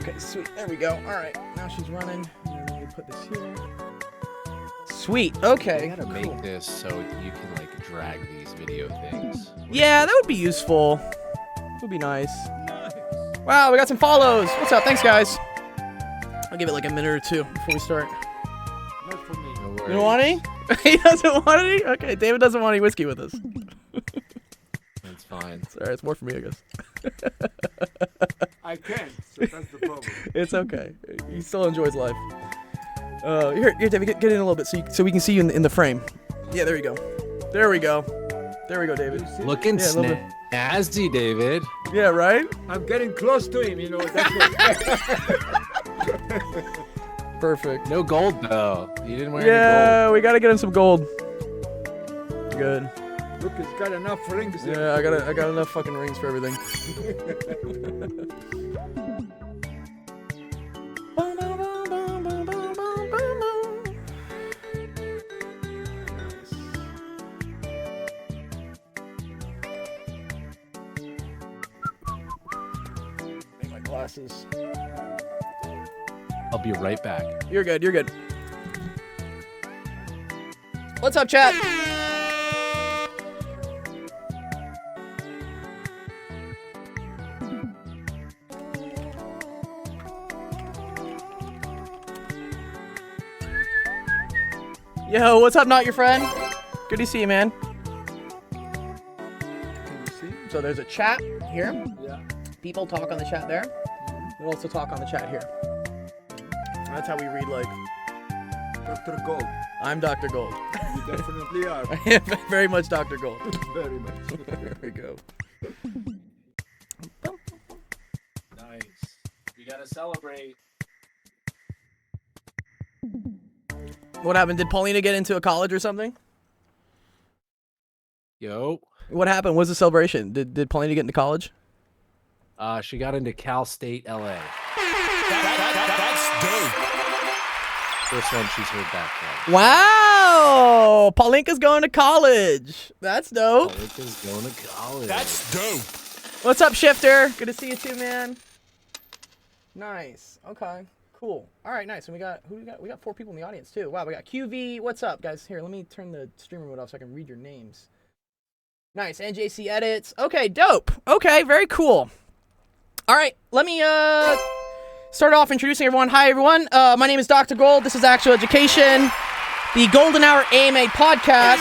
Okay, sweet. There we go. All right, now she's running. And then we put this here. Sweet. Okay. I gotta make this so you can like drag these video things. Yeah, that would be useful. That would be nice. Wow, we got some follows. What's up? Thanks, guys. I'll give it like a minute or two before we start. Not for me. No You don't want any? He doesn't want any? Okay, David doesn't want any whiskey with us. That's fine. Sorry, it's more for me, I guess. I can't, so that's the problem. It's okay. He still enjoys life. Here, David, get in a little bit so we can see you in the frame. Yeah, there you go. There we go. There we go, David. Looking Yeah, a little bit. snazzy, David. Yeah, right? I'm getting close to him, you know. That's what... Perfect. No gold though. You didn't wear any Yeah, we gotta get him some gold. Good. Look, he's got enough rings. Yeah, I got enough fucking rings for everything. Make my glasses. I'll be right back. You're good. You're good. What's up, chat? Yo, what's up, not your friend? Good to see you, man. Can you see? So there's a chat here. Yeah. People talk on the chat there. We'll also talk on the chat here. That's how we read, like, Dr. Gold. I'm Dr. Gold. You definitely are. I am very much Dr. Gold. Very much. There we go. Nice. You gotta celebrate. What happened? Did Paulina get into a college or something? Yo. What happened? What was the celebration? Did Paulina get into college? She got into Cal State LA. That's dope. First one she's heard back from. Wow! Paulinka's going to college. That's dope. Paulinka's going to college. That's dope. What's up, Shifter? Good to see you too, man. Nice. Okay. Cool. All right, nice. And we got we got 4 people in the audience too. Wow, we got QV. What's up, guys? Here, let me turn the streamer mode off so I can read your names. Nice. NJC edits. Okay, dope. Okay, very cool. All right, let me start off introducing everyone. Hi, everyone. My name is Dr. Gold. This is Actual Education, the Golden Hour AMA podcast.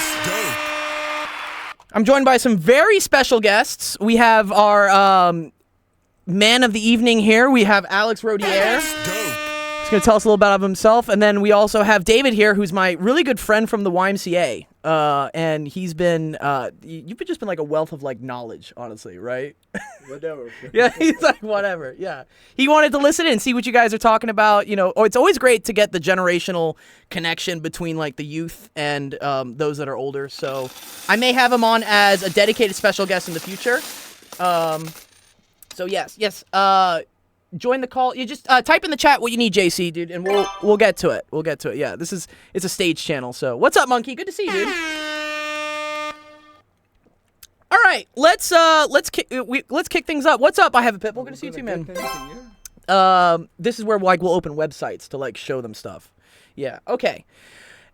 I'm joined by some very special guests. We have our man of the evening here. We have Alex Rodier. He's going to tell us a little bit about himself. And then we also have David here, who's my really good friend from the YMCA. And he's been, you've just been like a wealth of like knowledge, honestly, right? Whatever. Yeah, he's like, whatever. Yeah. He wanted to listen and see what you guys are talking about. You know, it's always great to get the generational connection between like the youth and those that are older. So I may have him on as a dedicated special guest in the future. So yes. Join the call. You just type in the chat what you need, JC, dude, and we'll get to it. We'll get to it. Yeah, it's a stage channel. So what's up, Monkey? Good to see you, dude. All right, let's kick things up. What's up? I have a Pitbull. Good to see you too, man. This is where like we'll open websites to like show them stuff. Yeah. Okay.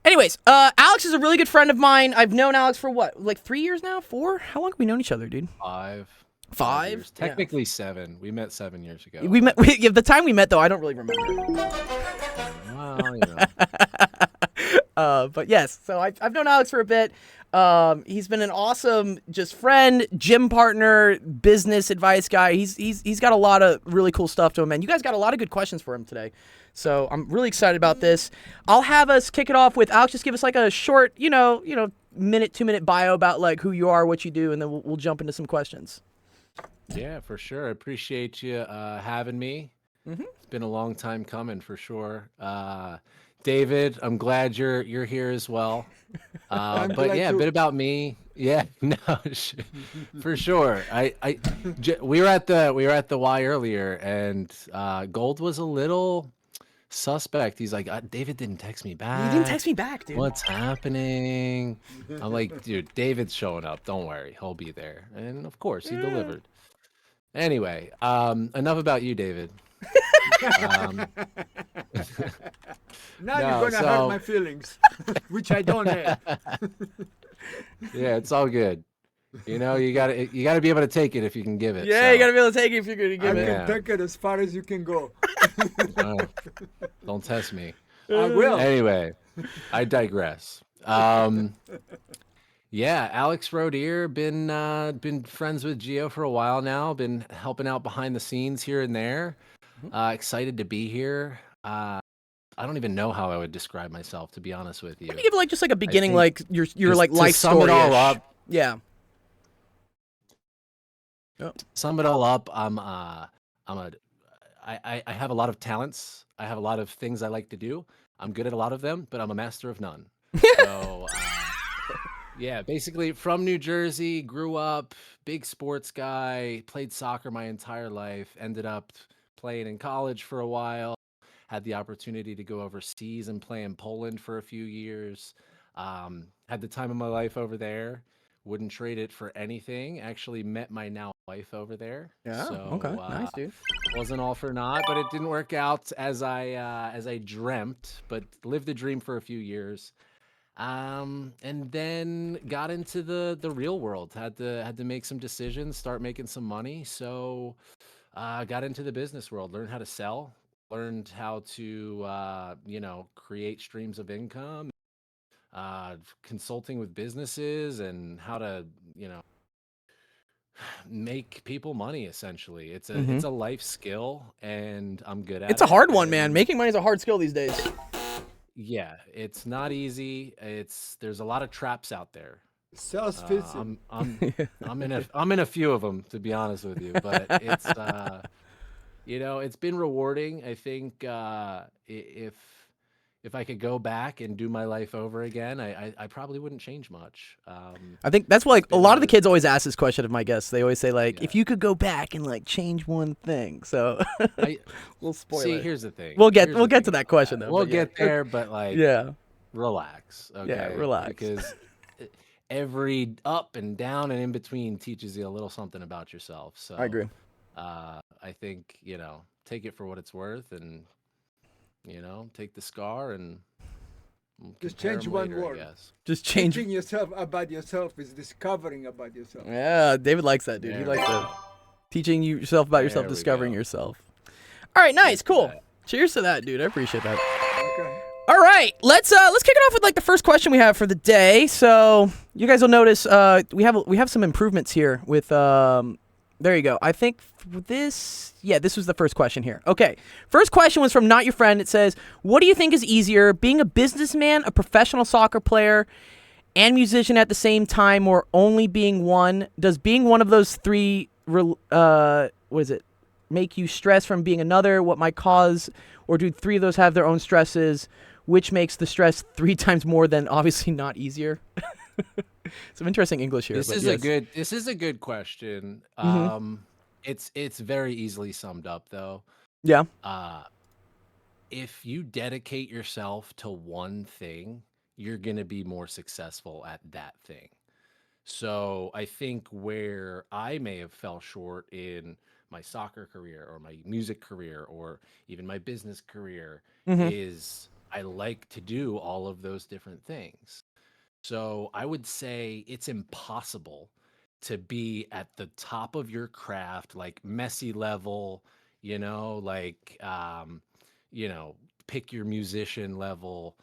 Anyways, Alex is a really good friend of mine. I've known Alex for what, like 3 years now? 4? How long have we known each other, dude? 5. 5? Years. Technically 7. We met 7 years ago. We met. The time we met, though, I don't really remember. Well, you know. But yes, so I've known Alex for a bit. He's been an awesome just friend, gym partner, business advice guy. He's got a lot of really cool stuff to him, and you guys got a lot of good questions for him today. So I'm really excited about this. I'll have us kick it off with Alex. Just give us like a short, minute, 2-minute bio about like who you are, what you do, and then we'll jump into some questions. Yeah, for sure. I appreciate you having me. Mm-hmm. It's been a long time coming, for sure. David, I'm glad you're here as well. But yeah, a bit about me. Yeah, no, for sure. We were at the Y earlier, and Gold was a little suspect. He's like, David didn't text me back. He didn't text me back, dude. What's happening? I'm like, dude, David's showing up. Don't worry, he'll be there. And of course, he delivered. Anyway, enough about you, David. Um, Now No, you're gonna hurt so my feelings, which I don't have. yeah, it's all good. You gotta be able to take it if you can give it. Yeah, you So gotta be able to take it if you're gonna give I it. can Yeah. take it as far as you can go. oh, don't test me. I will. Anyway, I digress. Yeah, Alex Rodier, been friends with Gio for a while now. Been helping out behind the scenes here and there. Excited to be here. I don't even know how I would describe myself, to be honest with Let you. me give like just like a I beginning, think like your just like to life sum it story. all up, Yeah. Oh. sum it all up, I'm a I have a lot of talents. I have a lot of things I like to do. I'm good at a lot of them, but I'm a master of none. So yeah, basically from New Jersey, grew up, big sports guy, played soccer my entire life, ended up playing in college for a while, had the opportunity to go overseas and play in Poland for a few years. Had the time of my life over there. Wouldn't trade it for anything. Actually met my now wife over there. Yeah. Okay. So Nice, dude. wasn't all for naught, but it didn't work out as I dreamt, but lived the dream for a few years. And then got into the real world. Had to make some decisions, start making some money. So got into the business world, learned how to sell, learned how to create streams of income, consulting with businesses, and how to make people money. Essentially, it's a Mm-hmm. it's a life skill, and I'm good It's at a it. hard one, man. And Making money is a hard skill these days. yeah, it's not easy. There's a lot of traps out there. Sales Uh, fits him. I'm I'm I'm in a few of them, to be honest with you, but it's been rewarding. I think if I could go back and do my life over again, I probably wouldn't change much. I think that's what It's like a been lot of the a kids always ask this question of my guests. They always say like, Yeah. if you could go back and like change one thing. So I we'll spoil see. it. Here's the thing. We'll get Here's the to thing that about question that. though. We'll But yeah. get there, but like, Yeah. relax, Yeah. okay? Relax. Because every up and down and in between teaches you a little something about yourself. I So agree. I think take it for what it's worth, and take the scar and we'll Just compare change 'em one later, I word. guess. Just change. Teaching yourself about yourself is discovering about yourself. Yeah, David likes that, dude. He There we likes that. go. Teaching yourself about yourself, There we discovering go. yourself. All right, nice, Cheers to cool. that. Cheers to that, dude. I appreciate that. Okay. All right, let's kick it off with like the first question we have for the day. So you guys will notice we have some improvements here with there you go. I think this was the first question here. Okay, first question was from Not Your Friend. It says, "What do you think is easier, being a businessman, a professional soccer player, and musician at the same time, or only being one? Does being one of those three make you stress from being another? What might cause, or do three of those have their own stresses? Which makes the stress 3 times more than obviously not easier?" Some interesting English here. This but is yes. a good question. Mhm. It's very easily summed up though. Yeah. Uh, if you dedicate yourself to one thing, you're going to be more successful at that thing. So I think where I may have fell short in my soccer career or my music career or even my business career Mhm. is I like to do all of those different things. So I would say it's impossible to be at the top of your craft, like Messi level, like you know, pick your musician level,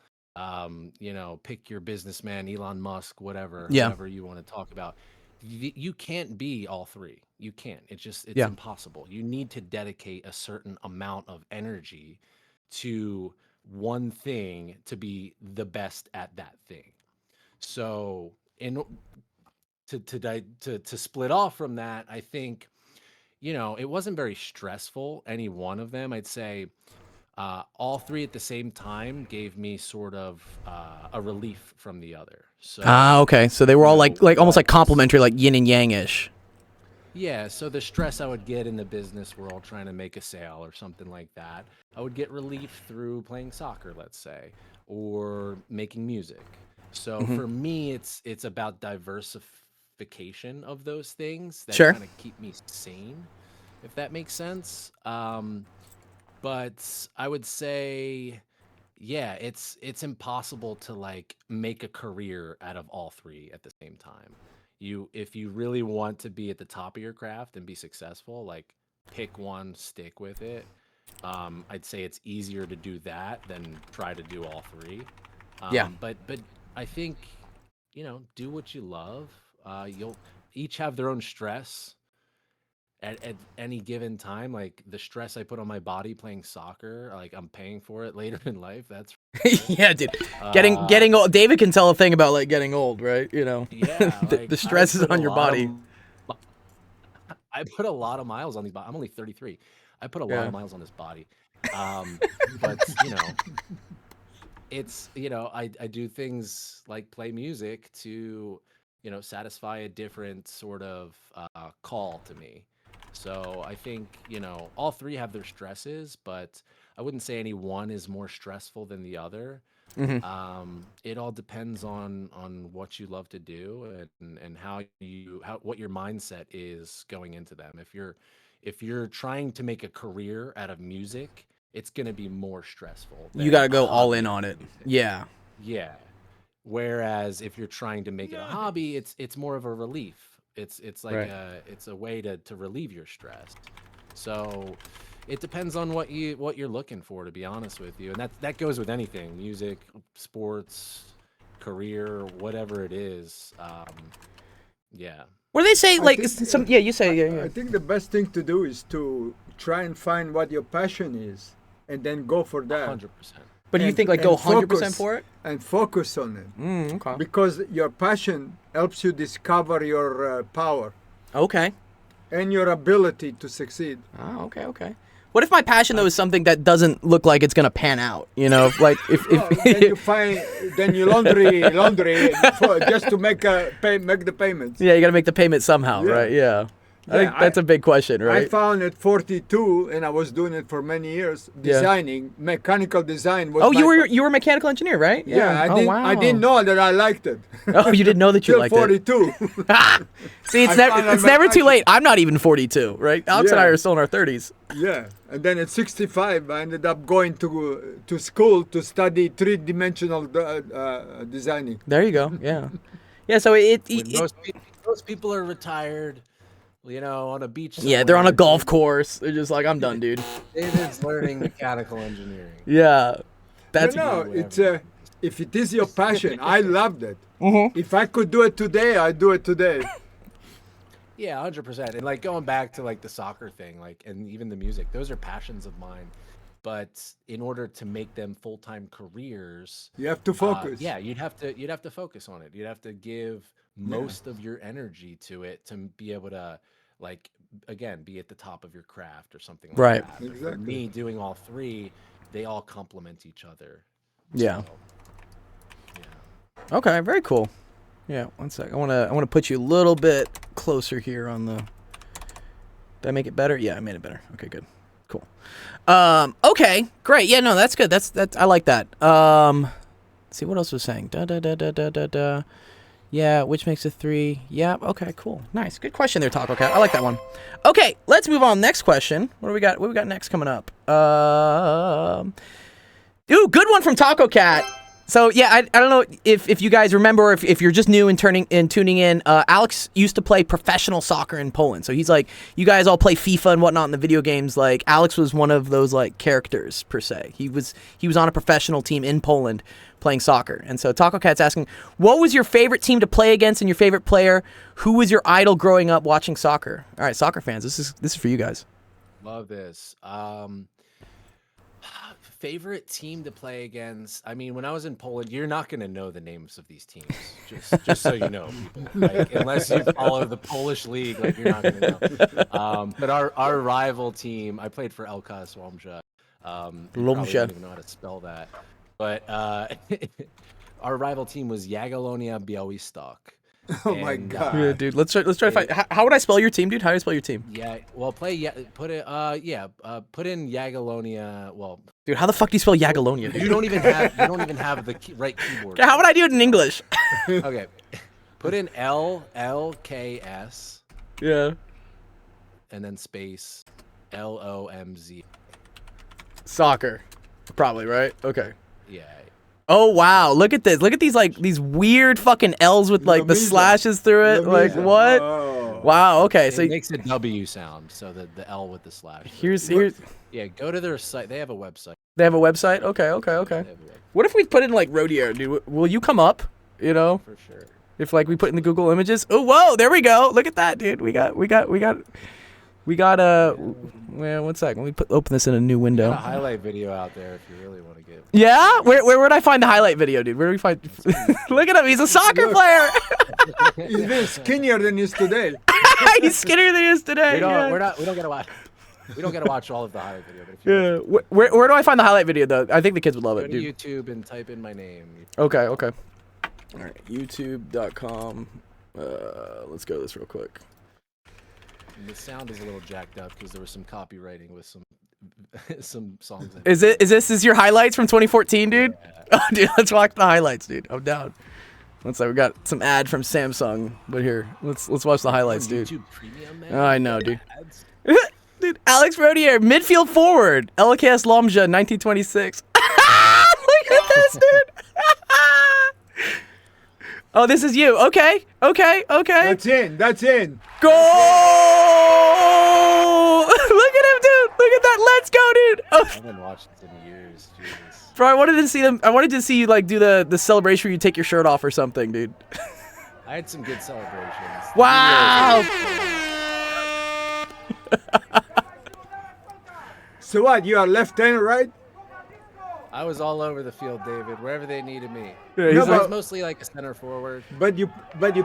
pick your businessman, Elon Musk, whatever, Yeah. whoever you want to talk about. You can't be all three. You can't. It's Yeah. impossible. You need to dedicate a certain amount of energy to one thing to be the best at that thing. So, in to split off from that, I think it wasn't very stressful. Any one of them, I'd say, all three at the same time gave me sort of a relief from the other. Ah, So, okay. So they were all like almost like what's complementary, like yin and yang ish. yeah, so the stress I would get in the business world trying to make a sale or something like that, I would get relief through playing soccer, let's say, or making music. So Hmm. for me, it's about diversification of those things that Sure. kind of keep me sane, if that makes sense. but I would say, yeah, it's impossible to like make a career out of all three at the same time. If you really want to be at the top of your craft and be successful, like pick one, stick with it. I'd say it's easier to do that than try to do all three. Yeah. But I think, do what you love. You'll each have their own stress at any given time. Like the stress I put on my body playing soccer, like I'm paying for it later in life. That's Yeah, dude. uh, Getting old. David can tell a thing about like getting old, right? You know, yeah. the Like stress is on your body. I put a lot of miles on these. I'm only 33. I put a lot Yeah. of miles on this body. But it's I do things like play music to satisfy a different sort of call to me. So I think all three have their stresses, but I wouldn't say any one is more stressful than the other. Mhm. It all depends on what you love to do and how what your mindset is going into them. If you're trying to make a career out of music, it's going to be more stressful You than gotta a go all hobby in of on it. music. Yeah. Yeah. Whereas if you're trying to make it a hobby, it's more of a relief. It's like Right. it's a way to relieve your stress. So it depends on what you're looking for, to be honest with you. And that goes with anything, music, sports, career, whatever it is. Yeah. What do they say? I Like think, some. Yeah, you say. Yeah, I yeah. think the best thing to do is to try and find what your passion is, and then go for that. 100%. But do you And- think like and go 100% focus- for it? And focus on it, Okay. because your passion helps you discover your power Okay. and your ability to succeed. Oh, okay, okay. What if my passion though is something that doesn't look like it's gonna pan out? You know, like if Well, then you laundry just to make the payments. yeah, you gotta make the payment somehow, Yeah. right? Yeah. I Yeah, think that's a big question, I right? found at 42, and I was doing it for many years, Yeah. designing mechanical design. Was Oh, you my were you were a mechanical engineer, right? Yeah, Oh, wow. I didn't know that I liked it. Oh, you didn't know that you Till liked it. 42. See, I found out it's my never too passion. late. I'm not even 42, right? Alex and I Yeah. are still in our 30s. Yeah, and then at 65, I ended up going to school to study three-dimensional designing. There you go. Yeah. Yeah. So it When most people are retired, on a beach. yeah, they're on a somewhere, golf course. They're just like, I'm done, dude. David's learning mechanical engineering. Yeah. That's No, whatever. it's if it is your passion, I loved it. Mm-hmm. If I could do it today, I'd do it today. Yeah, 100%. And like going back to like the soccer thing, like, and even the music, those are passions of mine. But in order to make them full-time careers, You have to focus. yeah, you'd have to focus on it. You'd have to give most of your energy to it to be able to, like, again, be at the top of your craft or something like Right. that. But for Exactly. me, doing all three, they all complement each other. Yeah. So, yeah. Okay. Very cool. Yeah. One sec. I wanna put you a little bit closer here on the. Did I make it better? Yeah, I made it better. Okay. Good. Cool. Okay. Great. Yeah. No, that's good. That's I like that. Let's see what else was saying. Da da da da da da da. Yeah, which makes it 3. Yeah, okay, cool. Nice. Good question there, Taco Cat. I like that one. Okay, let's move on. Next question. What do we got? What we got next coming up? Ooh, good one from Taco Cat. So yeah, I don't know if you guys remember, or if you're just new and tuning in. Alex used to play professional soccer in Poland. So he's like, you guys all play FIFA and whatnot in the video games. Like Alex was one of those like characters per se. He was on a professional team in Poland playing soccer. And so Taco Cat's asking, what was your favorite team to play against and your favorite player? Who was your idol growing up watching soccer? All right, soccer fans, this is for you guys. Love this. Favorite team to play against? I mean, when I was in Poland, you're not going to know the names of these teams. Just so you know, people. Like, unless you follow the Polish league, like you're not going to know. But our rival team, I played for LKS Łomża. You probably Łomża. don't even know how to spell that. But our rival team was Jagiellonia Białystok. Oh my And, God. Yeah, dude. Let's try to find. How would I spell your team, dude? How do you spell your team? Yeah, well, put in Jagiellonia. Well, Dude, how the fuck do you spell Jagiellonia, dude? you don't even have the right keyboard. How would I do it in English? Okay, put in LKS Yeah. and then space LOMZ. Soccer, probably, right? Okay. Yeah. Oh wow! Look at this. Look at these like these weird fucking L's with like the Lamisa. slashes through it. Like Lamisa. what? Oh. Wow. Okay. It So makes a W sound, so the L with the slash. here's Yeah, go to their site. They have a website. they have a website. Okay. Okay. Okay. They have a website What if we put in like Rodier, dude? Will you come up? You know, for sure. if like we put in the Google images. Oh whoa! There we go. Look at that, dude. We got. Well, one sec. Let me open this in a new Got a window. highlight video out there if you really want to get. Yeah. Where would I find the highlight video, dude? Where do we find? Look at him. He's a soccer player. He's been skinnier than he is today. He's skinnier than he is today. We don't. Yeah. We don't get to watch. We don't get to watch all of the highlight video. But if you Yeah. Where do I find the highlight video though? I think the kids would love go it, to dude. YouTube and type in my name. Okay. Okay. All right. YouTube.com. Let's go this real quick. And the sound is a little jacked up because there was some copywriting with some some songs. Is this your highlights from 2014, dude? Yeah. Oh, dude, let's watch the highlights, dude. I'm down. Let's say we got some ad from Samsung, but here, let's watch the highlights, dude. YouTube Premium, man. Oh, I know, dude. Ads. Dude, Alex Rodier, midfield forward, LKS Lomja, 1926. Look at this, dude. Oh, this is you. Okay. That's in. That's in. Goal! Look at him, dude. Look at that. Let's go, dude. Oh, I haven't watched this in years. Jesus. bro, I wanted to see them. I wanted to see you like do the celebration where you take your shirt off or something, dude. I had some good celebrations. Wow. So what? You are left hand, right? I was all over the field, David, wherever they needed me. Yeah, No, he's I like- was mostly like a center forward. But you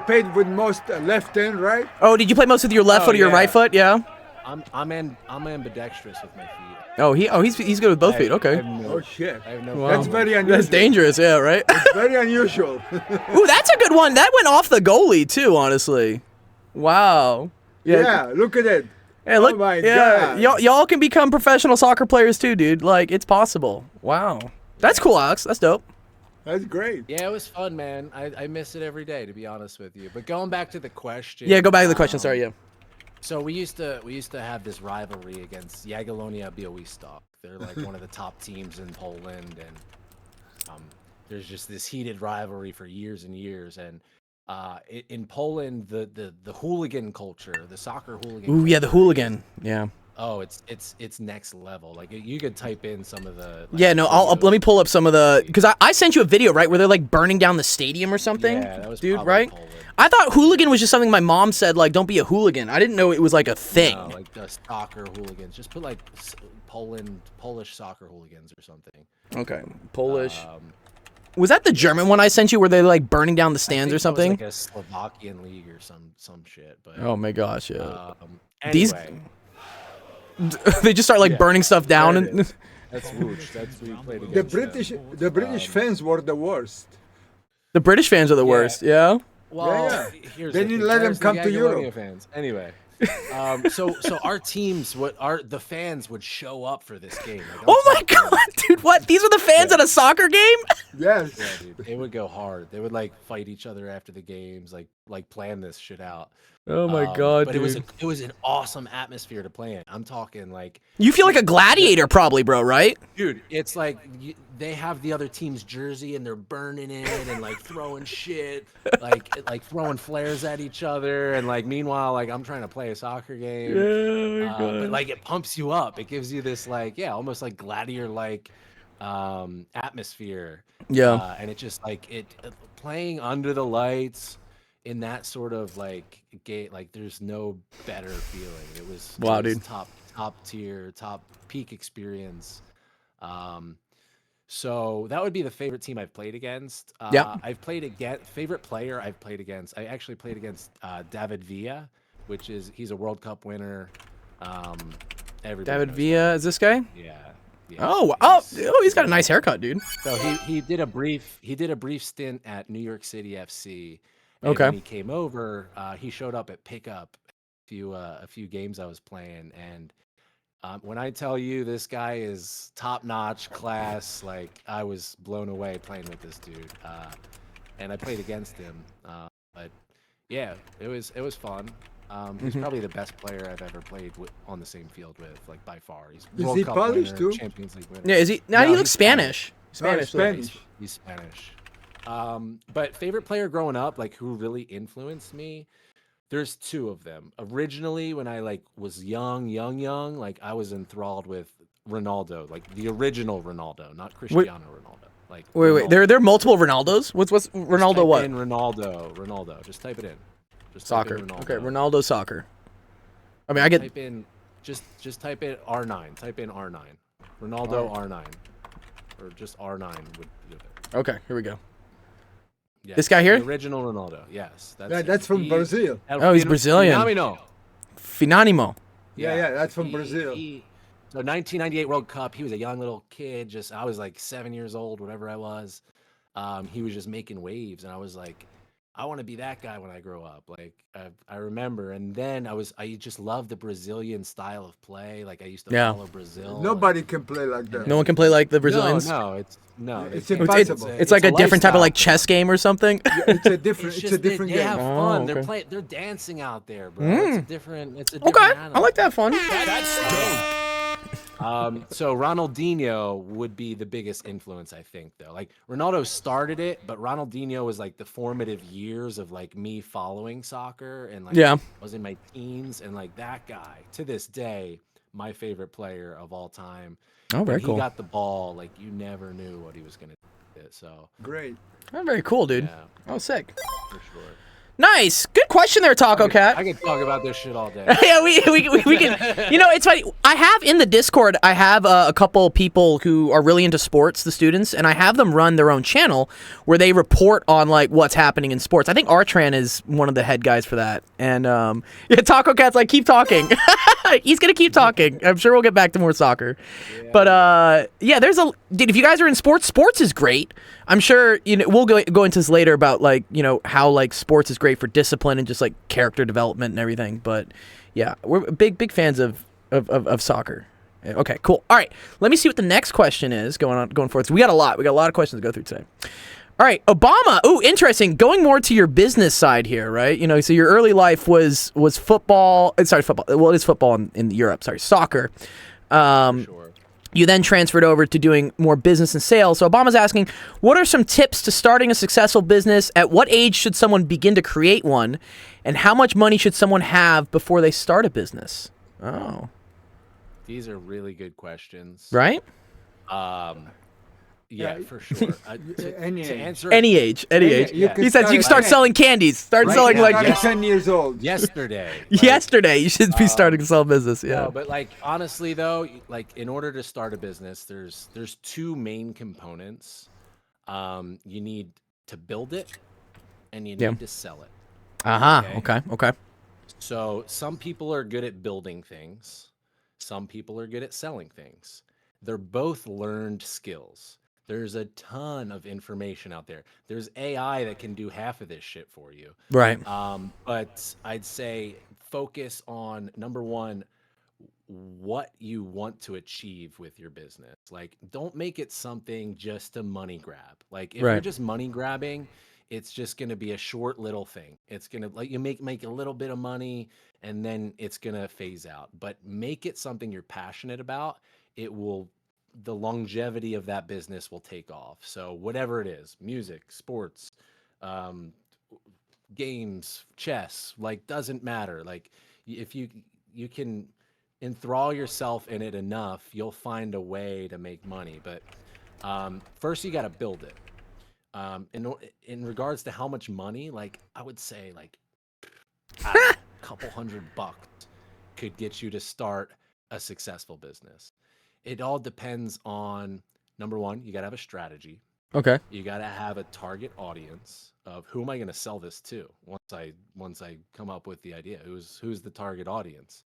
paid with most left hand, right? Oh, did you play most with your left Oh, foot or your yeah. right foot? Yeah. I'm ambidextrous with my feet. Oh, he's good with both feet. I Okay. have no, Oh shit. I have no Wow. That's problem. very unusual. That's dangerous. Yeah. Right. Very unusual. Ooh, that's a good one. That went off the goalie too. Honestly. Wow. Yeah, look at it. Hey, look. Oh my yeah. God. Y'all can become professional soccer players too, dude. Like it's possible. Wow. That's cool, Alex. That's dope. That's great. Yeah, it was fun, man. I miss it every day, to be honest with you. But going back to the question. Yeah. Go back to the question. Sorry. Yeah. So we used to have this rivalry against Jagiellonia Białystok. They're like one of the top teams in Poland, and there's just this heated rivalry for years and years. And in Poland, the hooligan culture, the soccer hooligan. Ooh, yeah. The culture hooligan. Yeah. Oh, it's next level. Like you could type in some of the. Like, Yeah. No. I'll videos. let me pull up some of the because I sent you a video right where they're like burning down the stadium or something. Yeah, that was dude. probably Right. Poland. I thought hooligan was just something my mom said, like, don't be a hooligan. I didn't know it was like a thing. No, like the soccer hooligans. Just put like Polish soccer hooligans or something. Okay, Polish. Um, Was that the German one I sent you where they're like burning down the stands or I think that was, something? like a Slovakian league or some shit. But Oh my gosh, yeah. These- anyway, They just start like yeah, burning stuff down there it and is. that's Wooch. That's who we played The against. British fans were the worst. the British fans are the worst, yeah? Well, Yeah. here's They the didn't thing, let them there's the come to Jagiellonia Europe. Fans. Anyway, so our teams the fans would show up for this game. Like, I'm Oh my talking- god, dude, what? These are the fans at a soccer game? Yes. Yeah, dude, they would go hard. They would like fight each other after the games, like plan this shit out. Oh my god, but dude. it was an awesome atmosphere to play in. I'm talking like, You feel like a gladiator probably, bro, right? dude, it's like they have the other team's jersey and they're burning it and like throwing shit, like throwing flares at each other, and like meanwhile, like I'm trying to play a soccer game. But like it pumps you up. It gives you this like almost like gladiator like atmosphere. Yeah. And it just like playing under the lights in that sort of like gate, like there's no better feeling. It was Wow, it was dude. top tier, top peak experience. So that would be the favorite team I've played against. Yeah. I've played against favorite player I've played against. I actually played against David Villa, he's a World Cup winner. Everybody David knows Villa is this guy? him. Yeah. Oh, he's got a nice haircut, dude. So he did a brief stint at New York City FC. And Okay. when he came over, he showed up at pickup a few games I was playing, and when I tell you this guy is top notch class, like I was blown away playing with this dude. And I played against him. But yeah, it was fun. He's probably the best player I've ever played on the same field with, like by far. He's Is World he Cup Polish winner, too? Champions League winner. Yeah, is he? Now No, he looks he's Spanish. Spanish. Spanish. He's Spanish. But favorite player growing up, like who really influenced me, there's two of them. Originally, when I like was young, like I was enthralled with Ronaldo, like the original Ronaldo, not Cristiano Ronaldo. Like Wait. Ronaldo. There are multiple Ronaldos. What's Just Ronaldo? type What? in Ronaldo. Just type it in. Just Soccer. Type in Ronaldo. Okay, Ronaldo soccer. I mean, I get. Type in just type in R9. Type in R9. Ronaldo R9. Or just R9 would do it. Okay, here we go. Yes, This guy here? The original Ronaldo. Yes. That's from Brazil. Oh, he's Brazilian. Fenomeno. Finanimo. Yeah, that's from Brazil. So 1998 World Cup, he was a young little kid. I was like 7 years old, whatever I was. He was just making waves, and I was like, I want to be that guy when I grow up. Like I remember, and then I just loved the Brazilian style of play. Like I used to follow Brazil. Nobody can play like that. No one can play like the Brazilians. No, It's they can't. impossible. It's like a different type of like lifestyle. chess game or something. It's a different. It's a different They have game. fun. okay. They're dancing out there, bro. It's a different. It's a different Okay, animal. I like that fun. That's dope. So Ronaldinho would be the biggest influence, I think, though. Like Ronaldo started it, but Ronaldinho was like the formative years of like me following soccer and like Yeah. I was in my teens, and like that guy to this day, my favorite player of all time. Oh, very When he cool. got the ball, like you never knew what he was gonna do. So Great. Oh, very cool, dude. yeah, Oh, sick. for sure. Nice. Good question there, Taco Cat. I could talk about this shit all day. Yeah, we can. You know, it's funny. I have in the Discord, I have a couple people who are really into sports, the students, and I have them run their own channel where they report on like what's happening in sports. I think Artran is one of the head guys for that. And yeah, Taco Cat's like, keep talking. He's gonna keep talking. I'm sure we'll get back to more soccer. Yeah. But yeah, dude, if you guys are in sports is great. I'm sure we'll go into this later about like how like sports is great for discipline and just like character development and everything. But yeah, we're big fans of soccer. Okay, cool. All right, let me see what the next question is going forward. So we got a lot of questions to go through today. All right, Obama. Ooh, interesting. Going more to your business side here, right? So your early life was football. Sorry, football. Well, it is football in Europe. Sorry, soccer. Sure. You then transferred over to doing more business and sales. So Obama's asking, what are some tips to starting a successful business? At what age should someone begin to create one? And how much money should someone have before they start a business? Oh. These are really good questions. Right? Yeah, for sure. Any To age. answer Any age. You can He says you can start start selling candies. Start Right selling now, like I'm 10 years old. yesterday. yesterday. You should be starting to sell a business. Yeah. No, but like honestly though, like in order to start a business, there's two main components. You need to build it, and you need to sell it. Okay. So some people are good at building things. Some people are good at selling things. They're both learned skills. There's a ton of information out there. There's AI that can do half of this shit for you. Right. But I'd say focus on number one, what you want to achieve with your business. Like, don't make it something just to money grab. Like, if you're just money grabbing, it's just going to be a short little thing. It's going to like you make a little bit of money and then it's going to phase out. But make it something you're passionate about. The longevity of that business will take off. So whatever it is, music, sports, games, chess, like doesn't matter. Like if you can enthrall yourself in it enough, you'll find a way to make money. But first you got to build it. In regards to how much money, like I would say like a couple $100 could get you to start a successful business. It all depends on, number one, you got to have a strategy. Okay. You got to have a target audience of who am I going to sell this to once I come up with the idea, who's the target audience.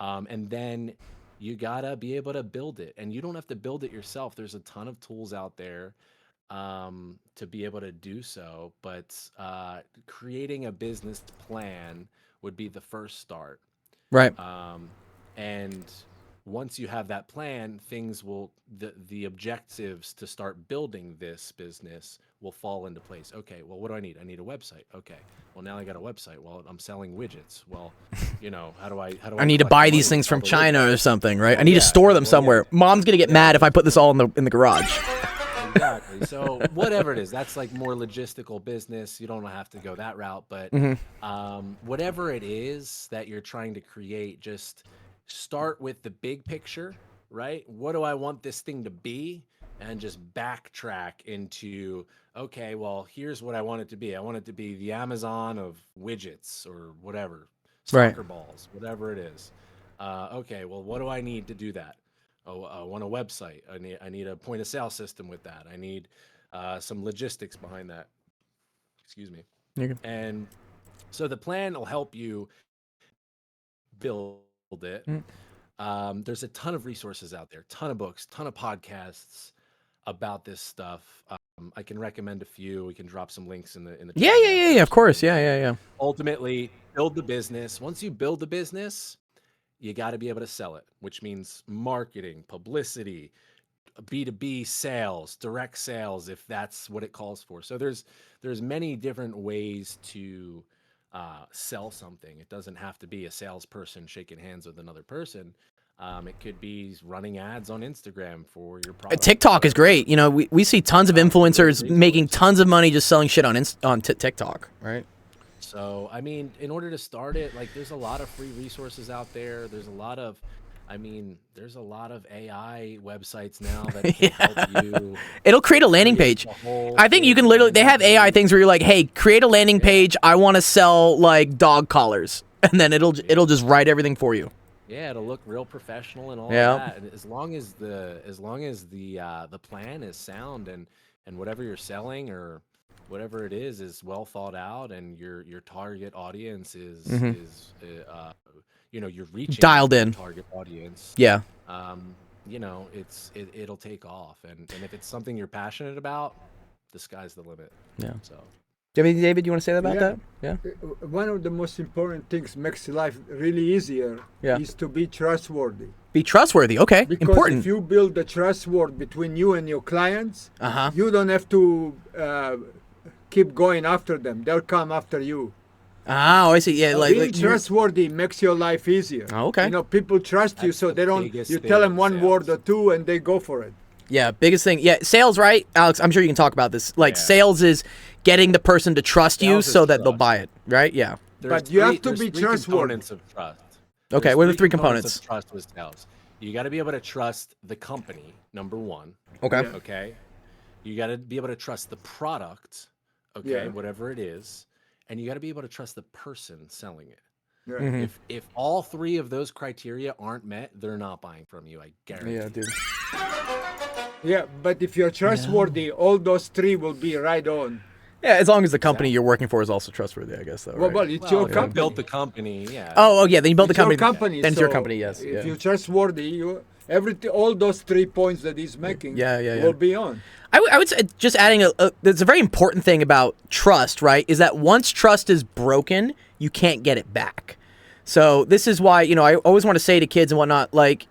And then you got to be able to build it, and you don't have to build it yourself. There's a ton of tools out there to be able to do so, but creating a business plan would be the first start. Right. And once you have that plan, things will the objectives to start building this business will fall into place. Okay, well, what do I need? I need a website. Okay, well, now I got a website. Well, I'm selling widgets. Well, how do I I need to collect buy the these money to things sell from the China widgets? or something, right? I Well, need to yeah, store them well, yeah. somewhere. Mom's gonna get mad if I put this all in the garage. Exactly. So whatever it is, that's like more logistical business. You don't have to go that route, but whatever it is that you're trying to create, just start with the big picture, right? What do I want this thing to be? And just backtrack into, okay, well, here's what I want it to be. I want it to be the Amazon of widgets or whatever, Right. soccer balls, whatever it is. Okay, well, what do I need to do that? Oh, I want a website. I need a point of sale system with that. I need some logistics behind that. Excuse me. You're good. And so the plan will help you build it. There's a ton of resources out there, ton of books, ton of podcasts about this stuff. I can recommend a few. We can drop some links in the Yeah, chat yeah, yeah, yeah. Of course. Yeah, yeah, yeah. Ultimately, build the business. Once you build the business, you got to be able to sell it, which means marketing, publicity, B2B sales, direct sales, if that's what it calls for. So there's many different ways to sell something. It doesn't have to be a salesperson shaking hands with another person. It could be running ads on Instagram for your product. TikTok is great. We see tons of influencers making tons of money just selling shit on TikTok, right? So, I mean, in order to start it, like, there's a lot of free resources out there. There's a lot of AI websites now that can help you. It'll create a landing create page. the whole I think you thing, can literally, they have AI landing things where you're like, hey, create a landing page. I want to sell like dog collars. And then it'll just write everything for you. Yeah, it'll look real professional and all Yeah. of that. And as long as the plan is sound and whatever you're selling or whatever it is well thought out, and your target audience is you're reaching Dialed your in. target audience. Yeah. It'll take off, and if it's something you're passionate about, the sky's the limit. Yeah. So David, you want to say about Yeah. that? Yeah. One of the most important things makes life really easier Yeah. is to be trustworthy. Be trustworthy. Okay. Because Important. if you build a trust word between you and your clients, Uh-huh. you don't have to keep going after them. They'll come after you. Oh, I see. Yeah, Being trustworthy makes your life easier. Oh, okay. People trust you, That's so the they don't. biggest You thing tell them in one word sales. or two, and they go for it. Yeah, biggest thing. Yeah, sales, right? Alex, I'm sure you can talk about this. Like, Yeah. sales is getting the person to trust you Sales is so that they'll trust. buy it, right? Yeah. But you have to there's be three trustworthy. components of trust. Okay, There's what are the three components? of trust with sales? You got to be able to trust the company, number one. Okay. Yeah. Okay. You got to be able to trust the product, okay, Yeah. whatever it is, and you got to be able to trust the person selling it. Yeah. Mm-hmm. If all three of those criteria aren't met, they're not buying from you. I guarantee. Yeah, dude. Yeah, but if you're trustworthy, all those three will be right on. Yeah, as long as the company you're working for is also trustworthy, I guess, though, Well, right? it's your If you company. built the company, yeah. Oh, yeah, then you build the It's your company. company. Then it's your so company, yes. If Yeah. you're trustworthy, all those 3 points that he's making Yeah. will be on. I would say, just adding there's a very important thing about trust, right? Is that once trust is broken, you can't get it back. So this is why, I always want to say to kids and whatnot, like,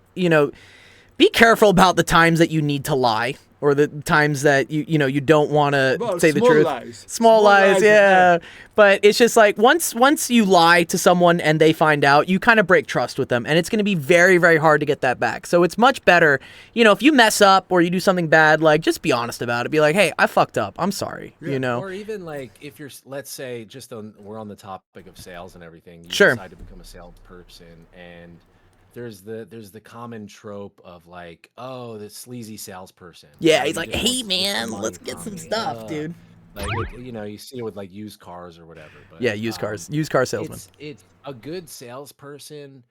be careful about the times that you need to lie, or the times that you don't want to say the small truth. lies. Small lies, yeah. are But it's just like once you lie to someone and they find out, you kind of break trust with them, and it's going to be very, very hard to get that back. So it's much better, if you mess up or you do something bad, like, just be honest about it. Be like, hey, I fucked up. I'm sorry. Or even like if you're, let's say, we're on the topic of sales and everything. You Sure. decide to become a salesperson, and there's the common trope of like, oh, the sleazy salesperson. Yeah, He he's like, just hey, wants to get man, some money let's get from some me. stuff, dude. Like, you see it with like used cars or whatever. But, Yeah, used car salesman. It's a good salesperson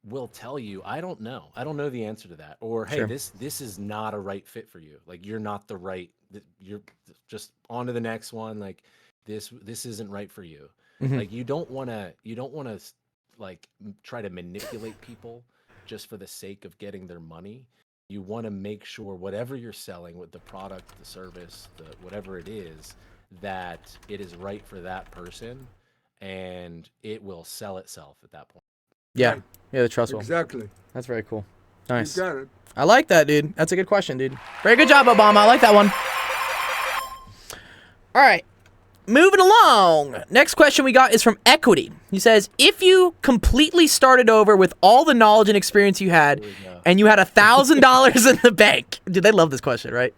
will tell you, I don't know the answer to that, or hey, Sure. this is not a right fit for you. Like, you're not the right. You're just on to the next one. Like, this isn't right for you. Mhm. Like, you don't want to like try to manipulate people just for the sake of getting their money. You want to make sure whatever you're selling, with the product, the service, whatever it is, that it is right for that person, and it will sell itself at that point. Yeah, Right. yeah, the trust will. Exactly. That's very cool. Nice. You got it. I like that, dude. That's a good question, dude. Very good job, Obama. I like that one. All right. Moving along. Next question we got is from Equity. He says, if you completely started over with all the knowledge and experience you had, and you had $1,000 in the bank. Dude, they love this question, right?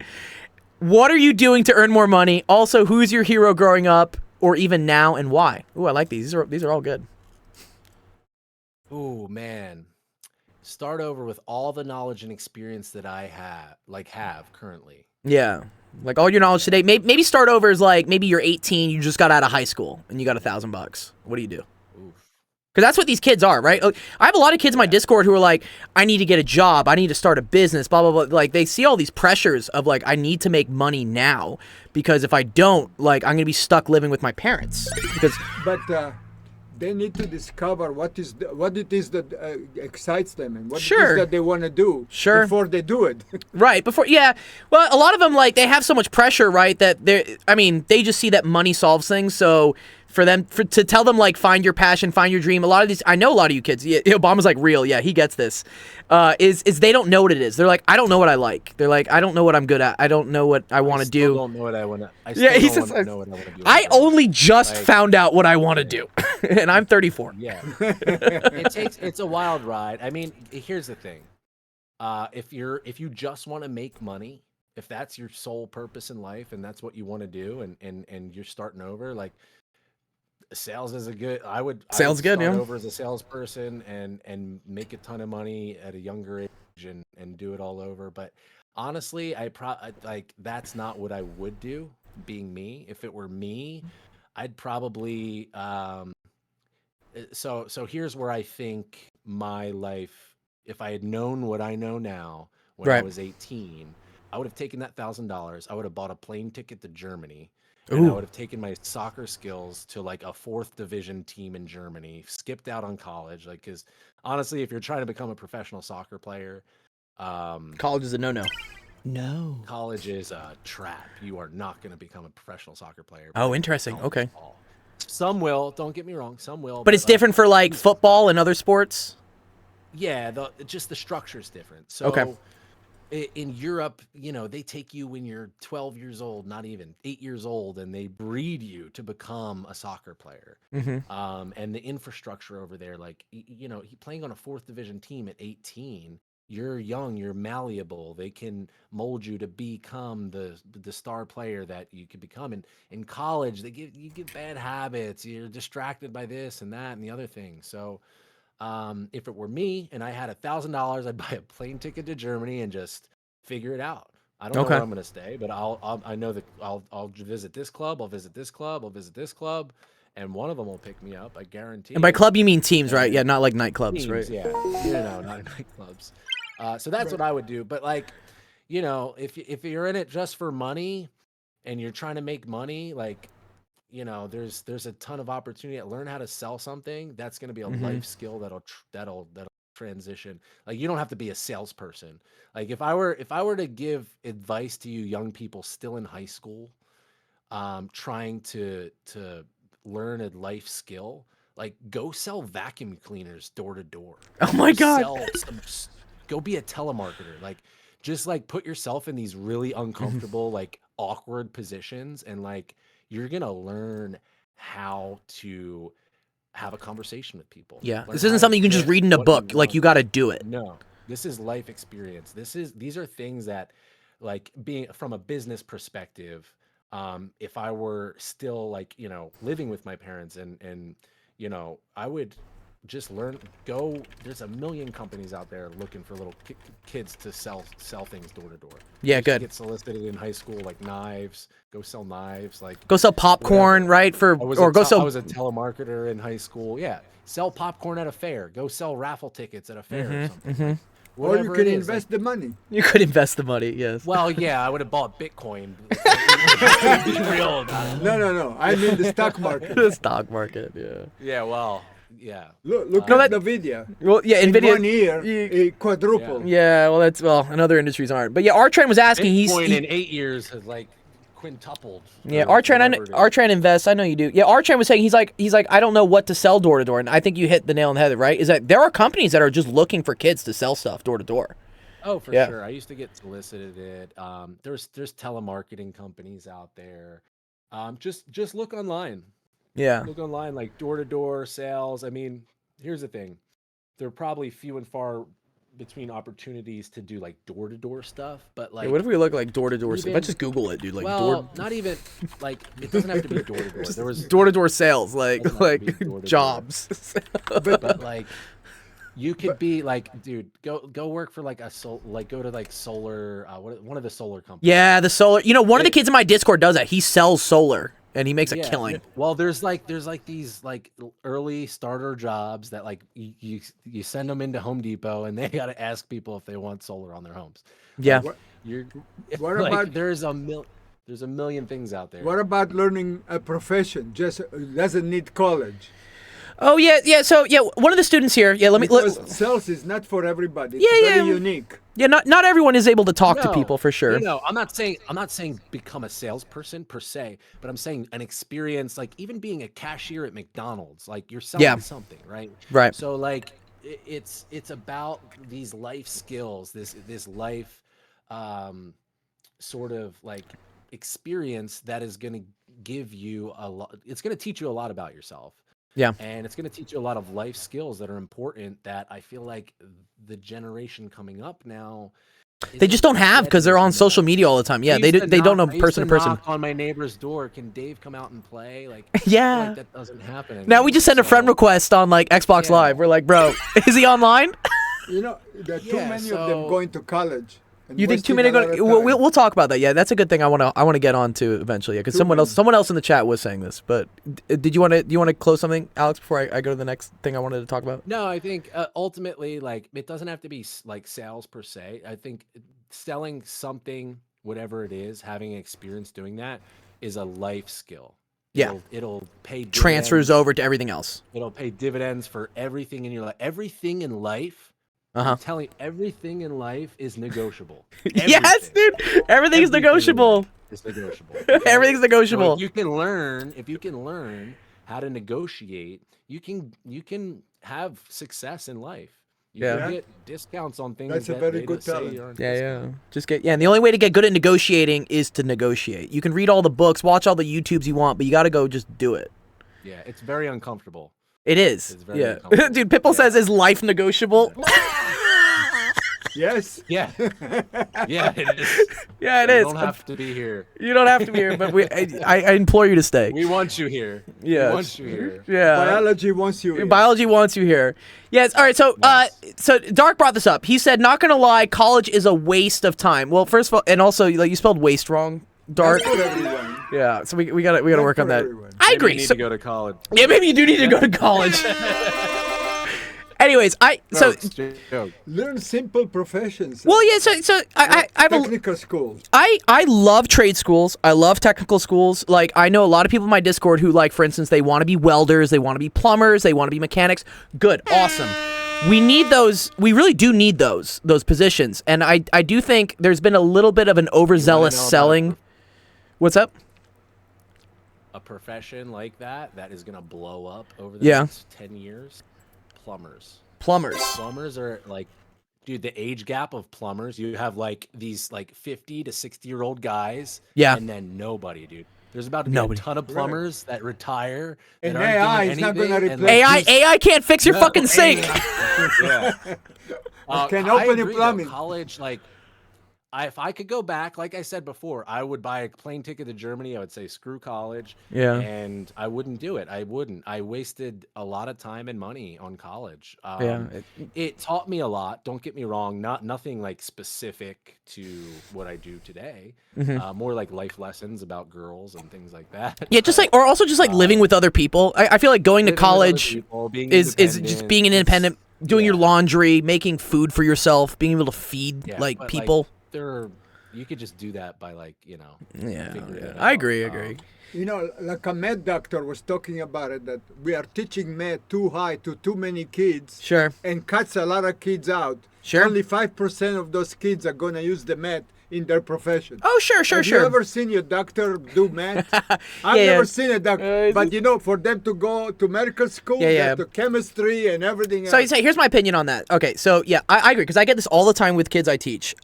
What are you doing to earn more money? Also, who's your hero growing up or even now and why? Ooh, I like these. These are all good. Ooh, man. Start over with all the knowledge and experience that I have currently. Yeah. Like all your knowledge today. Maybe start over is like maybe you're 18, you just got out of high school and you got $1,000. What do you do? Because that's what these kids are, right? I have a lot of kids in my Discord who are like, I need to get a job. I need to start a business, blah, blah, blah. Like, they see all these pressures of, like, I need to make money now because if I don't, like, I'm going to be stuck living with my parents. But they need to discover what it is that excites them and what it is that they want to do before they do it. Right. Yeah. Well, a lot of them, like, they have so much pressure, right, that they just see that money solves things, so... to tell them, like, find your passion, find your dream. A lot of these, I know a lot of you kids, Obama's like, real, yeah, he gets this, is they don't know what it is. They're like, I don't know what I like. They're like, I don't know what I'm good at. I don't know what I want to do. Don't know what I want to. I know what I want to do. I only just found out what I want to do, and I'm 34. Yeah, it's a wild ride. I mean, here's the thing: if you just want to make money, if that's your sole purpose in life, and that's what you want to do, and you're starting over, like. Sales is a good. I would start over as a salesperson and make a ton of money at a younger age and do it all over. But honestly, that's not what I would do. Being me, if it were me, I'd probably. So here's where I think my life. If I had known what I know now when I was 18, I would have taken that $1,000. I would have bought a plane ticket to Germany. And I would have taken my soccer skills to like a 4th division team in Germany, skipped out on college. Like, because honestly, if you're trying to become a professional soccer player, college is a no. No. College is a trap. You are not going to become a professional soccer player. Oh, interesting. Okay. Some will. Don't get me wrong. Some will. But it's different for like football and other sports? Yeah. Just the structure is different. So. Okay. In Europe, they take you when you're 12 years old, not even 8 years old, and they breed you to become a soccer player. Mm-hmm. And the infrastructure over there, like, playing on a 4th division team at 18, you're young, you're malleable. They can mold you to become the star player that you could become. And in college, you get bad habits. You're distracted by this and that and the other thing. So. If it were me and I had $1,000, I'd buy a plane ticket to Germany and just figure it out. I don't know where I'm going to stay, but I know that I'll visit this club. I'll visit this club. I'll visit this club, and one of them will pick me up. I guarantee. And by club you mean teams, right? Yeah, not like nightclubs, teams, right? Yeah, no, not nightclubs. So that's what I would do. But like, if you're in it just for money, and you're trying to make money, like. There's a ton of opportunity to learn how to sell something. That's going to be a life skill that'll transition. Like, you don't have to be a salesperson. Like, if I were to give advice to you young people still in high school, trying to learn a life skill, like, go sell vacuum cleaners door to door. Oh my God. Go be a telemarketer. Like, just like put yourself in these really uncomfortable, like awkward positions, and like, you're going to learn how to have a conversation with people. Yeah. This isn't something you can just read in a book. Like, you got to do it. No, this is life experience. These are things that, like, being from a business perspective, if I were still like, living with my parents and I would just there's a million companies out there looking for little kids to sell things door to door. Yeah, good. Get solicited in high school, like knives. Go sell knives, like go sell popcorn, right? I was a telemarketer in high school. Yeah, sell popcorn at a fair. Go sell raffle tickets at a fair or something. Or you can invest the money. You could invest the money, yes. Well, yeah, I would have bought Bitcoin. Be real about it. No. I mean the stock market. The stock market, yeah. Yeah, well. Yeah. Look at NVIDIA. Well, yeah, in NVIDIA. 1 year, it quadrupled. Yeah, well, and other industries aren't. But yeah, Artran was asking. Bitcoin in 8 years has like quintupled. Yeah, Artran invests. I know you do. Yeah, Artran was saying he's like I don't know what to sell door to door, and I think you hit the nail on the head, right? Is that there are companies that are just looking for kids to sell stuff door to door. Oh, for Yeah. sure. I used to get solicited. There's telemarketing companies out there. Just look online. Yeah. Look online, like door-to-door sales. I mean, here's the thing. There are probably few and far between opportunities to do like door-to-door stuff, but Yeah, what if like we look like door-to-door? If I even just Google it, dude, like well, not even like it doesn't have to be door-to-door. There was door-to-door sales, doesn't have to like be door-to-door. jobs. But like you could be like, dude, go work for like go to like solar one of the solar companies. Yeah, the solar. You know, one of the kids in my Discord does that. He sells solar and he makes a killing. Well, there's like these like early starter jobs that like you send them into Home Depot and they got to ask people if they want solar on their homes. Yeah. Like, What like, about there's a million things out there. what about learning a profession? Just doesn't need college. Oh yeah. So yeah, one of the students here. Yeah, Because sales is not for everybody. It's very unique. Yeah, not everyone is able to talk to people for sure. No, I'm not saying become a salesperson per se, but I'm saying an experience, like even being a cashier at McDonald's, like you're selling something, right? Right. So like it's about these life skills, this life sort of like experience that is going to give you a lot. It's going to teach you a lot about yourself. Yeah. And it's going to teach you a lot of life skills that are important that I feel like the generation coming up now they just don't have because they're on social media all the time. Yeah, they don't know person to person. On my neighbor's door, can Dave come out and play? Like yeah, like that doesn't happen anymore. Now we just send a friend request on like Xbox Live. We're like, bro, is he online? You know, there are too many of them going to college. You think too many going? We'll talk about that. Yeah, that's a good thing. I want to get on to eventually. Yeah, because someone else in the chat was saying this. But do you want to close something, Alex, before I go to the next thing I wanted to talk about? No, I think ultimately, like, it doesn't have to be like sales per se. I think selling something, whatever it is, having experience doing that is a life skill. Yeah, it'll pay dividends. Transfers over to everything else. It'll pay dividends for everything in your life. Everything in life. I'm telling you, everything in life is negotiable. Yes, dude. Everything's negotiable. It's negotiable. Everything's negotiable. So if you can learn how to negotiate, you can have success in life. You can get discounts on things. That's a very good talent. And the only way to get good at negotiating is to negotiate. You can read all the books, watch all the YouTubes you want, but you got to go just do it. Yeah, it's very uncomfortable. It is. Dude, Pipple says, is life negotiable? Yes. Yeah. Yeah, it is. Yeah, it is. You don't have to be here. You don't have to be here, but I implore you to stay. We want you here. Yeah. We want you here. Yeah. Biology wants you here. Biology wants you here. Yes. All right. So, so Dark brought this up. He said, "Not gonna lie, college is a waste of time." Well, first of all, and also, like, you spelled waste wrong, Dark. That's for everyone. Yeah. So we gotta work on that. Everyone. I agree. You need to go to college. Yeah, maybe you do need to go to college. Anyways, learn simple professions. Well, yeah. So I have technical schools. I love trade schools. I love technical schools. Like, I know a lot of people in my Discord who, like, for instance, they want to be welders, they want to be plumbers, they want to be mechanics. Good, awesome. We need those. We really do need those positions. And I do think there's been a little bit of an overzealous selling. What's up? A profession like that is gonna blow up over the next 10 years. Plumbers are like, dude, the age gap of plumbers, you have like these like 50 to 60-year-old guys, and then nobody, dude. There's about to be a ton of plumbers that retire. And AI is not going to replace AI can't fix your fucking sink. Can open your plumbing. College, like, if I could go back, like I said before, I would buy a plane ticket to Germany. I would say screw college. Yeah. And I wouldn't do it. I wouldn't. I wasted a lot of time and money on college. It taught me a lot. Don't get me wrong. Nothing like specific to what I do today. More like life lessons about girls and things like that. Yeah, just like, or also just like living with other people. I feel like going to college is just being an independent, doing your laundry, making food for yourself, being able to feed people. You could just do that by, like, you know. I agree. You know, like a med doctor was talking about it, that we are teaching med too high to too many kids. Sure. And cuts a lot of kids out. Sure. Only 5% of those kids are going to use the med, in their profession. Oh, sure. Have you ever seen your doctor do math? I've never seen a doctor. But, for them to go to medical school, to chemistry and everything else. So here's my opinion on that. Okay, so, yeah, I agree, because I get this all the time with kids I teach.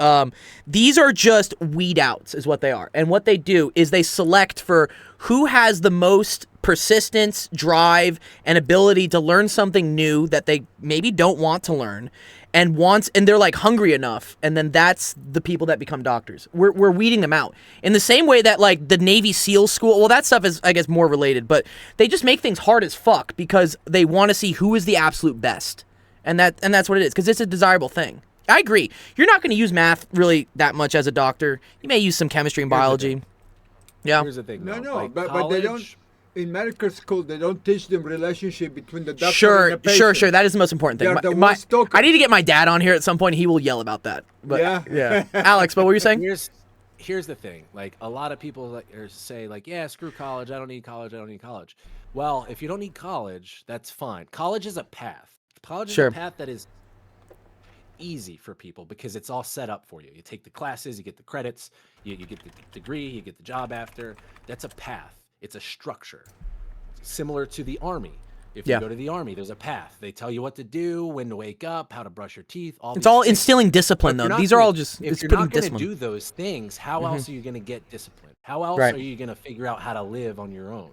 These are just weed outs is what they are. And what they do is they select for who has the most persistence, drive, and ability to learn something new that they maybe don't want to learn, and they're like hungry enough, and then that's the people that become doctors. We're weeding them out in the same way that like the Navy SEAL school. Well, that stuff is, I guess, more related, but they just make things hard as fuck because they want to see who is the absolute best, and that's what it is, because it's a desirable thing. I agree. You're not going to use math really that much as a doctor. You may use some chemistry and biology. Yeah. Here's the thing. But they don't. In medical school, they don't teach them relationship between the doctor and the patient. Sure. That is the most important thing. I need to get my dad on here at some point. He will yell about that. But, yeah. Alex, what were you saying? Here's the thing. Like, a lot of people say, like, yeah, screw college. I don't need college. Well, if you don't need college, that's fine. College is a path. College is a path that is easy for people because it's all set up for you. You take the classes, you get the credits, you get the degree, you get the job after. That's a path. It's a structure, similar to the Army. If you go to the Army, there's a path. They tell you what to do, when to wake up, how to brush your teeth. It's all instilling discipline, though. These are all just if you're not going to do those things, how else are you going to get discipline? How else are you going to figure out how to live on your own?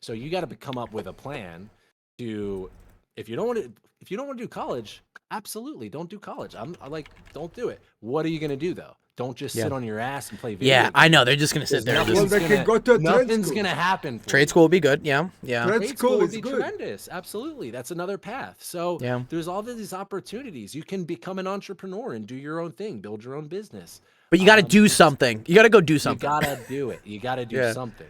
So you got to come up with a plan to. If you don't want to do college, absolutely don't do college. I'm like, don't do it. What are you going to do though? Don't just sit on your ass and play video games. I know. They're just going to sit there. Nothing's going to happen. Trade school would be good. Yeah. Trade school would be tremendous. Absolutely. That's another path. So there's all of these opportunities. You can become an entrepreneur and do your own thing, build your own business. But you got to do something. You got to go do something. You got to do it. You got to do something.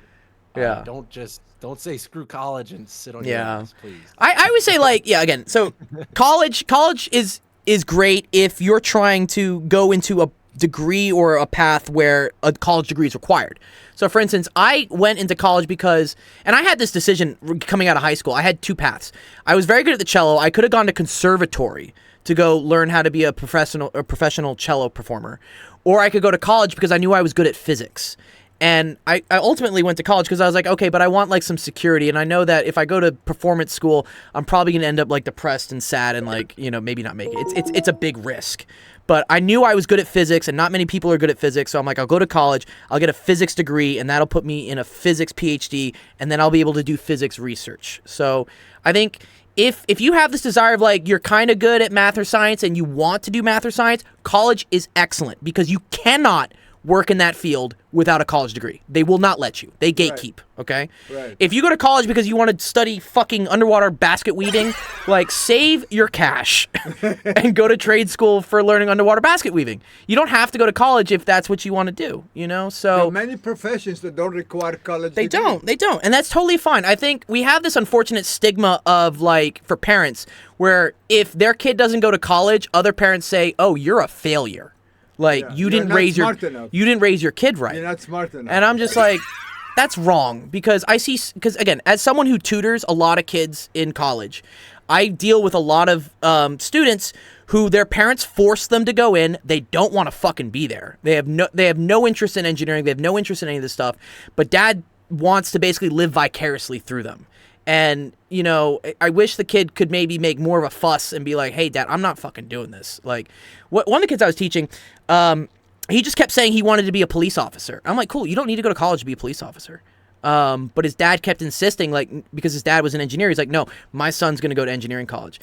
Don't say screw college and sit on your ass, please. I would say again, so college is great if you're trying to go into a degree or a path where a college degree is required. So for instance, I went into college because, and I had this decision coming out of high school. I had two paths. I was very good at the cello. I could have gone to conservatory to go learn how to be a professional cello performer, or I could go to college because I knew I was good at physics. And I ultimately went to college because I was like, okay, but I want like some security. And I know that if I go to performance school, I'm probably going to end up like depressed and sad and like, maybe not make it. It's a big risk. But I knew I was good at physics and not many people are good at physics. So I'm like, I'll go to college, I'll get a physics degree, and that'll put me in a physics PhD, and then I'll be able to do physics research. So I think if you have this desire of like, you're kind of good at math or science and you want to do math or science, college is excellent because you cannot work in that field without a college degree. They will not let you. They gatekeep, okay? Right. If you go to college because you want to study fucking underwater basket weaving, like save your cash and go to trade school for learning underwater basket weaving. You don't have to go to college if that's what you want to do, So there are many professions that don't require college They don't. And that's totally fine. I think we have this unfortunate stigma of like, for parents, where if their kid doesn't go to college, other parents say, "Oh, you're a failure." Like you didn't raise your kid right. You're not smart enough. And I'm just like, that's wrong because again, as someone who tutors a lot of kids in college, I deal with a lot of students who their parents force them to go in. They don't want to fucking be there. They have no interest in engineering. They have no interest in any of this stuff. But dad wants to basically live vicariously through them. And, I wish the kid could maybe make more of a fuss and be like, hey, dad, I'm not fucking doing this. Like, one of the kids I was teaching, he just kept saying he wanted to be a police officer. I'm like, cool, you don't need to go to college to be a police officer. But his dad kept insisting, like, because his dad was an engineer, he's like, no, my son's going to go to engineering college.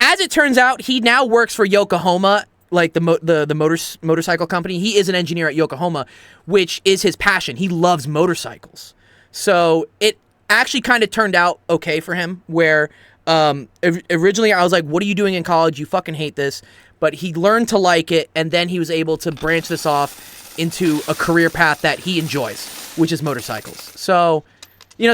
As it turns out, he now works for Yokohama, like the motorcycle company. He is an engineer at Yokohama, which is his passion. He loves motorcycles. So it actually kind of turned out okay for him, where originally I was like, what are you doing in college? You fucking hate this. But he learned to like it, and then he was able to branch this off into a career path that he enjoys, which is motorcycles. So,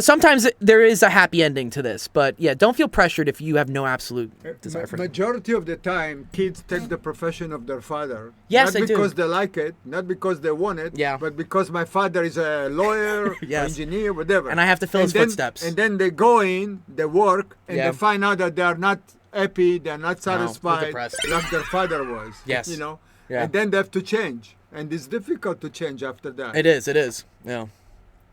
sometimes there is a happy ending to this, but yeah, don't feel pressured if you have no absolute desire for it. Majority of the time, kids take the profession of their father. Yes, not because they like it, not because they want it, but because my father is a lawyer, engineer, whatever. And I have to fill his footsteps. And then they go in, they work, and they find out that they are not happy, they're not satisfied, like their father was. Yes. Yeah. And then they have to change. And it's difficult to change after that. It is. Yeah.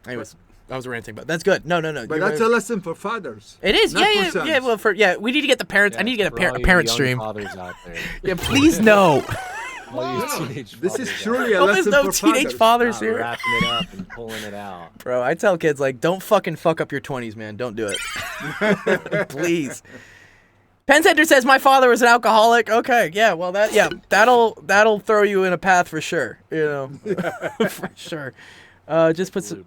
Anyways, I was ranting, but that's good. No. But that's a lesson for fathers. It is. Not for Yeah. sons. Well, we need to get the parents. I need to get For all a you parent young stream. fathers out there. Yeah, please no. All you teenage This is fathers truly a Hope there's lesson no for teenage fathers. fathers here. wrapping it up and pulling it out. Bro, I tell kids, like, don't fucking fuck up your 20s, man. Don't do it. Please. Penn Center says my father was an alcoholic. Okay, yeah, well that'll throw you in a path for sure. You know, for sure. Just put some.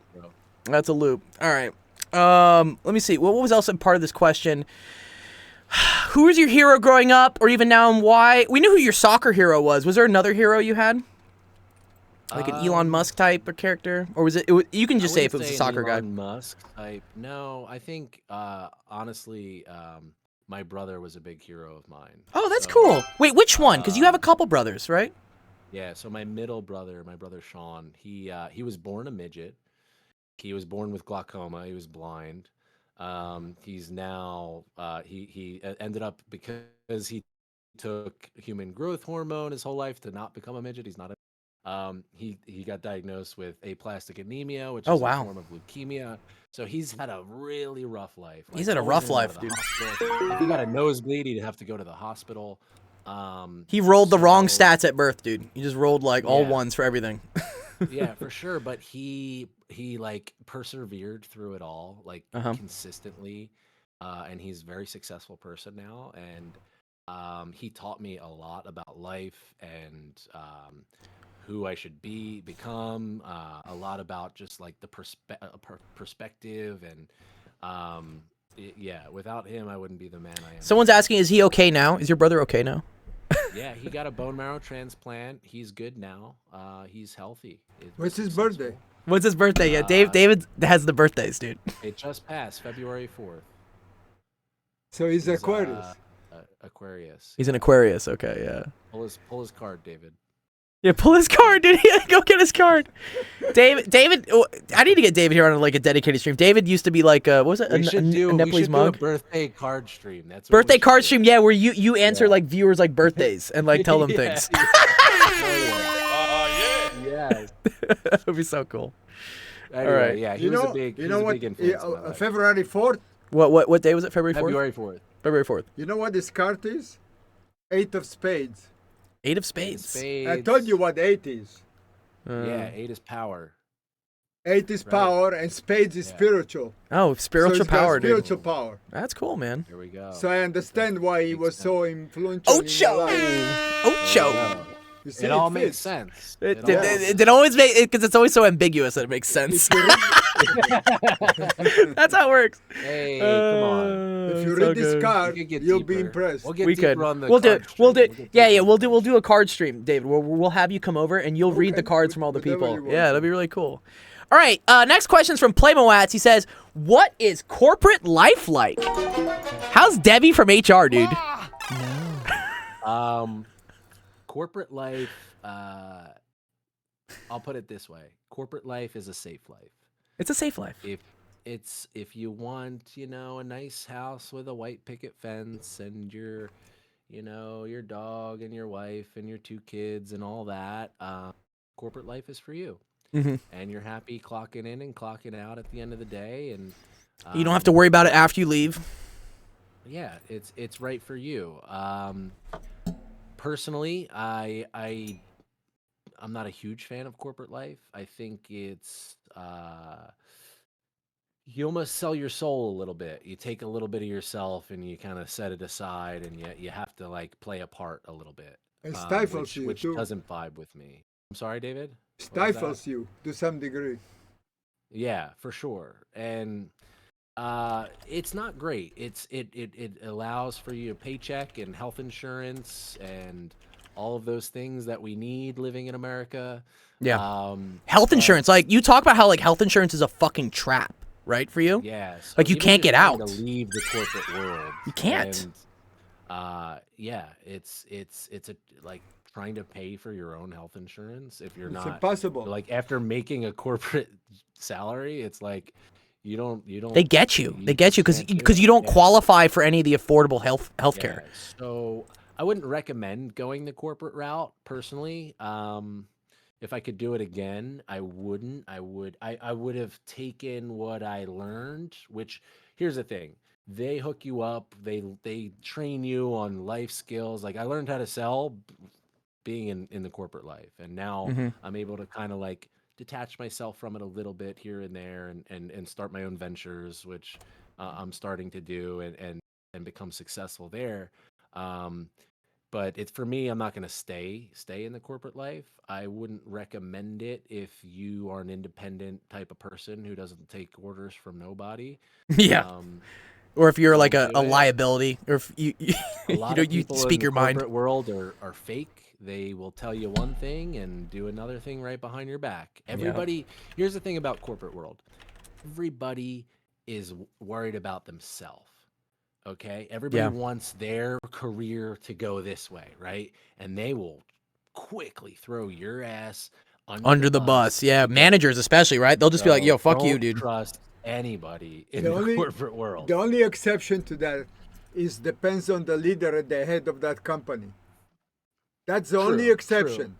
That's a loop. All right. Let me see. What was else a part of this question? Who was your hero growing up, or even now, and why? We knew who your soccer hero was. Was there another hero you had? Like an Elon Musk type of character, or was it? You can just say if it was a soccer guy. Elon Musk type. No, I think honestly, my brother was a big hero of mine. Oh, that's cool. Wait, which one? Because you have a couple brothers, right? Yeah. So my middle brother, my brother Sean, he was born a midget. He was born with glaucoma. He was blind. He's now he ended up because he took human growth hormone his whole life to not become a midget. He's not a he got diagnosed with aplastic anemia, which is a form of leukemia. So he's had a really rough life. He's had a rough life, dude. If he got a nosebleed, he'd have to go to the hospital. He rolled the wrong stats at birth, dude. He just rolled like all ones for everything. Yeah, for sure. But he like persevered through it all, like consistently, and he's a very successful person now. And he taught me a lot about life and who I should become. A lot about just like the perspective and yeah. Without him, I wouldn't be the man I am. Someone's asking, is he okay now? Is your brother okay now? Yeah, he got a bone marrow transplant. He's good now. He's healthy. What's his birthday? What's his birthday? Yeah, David has the birthdays, dude. It just passed February 4th. So he's Aquarius. Aquarius. He's an Aquarius. Okay, yeah. Pull his card, David. Yeah, pull his card, dude. Yeah, go get his card. David, I need to get David here on like a dedicated stream. David used to be like, what was it? We should do a birthday card stream. That's what birthday card stream. Yeah, where you answer like viewers like birthdays and like tell them things. Yeah. That would be so cool. Anyway, all right. Yeah, he was a big influence in my life. February 4th. What day was it? February 4th? February 4th. February 4th. You know what this card is? 8 of spades. 8 of spades. I told you what 8 is. Yeah, 8 is power. 8 is power, and spades is spiritual. Oh, spiritual power, dude. Spiritual power. That's cool, man. There we go. So I understand why he was so influential. Ocho. You see, it all makes sense. It always makes because it's always so ambiguous that it makes sense. That's how it works. Hey, come on. If you read this card, you'll be impressed. We'll get we deeper could. on the We'll do. card We'll do. stream. Yeah. We'll do a card stream, David. We'll have you come over and you'll read the cards from all the whatever people. you want. Yeah, that'd be really cool. All right. Next question's from Playmoats. He says, "What is corporate life like?" How's Debbie from HR, dude? Corporate life. I'll put it this way: corporate life is a safe life. It's a safe life. If you want, a nice house with a white picket fence and your dog and your wife and your 2 kids and all that, corporate life is for you. Mm-hmm. And you're happy clocking in and clocking out at the end of the day, and You don't have to worry about it after you leave. Yeah, it's right for you. Personally, I'm not a huge fan of corporate life. I think it's you almost sell your soul a little bit. You take a little bit of yourself and you kind of set it aside, and you have to like play a part a little bit. It stifles you which too. doesn't vibe with me. I'm sorry, David. Stifles you to some degree. Yeah, for sure. And it's not great. It allows for you a paycheck and health insurance and all of those things that we need living in America. Yeah. Health insurance. Like, you talk about how like health insurance is a fucking trap, right, for you? Yeah. So like, you can't get out. To leave the corporate world. You can't. And, yeah, it's a like trying to pay for your own health insurance if you're It's not impossible. like after making a corporate salary, it's like you don't They get you because you don't qualify for any of the affordable health care. So I wouldn't recommend going the corporate route personally. If I could do it again, I wouldn't. I would have taken what I learned, which here's the thing. They hook you up, they train you on life skills. Like I learned how to sell being in the corporate life. And now Mm-hmm. I'm able to kind of like detach myself from it a little bit here and there and start my own ventures, which I'm starting to do and become successful there. Um, but it's for me, I'm not going to stay in the corporate life. I wouldn't recommend it if you are an independent type of person who doesn't take orders from nobody. Yeah. Or if you're like Don't a do it. liability, or if you A lot know, of you people in speak the your mind. corporate world are fake. They will tell you one thing and do another thing right behind your back. Everybody, here's the thing about corporate world. Everybody is worried about themselves. Okay? Everybody Yeah. wants their career to go this way, right? And they will quickly throw your ass Under the bus. Yeah, to get managers especially, right? They'll just be like, so "Yo, fuck you, don't dude." trust anybody in The the only corporate world. the only exception to that is depends on the leader at the head of that company. That's the only True. exception.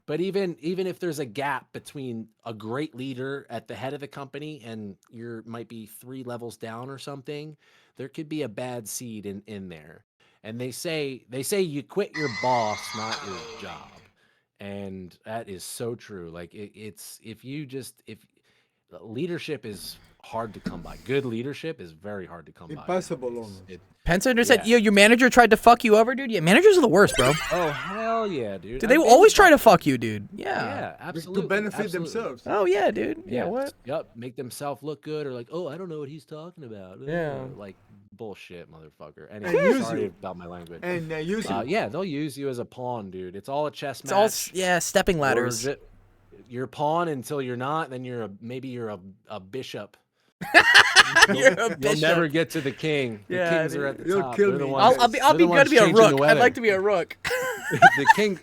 But even if there's a gap between a great leader at the head of the company and you're might be 3 levels down or something, there could be a bad seed in there. And they say you quit your boss, not your job. And that is so true. Like it's if leadership is hard to come by. Good leadership is very hard to come by. Impossible nowadays. almost. Pensender said, Yeah. "Yo, your manager tried to fuck you over, dude." Yeah, managers are the worst, bro. Oh hell yeah, dude! Dude, they will always try to fuck you, dude. Yeah. Yeah, absolutely. To benefit absolutely. themselves. Oh yeah, dude. Yeah. Yes. What? Yep. Make themselves look good, or like, oh, I don't know what he's talking about. Yeah. Like bullshit, motherfucker. And Anyway, use sorry you. about my language. And use you. Yeah, they'll use you as a pawn, dude. It's all a chess It's all match. stepping ladders. You're a pawn until you're not. Then maybe you're a bishop. You're a You'll bishop. never get to the king. The Yeah, kings are at the You'll top. kill They're the me. ones. I'll be they're the good ones to be a changing the rook. I'd weather. like to be a rook.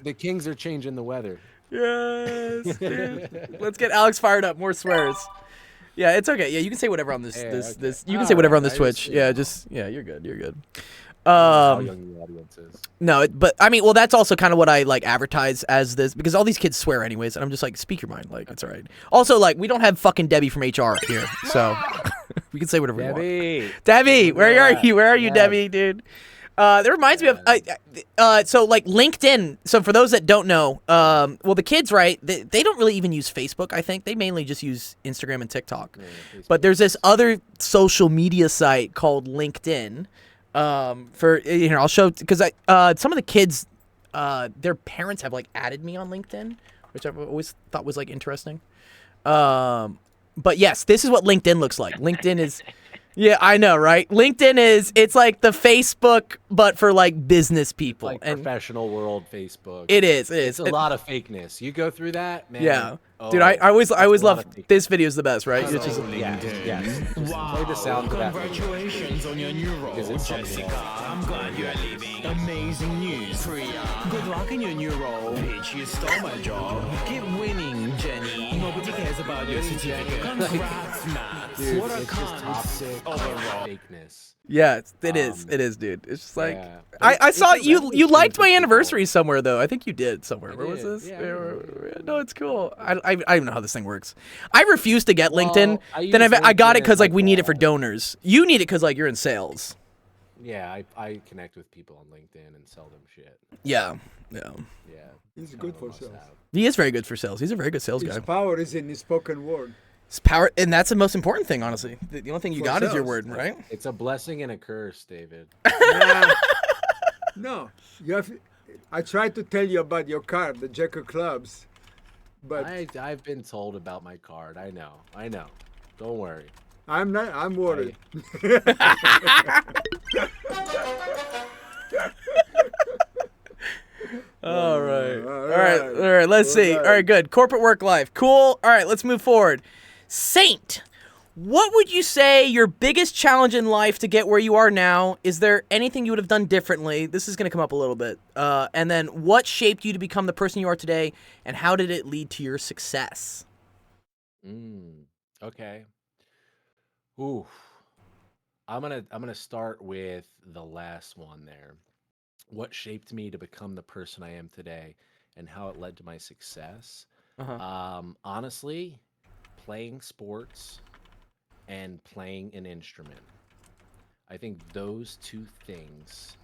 The kings are changing the weather. Yes, dude. Let's get Alex fired up. More swears. Yeah, it's okay. Yeah, you can say whatever on this. Yeah, this. okay. This. You can All say whatever right, on this I Twitch. just, Yeah, you know. just you're good. You're good. How young the audience is. No, but I mean, well, that's also kind of what I like advertise as this because all these kids swear anyways, and I'm just like, speak your mind, like it's all right. Also, like we don't have fucking Debbie from HR here, so we can say whatever we want. Debbie, where are you? Where are you, Yeah. Debbie, dude? That reminds me of so like LinkedIn. So for those that don't know, well, the kids, right? They don't really even use Facebook. I think they mainly just use Instagram and TikTok. Yeah, But there's this other social media site called LinkedIn. For I'll show because some of the kids, their parents have like added me on LinkedIn, which I've always thought was like interesting. But yes, this is what LinkedIn looks like. LinkedIn is. Yeah, I know, right? LinkedIn it's like the Facebook, but for like business people. Like and professional world Facebook. it is. It's a lot of fakeness. You go through that, man. Yeah. Oh, Dude, I always it's a lot love of fakeness. this video is the best, right? It's just Yes. Just play the sound of that. Congratulations on your new role, Because it's something Jessica. else. I'm glad you are leaving. Amazing news, Priya. Good luck in your new role. Bitch, you stole my job. Keep winning, Jenny. Nobody cares about your certificate. Congrats, Matt. Dude, What a it's just cunt. toxic Overall. fakeness. yeah, it is, dude. It's just like Yeah. I saw It's a you revenue liked stream my for anniversary somewhere though. I think you did somewhere. I Where was did. this? Yeah, I No, it's cool. I don't even know how this thing works. I refuse to get Well, LinkedIn. I Then use I got it LinkedIn because as like we like need it for a- donors. You need it because like you're in sales. Yeah, I connect with people on LinkedIn and sell them shit. Yeah. Yeah. He's Kind good of a for must-have. sales. He is very good for sales. He's a very good sales His guy. power is in his spoken word. His power, and that's the most important thing, honestly. The only thing you For got is your sales. word, right? It's a blessing and a curse, David. No, you have. I tried to tell you about your card, the Jack of Clubs, but I've been told about my card. I know. Don't worry. I'm not. I'm worried. All right. All All right. Let's see. All right, good. Corporate work life. Cool. All right, let's move forward. Saint, what would you say your biggest challenge in life to get where you are now? Is there anything you would have done differently? This is going to come up a little bit. And then what shaped you to become the person you are today, and how did it lead to your success? Okay. Ooh. I'm gonna start with the last one there. what shaped me to become the person I am today and how it led to my success. Uh-huh. Honestly, playing sports and playing an instrument. I think those two things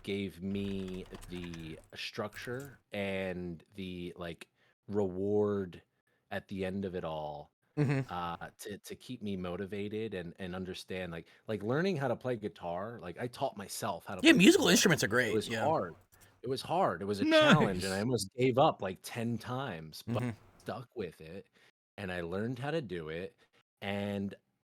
gave me the structure and the like reward at the end of it all, Mm-hmm. to keep me motivated and understand like learning how to play guitar. Like I taught myself how to Yeah, play musical guitar. instruments are It great. was Yeah. hard. It was hard. It was a challenge, and I Nice. almost gave up like 10 times, but Mm-hmm. stuck with it, and I learned how to do it. And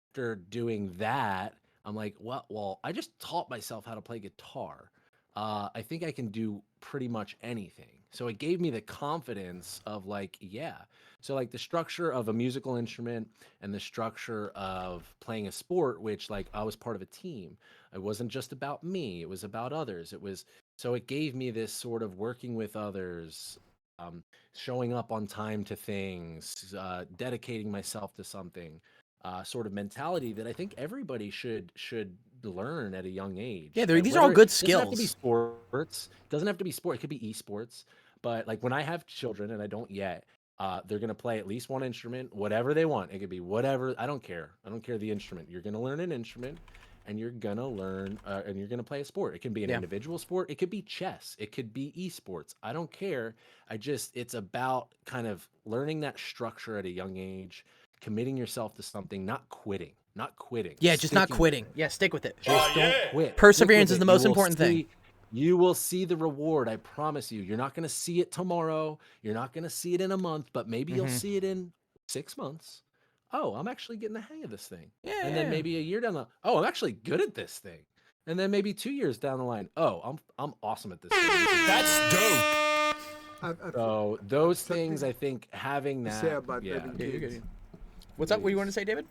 after doing that, I'm like, well, I just taught myself how to play guitar. I think I can do pretty much anything. So it gave me the confidence of like, yeah. So like the structure of a musical instrument and the structure of playing a sport, which like I was part of a team. It wasn't just about me, it was about others. It was so it gave me this sort of working with others, um, showing up on time to things, dedicating myself to something, sort of mentality that I think everybody should learn at a young Yeah, age. these are all Whether good it doesn't have to be skills. sports, doesn't have to be sport. It could be esports. But like when I have children, and I don't yet, they're gonna play at least one instrument, whatever they want. It could be whatever. I don't care. I don't care the instrument. You're gonna learn an instrument, and you're gonna learn, and you're gonna play a sport. It can be an Yeah. individual sport. It could be chess. It could be esports. I don't care. It's about kind of learning that structure at a young age, committing yourself to something, not quitting, Yeah, just not sticking with quitting. it. Yeah, stick with it. Just don't quit. Stick Perseverance with is it. the most important thing. You will see the reward. I promise you. You're not going to see it tomorrow. You're not going to see it in a month, but maybe you'll Mm-hmm. see it in 6 months. Oh, I'm actually getting the hang of this thing. Yeah, And yeah, then yeah. maybe a year down the, oh, I'm actually good at this thing. And then maybe 2 years down the line, oh, I'm awesome at this thing. That's dope. So those things, Something I think, having to say that, about yeah, having Yeah, you're kids. good. What's up? What do you want to please. say, David?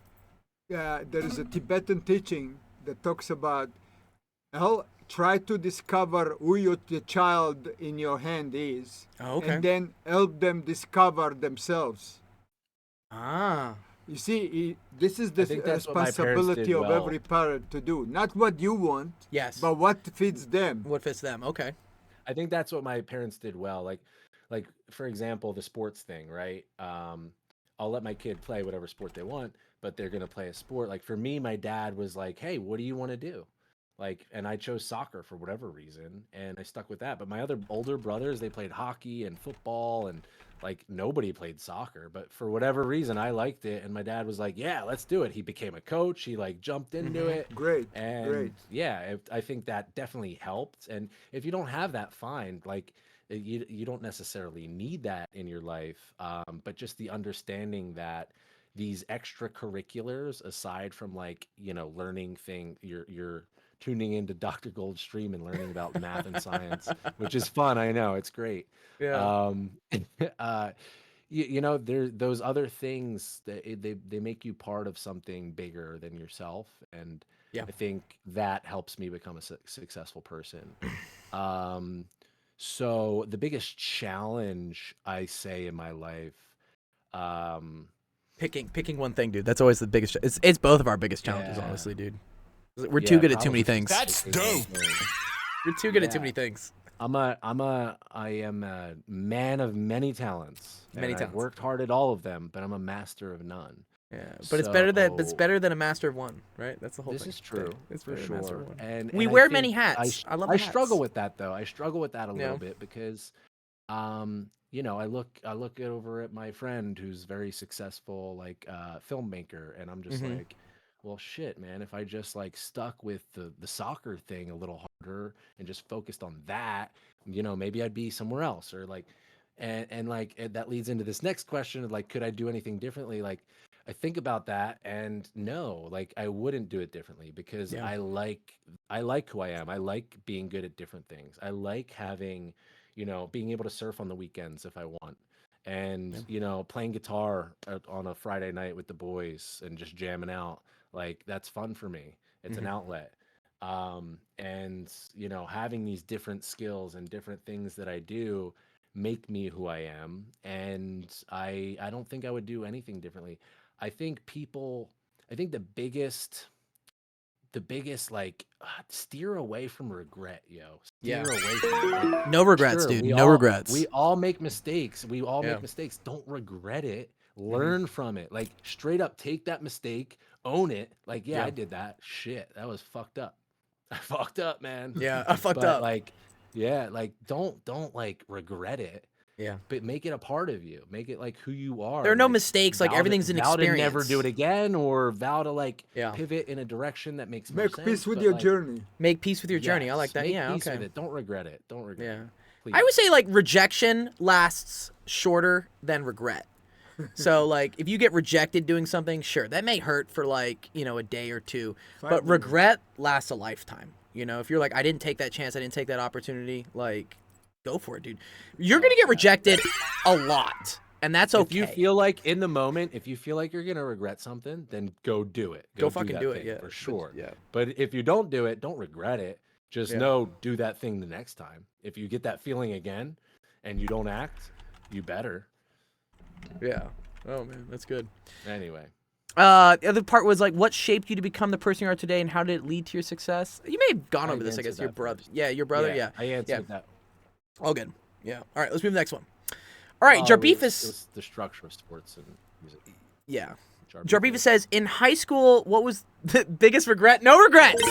There is a Tibetan teaching that talks about try to discover who the child in your hand is, Oh, okay. and then help them discover themselves. Ah. You see, this is I the think that's what my parents responsibility did of well. every parent to do. Not what you want, Yes. but what fits them. What fits them? Okay. I think that's what my parents did well. Like for example, the sports thing, right? I'll let my kid play whatever sport they want, but they're gonna play a sport. Like for me, my dad was like, "Hey, what do you want to do?" Like, and I chose soccer for whatever reason, and I stuck with that. But my other older brothers, they played hockey and football, and like nobody played soccer. But for whatever reason, I liked it, and my dad was like, "Yeah, let's do it." He became a coach. He like jumped into Mm-hmm. it, Great, great. and yeah, I think that definitely helped. And if you don't have that, fine. Like you don't necessarily need that in your life, but just the understanding that these extracurriculars, aside from like learning you're tuning into Dr. Goldstream and learning about math and science, which is fun. I know it's great. Yeah. Um, uh, there those other things that they make you part of something bigger than yourself, and Yeah. I think that helps me become a successful person. Um, so the biggest challenge I say in my life, um, Picking one thing, dude. That's always the biggest. It's both of our biggest challenges, yeah, honestly, dude. We're too yeah, good at too many probably just things. That's picking one dope. thing. We're too good at too Yeah. many things. I am a man of many talents, Many and I've talents. worked hard at all of them, but I'm a master of none. Yeah, but it's So better than a master of one, right? That's the whole this thing. is true It's for better than a master of sure, one. and We I wear many think hats. I love I the struggle hats. with that though. I struggle with that a Yeah. little bit because, I look over at my friend who's very successful, like filmmaker, and I'm just Mm-hmm. like, well, shit, man. If I just like stuck with the soccer thing a little harder and just focused on that, maybe I'd be somewhere else, or like, and that leads into this next question of like, could I do anything differently? Like, I think about that, and no, like I wouldn't do it differently because Yeah. I like who I am. I like being good at different things. I like having, being able to surf on the weekends if I want. And, Yeah. playing guitar on a Friday night with the boys and just jamming out, like that's fun for me. It's an Mm-hmm. outlet. And, having these different skills and different things that I do make me who I am. And I don't think I would do anything differently. I think the the biggest like steer away from regret, yo. Yeah. Steer away from it. Like, No regrets, sure, dude. we No all regrets. we all make mistakes. We all Yeah. make mistakes. Don't regret it. Learn from it. Like straight up take that mistake, own it. Like, yeah, Yeah. I did that. Shit, that was fucked up. I fucked up, man. Yeah, I fucked But up. like, yeah, like don't like regret it. Yeah. But make it a part of you. Make it like who you are. There are no like, mistakes. Like vow to- everything's an vow experience. to never do it again, or vow to like Yeah. pivot in a direction that makes more Make sense. peace with but, your like, journey. Make peace with your journey. I yes, like that. Make Yeah. peace Okay. with it. Don't regret it. Don't regret Yeah. it. I would Please. say like rejection lasts shorter than regret. So like if you get rejected doing something, sure, that may hurt for like, a day or two, 5 but minutes. regret lasts a lifetime. If you're like, I didn't take that chance, I didn't take that opportunity, like go for it, dude. You're going to get rejected a lot, and that's okay. If you feel like in the moment, if you feel like you're gonna regret something, then go do it. Go fucking that do it, thing, yeah. for sure. Yeah. But if you don't do it, don't regret it. Just Yeah. know, do that thing the next time. If you get that feeling again, and you don't act, you better. Yeah. Oh man, that's good. Anyway. The other part was like, what shaped you to become the person you are today, and how did it lead to your success? You may have gone I over this, I guess. answered Your that brother. first. Yeah, your brother. Yeah. I answered that. All good. Yeah. All right, let's move to the next one. All right, It Jarbifus. was the structure of sports and music. Yeah. Jarbifus. Jarbifus says, in high school, what was the biggest regret? No regrets.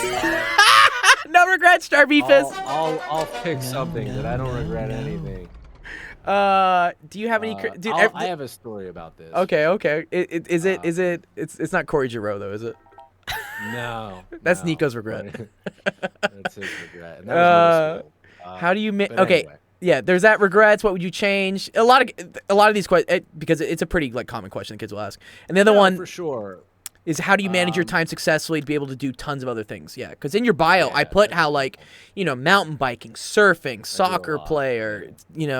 No regrets, Jarbifus. I'll pick something that I don't regret anything. Do you have any? Dude, I have a story about this. Okay. It's not Corey Giroux though, is it? No. That's no. Nico's regret. That's his regret. And that was middle school. How do you but okay? anyway. Yeah, there's that regrets. What would you change? A lot of these questions, because it's a pretty like common question the kids will ask. And the other No, one for sure. is, how do you manage your time successfully to be able to do tons of other things? Yeah, because in your bio, I put how like mountain biking, surfing, soccer lot, player. You've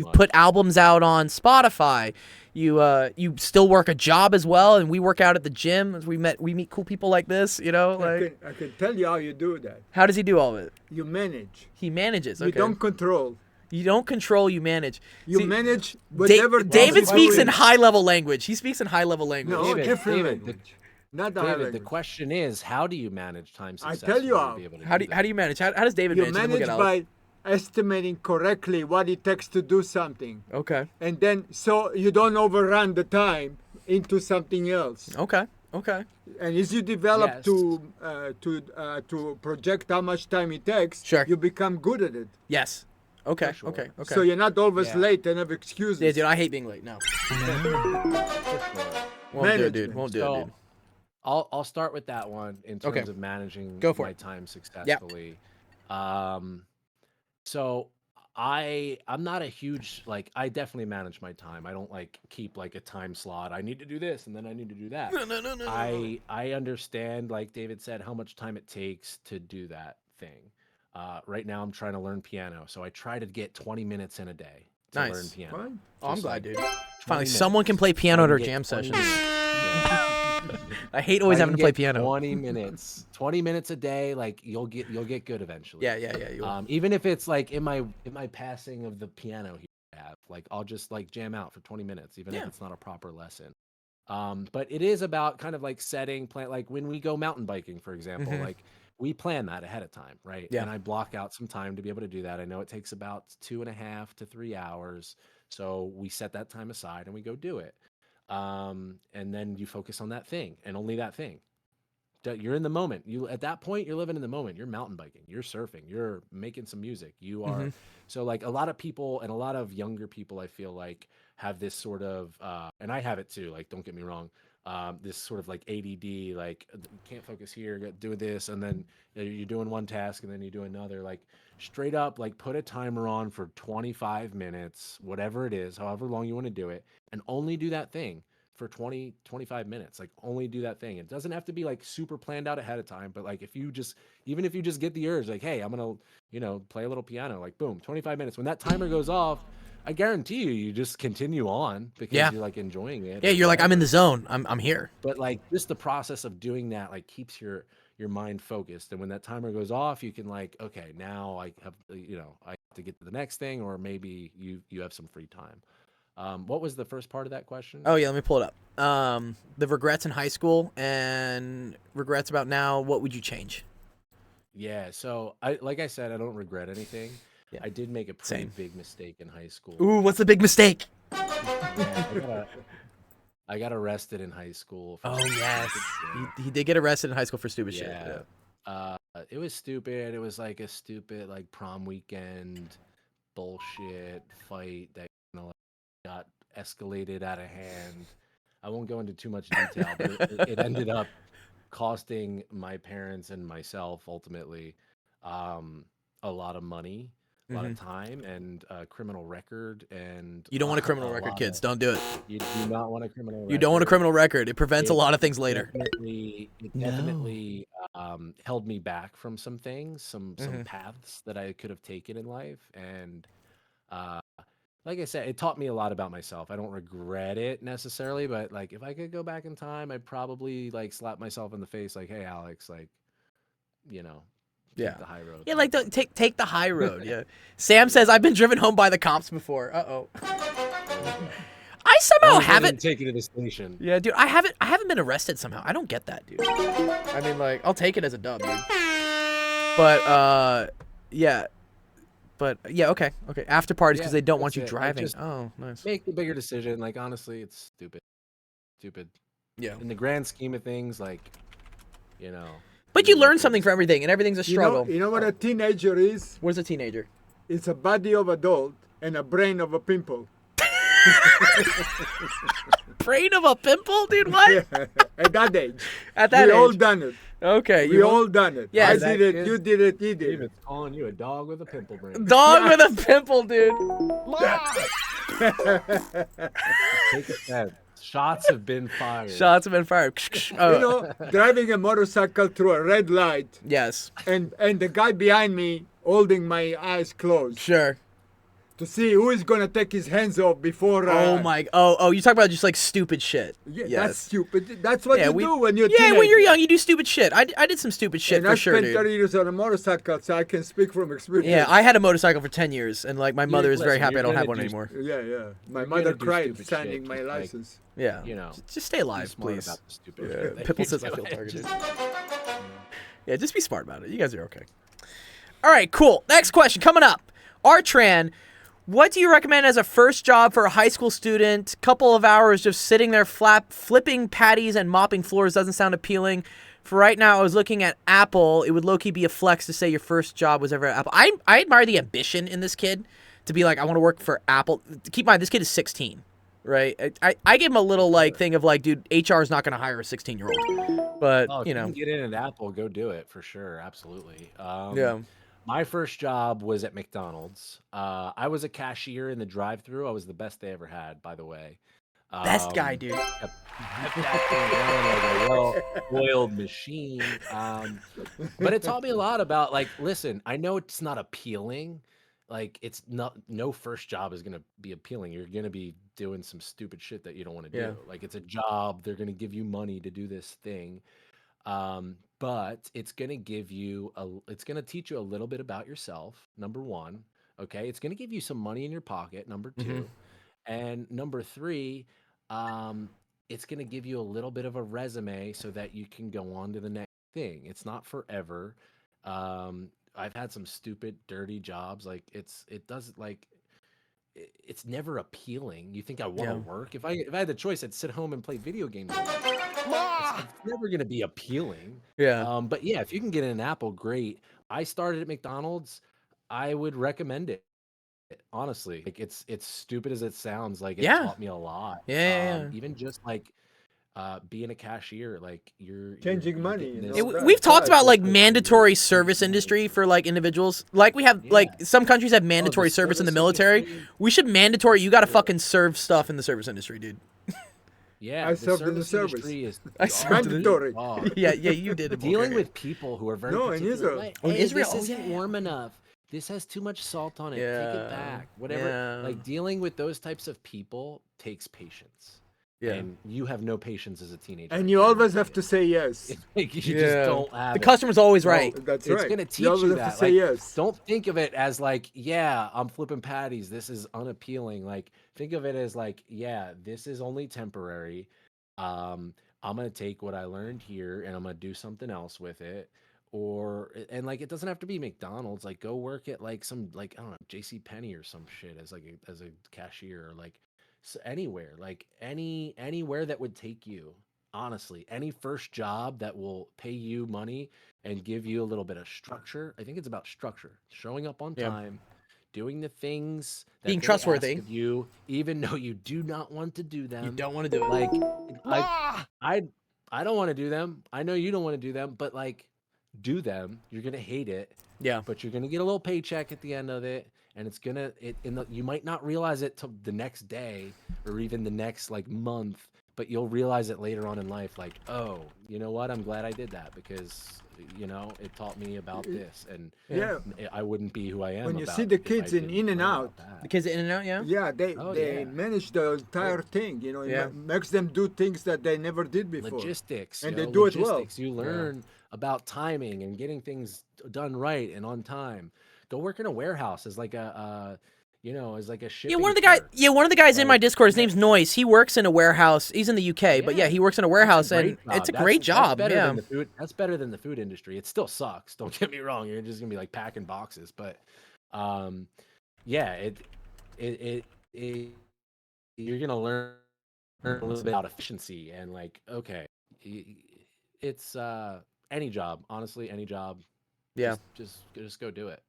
much. put albums out on Spotify. You still work a job as well, and we work out at the gym. We meet cool people like this. Like I can tell you how you do that. how does he do all of it? You manage. He manages. Okay. You don't control. You don't control. You manage. You See, manage whatever. David speaks in doing. high level language. He speaks in high level language. No, David, different David, language. Not the high David, the language. question is, how do you manage time I successfully? tell you to how. be able to How do do you manage? How does David You manage? And then we'll manage get Alex. by estimating correctly what it takes to do something, Okay. and then so you don't overrun the time into something else. Okay. And as you develop Yes. to project how much time it takes, Sure. you become good at it. Yes. Okay. For sure. Okay. So you're not always Yeah. late and have excuses. Yeah, dude, I hate being late. No. Won't do it, dude. Management. Won't do it, So, dude. I'll start with that one in terms Okay. of managing Go for my it. time successfully. So I'm not a huge I definitely manage my time. I don't keep a time slot. I need to do this and then I need to do that. No. I understand, like David said, how much time it takes to do that thing. Right now I'm trying to learn piano, so I try to get 20 minutes in a day to Nice. learn piano. Fine. Oh, I'm Just glad, like dude. Finally, 20 someone can minutes. play piano at Try our to get jam 20 sessions. minutes. Yeah. I hate always If I having to can play get piano. 20 minutes. 20 minutes a day, you'll get good eventually. Yeah. You will. Even if it's in my passing of the piano here I have, I'll just jam out for 20 minutes, even Yeah. if it's not a proper lesson. But it is about kind of setting plan, when we go mountain biking, for example, Mhm. we plan that ahead of time, right? Yeah. And I block out some time to be able to do that. I know it takes about 2.5 to 3 hours. So we set that time aside and we go do it. And then you focus on that thing and only that thing. You're in the moment. At that point, you're living in the moment. You're mountain biking. You're surfing. You're making some music. You are. Mhm. So a lot of people and a lot of younger people, I feel have this sort of, and I have it too. Don't get me wrong. This sort of ADD, can't focus here, do this, and then you're doing one task and then you do another. Straight up, put a timer on for 25 minutes, whatever it is, however long you want to do it, and only do that thing for 20, 25 minutes. Only do that thing. It doesn't have to be super planned out ahead of time, but even if you just get the urge, hey, I'm gonna, play a little piano, boom, 25 minutes. When that timer goes off, I guarantee you just continue on because Yeah. you're enjoying it. Yeah, or you're I'm in whatever. the zone. I'm here. But just the process of doing that keeps your mind focused. And when that timer goes off, you can okay, now I have I have to get to the next thing, or maybe you have some free time. What was the first part of that question? Oh yeah, let me pull it up. The regrets in high school and regrets about now. What would you change? Yeah, so like I said, I don't regret anything. Yeah. I did make a pretty Same. big mistake in high school. Ooh, what's the big mistake? Yeah, I got arrested in high school. For Oh some yes, stupid shit. he did get arrested in high school for stupid shit. Yeah. It was stupid. It was like a stupid like prom weekend bullshit fight that got escalated out of hand. I won't go into too much detail, but it ended up costing my parents and myself ultimately a lot of money, a lot of time, and a criminal record. And You don't want a criminal record, kids. Don't do it. You do not want a criminal record. You don't want a criminal record. It prevents a lot of things later. It definitely held me back from some things, some paths that I could have taken in life. And like I said, it taught me a lot about myself. I don't regret it necessarily, but like if I could go back in time, I'd probably like slap myself in the face like, "Hey, Alex, like, you know, take the high road." Yeah, like take the high road. Yeah. Sam says I've been driven home by the cops before. Uh-oh. I somehow haven't taken to the station. Yeah, dude, I haven't been arrested somehow. I don't get that, dude. I mean, like, I'll take it as a dub, dude. But yeah. But yeah, okay. After parties because they don't want you driving. Like, oh, nice. Make the bigger decision. Like honestly, it's stupid. Yeah. In the grand scheme of things, like, you know. But you learn something from everything, and everything's a struggle. You know what a teenager is? What is a teenager? It's a body of adult and a brain of a pimple. Brain of a pimple, dude? What? Yeah, at that age. At that age. We all done it. Okay. We all done it. Yeah, I did it. You did it. He did. David's calling you a dog with a pimple brain. Dog with a pimple, dude. Take a step. Shots have been fired. Shots have been fired. You know, driving a motorcycle through a red light. Yes. And the guy behind me holding my eyes closed. Sure. To see who is gonna take his hands off before. Oh, you talk about just like stupid shit. Yeah, yes. That's stupid. That's what you do when you're teenager. When you're young, you do stupid shit. I did some stupid shit for sure, dude. I spent 30 years on a motorcycle, so I can speak from experience. Yeah, I had a motorcycle for 10 years, and like my mother is very happy I don't have one anymore. Yeah. My mother cried signing my license. Yeah. You know, just stay alive, please. About the stupid yeah. Pipple says I feel targeted. Yeah, just be smart about it. You guys are okay. All right, cool. Next question coming up. Artran. What do you recommend as a first job for a high school student? Couple of hours just sitting there flipping patties and mopping floors doesn't sound appealing. For right now, I was looking at Apple. It would low-key be a flex to say your first job was ever at Apple. I admire the ambition in this kid to be like, I want to work for Apple. Keep in mind, this kid is 16, right? I give him a little like thing of like, dude, HR is not going to hire a 16-year-old. But, you know. If you can get in at Apple, go do it for sure. Absolutely. Yeah. My first job was at McDonald's. I was a cashier in the drive-thru. I was the best they ever had, by the way. Best guy, dude. Kept that thing running like a well-oiled machine. But it taught me a lot about, like, listen, I know it's not appealing. Like, it's not, no first job is going to be appealing. You're going to be doing some stupid shit that you don't want to do. Like, it's a job. They're going to give you money to do this thing. But it's going to it's going to teach you a little bit about yourself. Number one. Okay. It's going to give you some money in your pocket. Number two. And number three, it's going to give you a little bit of a resume so that you can go on to the next thing. It's not forever. I've had some stupid, dirty jobs. Like it's never appealing. You think I want to work? If I had the choice, I'd sit home and play video games. It's never going to be appealing. Yeah. But yeah, if you can get an Apple, great. I started at McDonald's. I would recommend it. Honestly, like it's stupid as it sounds. Like it taught me a lot. Yeah. Even just like being a cashier, like you're changing money. We've talked about like mandatory service industry for like individuals. Like we have like some countries have mandatory service in the military. We should mandatory. You got to fucking serve stuff in the service industry, dude. Yeah, I served in the service. Mandatory. Yeah, you did. Dealing with people who are very in Israel. Like, hey, Israel, this isn't warm enough. This has too much salt on it. Take it back. Whatever. Like dealing with those types of people takes patience. Yeah. And you have no patience as a teenager. And you always have to say yes. Like, you just don't have The it. customer's always right. That's It's right. gonna teach You always you have that. to say Like, yes. don't think of it as like, yeah, I'm flipping patties. This is unappealing. Like, think of it as like, yeah, this is only temporary. I'm gonna take what I learned here and I'm gonna do something else with it. And like, it doesn't have to be McDonald's. Like, go work at like some, like, I don't know, J.C. Penney or some shit as like as a cashier, or like anywhere, like anywhere that would take you. Honestly, any first job that will pay you money and give you a little bit of structure. I think it's about structure, showing up on Yeah. time, doing the things that Being they trustworthy. ask of you, even though you do not want to do them. You don't want to do it. Like, I don't want to do them. I know you don't want to do them, but like, do them. You're gonna hate it. Yeah. But you're gonna get a little paycheck at the end of it, and it's gonna you might not realize it till the next day or even the next like month, but you'll realize it later on in life, like, oh, you know what? I'm glad I did that because, you know, it taught me about this, and Yeah. I wouldn't be who I am. When you about see the if I kids in didn't and learn out, about that. The kids in and out, yeah. Yeah, they Oh, they yeah. manage the entire thing. You know, Yeah. makes them do things that they never did before. Logistics, And yo, they do it well. logistics. You learn about timing and getting things done right and on time. Go work in a warehouse as like as like a shipping Yeah, one of the guys in my Like, Discord, his name's Noise. He works in a warehouse. He's in the UK, but yeah, he works in a warehouse, and it's a great job. That's better Yeah. than the food. That's better than the food industry. It still sucks. Don't get me wrong. You're just gonna be like packing boxes, but yeah, it you're gonna learn a little bit about efficiency and like, okay, it's any job, honestly, any job. Yeah. Just go do it.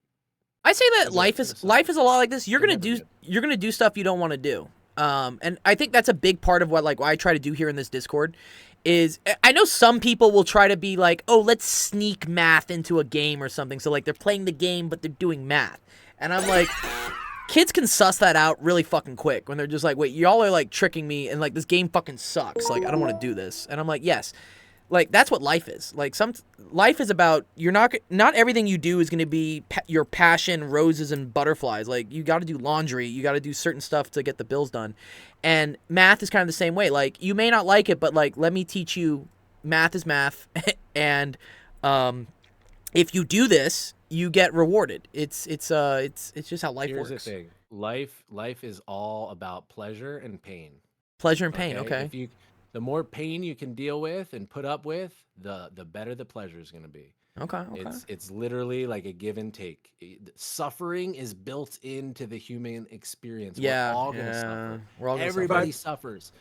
I say that Because it's life is a lot like this. You're You're gonna never do good. you're gonna do stuff you don't want to do. And I think that's a big part of what I try to do here in this Discord. Is I know some people will try to be like, oh, let's sneak math into a game or something. So like they're playing the game, but they're doing math. And I'm like, kids can suss that out really fucking quick when they're just like, wait, y'all are like tricking me, and like this game fucking sucks. Like I don't want to do this. And I'm like, yes. Like that's what life is. Like life is about not everything you do is going to be your passion, roses and butterflies. Like you got to do laundry, you got to do certain stuff to get the bills done. And math is kind of the same way. Like you may not like it, but like let me teach you math is math and if you do this, you get rewarded. It's just how life Here's works. the thing. Life is all about pleasure and pain. Pleasure and pain, okay. If the more pain you can deal with and put up with, the better the pleasure is going to be. Okay. It's literally like a give and take. Suffering is built into the human experience. Yeah, We're all gonna suffer. We're all gonna Everybody suffer. suffers.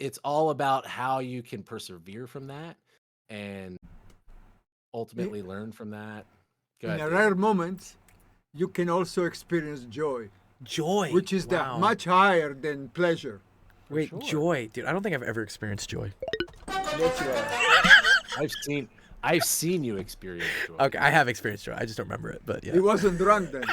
It's all about how you can persevere from that and ultimately learn from that. Go In ahead, a David. rare moment, you can also experience joy, Joy. which is Wow. much higher than pleasure. Wait, sure. joy, dude. I don't think I've ever experienced joy. Yes, you are. I've seen you experience joy. Okay, I have experienced joy. I just don't remember it, but yeah. He wasn't drunk then.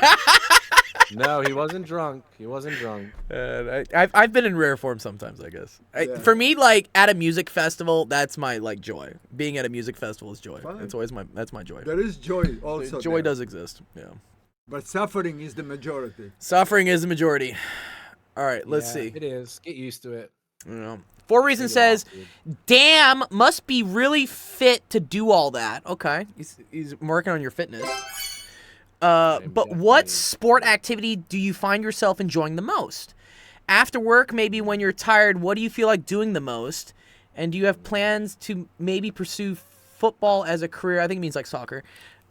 No, he wasn't drunk. He wasn't drunk. I've been in rare form sometimes, I guess. Yeah. For me, like at a music festival, that's my like joy. Being at a music festival is joy. Fine. That's always that's my joy. There is joy also. Joy there. does exist. Yeah. But suffering is the majority. Suffering is the majority. All right, let's Yeah, see. It is. Get used to it. You know. 4 Reasons Take it off, says, dude. "Damn, must be really fit to do all that." Okay, he's working on your fitness. But what definitely- sport activity do you find yourself enjoying the most? After work, maybe when you're tired, what do you feel like doing the most? And do you have plans to maybe pursue football as a career? I think it means like soccer.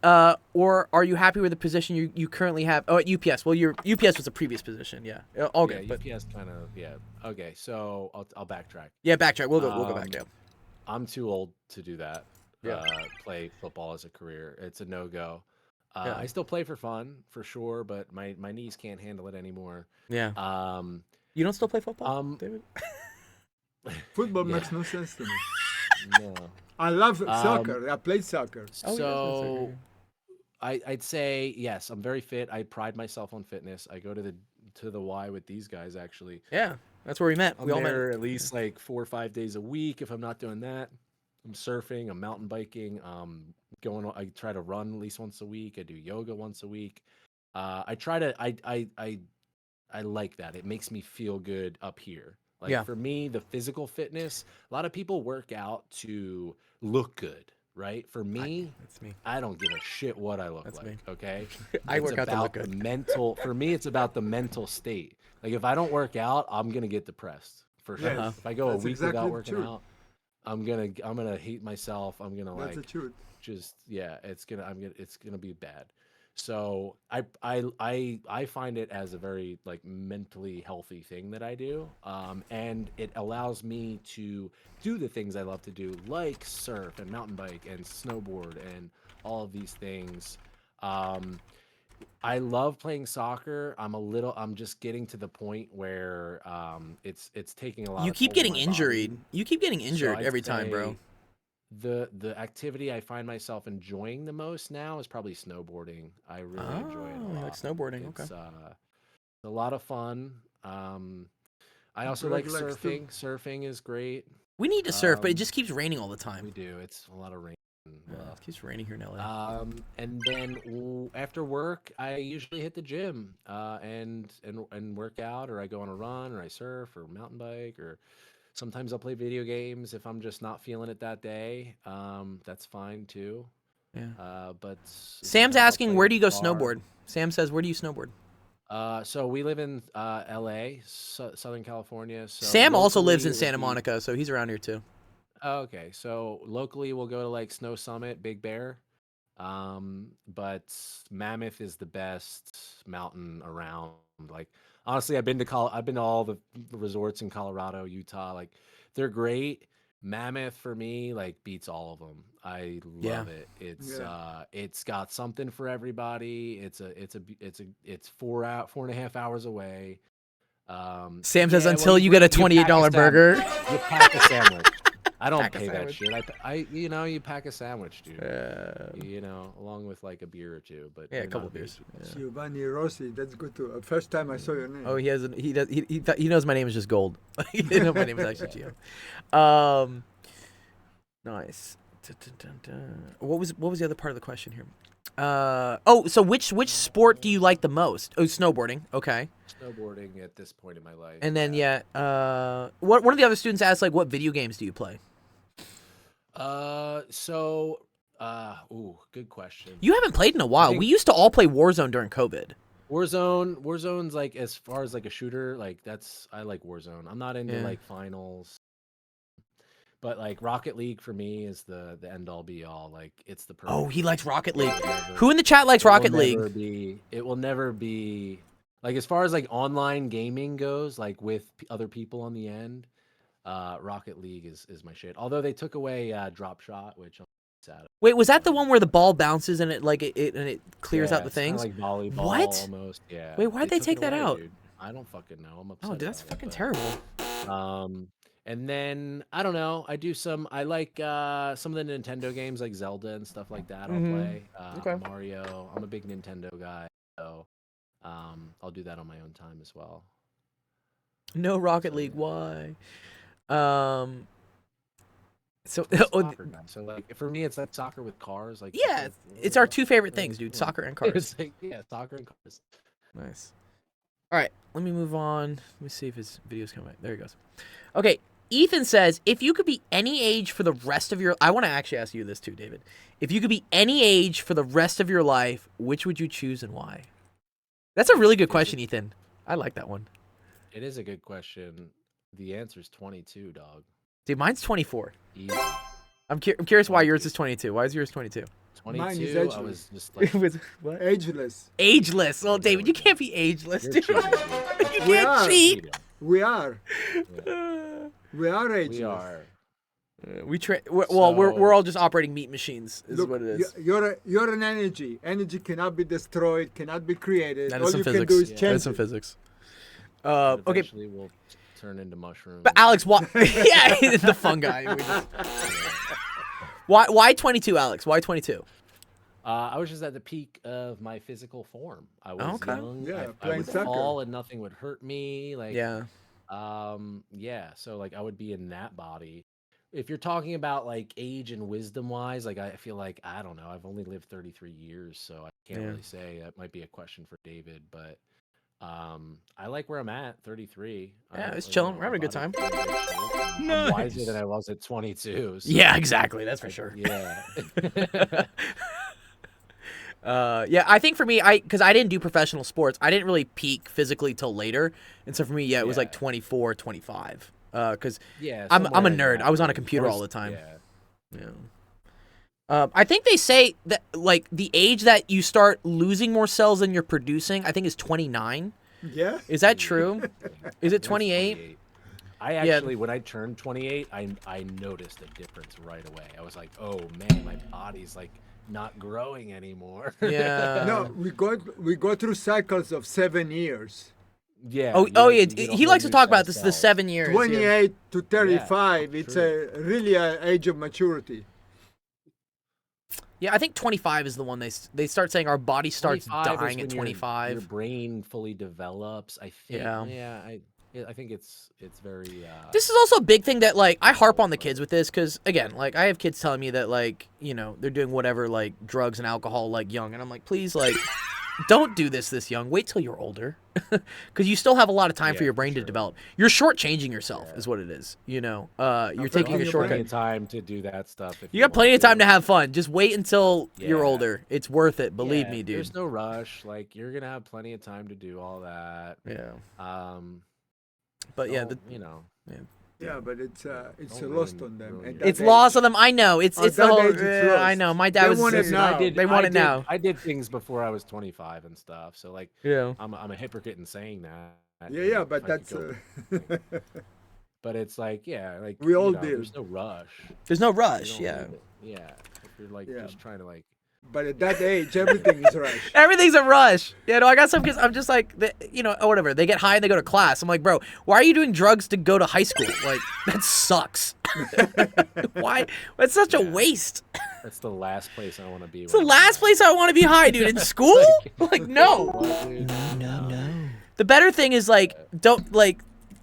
Or are you happy with the position you currently have? Oh, at UPS. Well, your UPS was a previous position. Yeah. All good. Yeah, But UPS kind of, yeah. Okay, so I'll backtrack. yeah, backtrack. We'll go back down. I'm too old to do that. Yeah. Play football as a career. It's a no-go. Yeah. I still play for fun, for sure, but my knees can't handle it anymore. Yeah. You don't still play football, David? Football Yeah. makes no sense to me. No. I love soccer. I played soccer. So I'd say yes, I'm very fit. I pride myself on fitness. I go to the Y with these guys actually. Yeah, that's where we met. I'm We all met. there at least like 4 or 5 days a week. If I'm not doing that, I'm surfing, I'm mountain biking, I try to run at least once a week. I do yoga once a week. I like that. It makes me feel good up here. Like Yeah. for me, the physical fitness, a lot of people work out to look good, right? For me, That's me. I don't give a shit what I look That's like, me. okay? I It's work out to look about the good. mental, for me, it's about the mental state. Like if I don't work out, I'm gonna get depressed for sure. Yes, If I go a that's week exactly without the working truth. out, I'm gonna hate myself. I'm gonna That's the like truth. just yeah, it's gonna be bad. So I find it as a very like mentally healthy thing that I do, and it allows me to do the things I love to do, like surf and mountain bike and snowboard and all of these things. Um, I love playing soccer. I'm just getting to the point where it's taking a lot You of keep toll on getting my body. injured. You keep getting So injured I'd every time, bro. say the activity I find myself enjoying the most now is probably snowboarding. I really enjoy it a Oh, you like lot. snowboarding? Okay. It's a lot of fun. I also Greg like likes to. surfing. Surfing is great. We need to surf, but it Um, just keeps raining all the we time. do. It's a lot of rain. And It keeps raining here in LA. and then after work, I usually hit the gym and work out, or I go on a run, or I surf, or mountain bike, or sometimes I'll play video games if I'm just not feeling it that day. That's fine too. Yeah. But Sam's sometimes I'll asking, play where the do you go guitar. snowboard? Sam says, where do you snowboard? So we live in LA, Southern California. So Sam also lives locally in it would Santa be Monica, so he's around here too. okay. So locally we'll go to like Snow Summit, Big Bear. But Mammoth is the best mountain around. Like honestly, I've been to all the resorts in Colorado, Utah. Like they're great. Mammoth for me like beats all of them. I Yeah. love it. Yeah. It's got something for everybody. It's 4.5 hours away. Sam says, Yeah, well until you get a you pack a $28 sandwich. burger. You pack a sandwich. I don't Pack a pay that sandwich. shit. You pack a sandwich, dude. Along with like a beer or two. But Yeah, a you're couple not a beers. big- Yeah. Giovanni Rossi, that's good too. First time I saw your name. Oh, he has. He does. He knows my name is just Gold. He didn't know my name is actually Gio. Nice. What was the other part of the question here? So which sport do you like the most? Oh, snowboarding. Okay. Snowboarding at this point in my life. And then one of the other students asked like, what video games do you play? Good question. You haven't played in a while. think- We used to all play Warzone during COVID. Warzone's like as far as like a shooter, like I like Warzone. I'm not into Yeah. like finals. But like Rocket League for me is the end all be all. Like it's the perfect. Oh, he likes Rocket League. It will never- Who in the chat likes it will Rocket never League? it will never be like as far as like online gaming goes, like with other people on the end. Rocket League is my shit. Although they took away Drop Shot, which I'm sad. Wait, was that the one where the ball bounces and it clears out the It's kinda things? like volleyball What? almost. Yeah. Wait, why'd they took take it that away, out? dude. I don't fucking know. I'm upset. Oh, dude, that's about it, fucking but, terrible. And then I don't know. I like some of the Nintendo games like Zelda and stuff like that. I'll play Okay. Mario. I'm a big Nintendo guy, so I'll do that on my own time as well. No Rocket So, League. yeah. Why? So I'm a soccer guy. So like for me, it's like soccer with cars. Like yeah, it's our two favorite things, dude. Soccer and cars. It's like, yeah, soccer and cars. Nice. All right, let me move on. Let me see if his video's coming back. There he goes. Okay, Ethan says, if you could be any age for the rest of your... I want to actually ask you this too, David. If you could be any age for the rest of your life, which would you choose and why? That's a really good question, Ethan. I like that one. It is a good question. The answer is 22, dog. Dude, mine's 24. Easy. I'm curious why yours is 22. Why is yours 22? 22. I was just like, What? Ageless. Ageless. Well, David, you can't be ageless, you're dude. cheating, dude. You We can't are. cheat. We are. Yeah, We are ageless. we are. We're all just operating meat machines. Is Look, what it is. you're an energy. Energy cannot be destroyed, cannot be created. That All is some you physics. can do is Yeah. change That's some it. physics. But Okay, eventually we'll turn into mushrooms. but Alex, why? Yeah, the fungi. Why 22, Alex? Why 22? I was just at the peak of my physical form. I was Okay. young. Yeah, I playing would soccer. fall and nothing would hurt me. Like, Yeah. yeah. So like I would be in that body. If you're talking about like age and wisdom wise, like I feel like I don't know. I've only lived 33 years, so I can't Yeah. really say. That might be a question for David, but I like where I'm at, 33. Yeah, it's you chilling. know, We're having a good body's time. in good shape. I'm wiser than I was at 22. So, Yeah, exactly. That's for sure. yeah. Yeah, I think for me, because I didn't do professional sports, I didn't really peak physically till later, and so for me, yeah, it was like Yeah. 24, 25. Because Yeah, I'm a somewhere in nerd. that I was on a range. computer Or all the time. Yeah. Yeah. I think they say that like the age that you start losing more cells than you're producing, I think is 29. Yeah. Is that true? Is it That's 28? I Yeah. actually, when I turned 28, I noticed a difference right away. I was like, oh man, my body's like not growing anymore. Yeah. No, we go through cycles of 7 years. Yeah. Oh, you oh like- yeah. you get a He whole likes to new talk set about of this. The cells. 7 years. 28 to 35, it's true. really an age of maturity. Yeah, I think 25 is the one they start saying our body starts 25 is dying when at your 25. brain fully develops. I think. Yeah. I think it's very. This is also a big thing that like I harp on the kids with this because again, like I have kids telling me that like they're doing whatever like drugs and alcohol like young, and I'm like, please like don't do this young. Wait till you're older, because you still have a lot of time for Yeah, your for brain to sure. develop. You're shortchanging yourself, is what it is. You're taking a taking plenty shortcut. of time to do that stuff. If You got want plenty of time to have fun. Just wait until you're Yeah. older. It's worth it. Believe Yeah, me, dude. There's no rush. Like you're gonna have plenty of time to do all that. Yeah. But yeah, Yeah, but it's Don't lost ruin- on them. ruin At your that It's age. lost on them. I know. It's At the that whole. age, it's I lost. know. My dad They was. want it now. They want it now. I did things before I was 25 and stuff. So like, Yeah. I'm a hypocrite in saying that. Yeah, and but if I could that's go- but it's like, yeah, like We all did. There's no rush. There's no You rush. don't Yeah. need it. Yeah. If you're like Yeah. just trying to like. but at that age, everything is rushed. Everything's a rush. Yeah, no, I got some kids. I'm just like, whatever. They get high and they go to class. I'm like, bro, why are you doing drugs to go to high school? Like, that sucks. Why? That's such a waste. That's the last place I want to be. It's the last place I want to be high, dude. In school? Like, no. No. The better thing is like, don't like,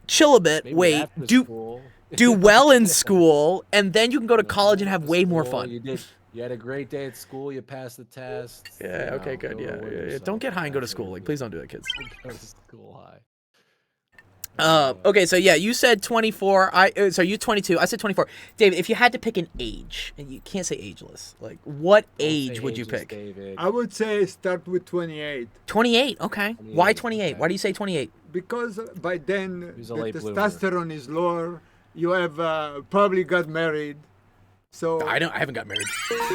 chill a bit. Maybe Wait, after do school. do well in school, and then you can go to college and have After way more school, fun. You had a great day at school. You passed the test. Yeah. you Okay. know, Good. go Yeah. reward Yeah. yourself Don't get high and go to after. school. Like, please don't do that, kids. Go to school high. Okay, so yeah, you said 24. Sorry, you 22. I said 24. David, if you had to pick an age, and you can't say ageless, like what age would you Ages, pick? David. I would say start with 28 28. Okay. Why 28, 28? okay. Why do you say 28? because by then He's the a late bloomer. testosterone is lower. You have probably got married. So I haven't got married.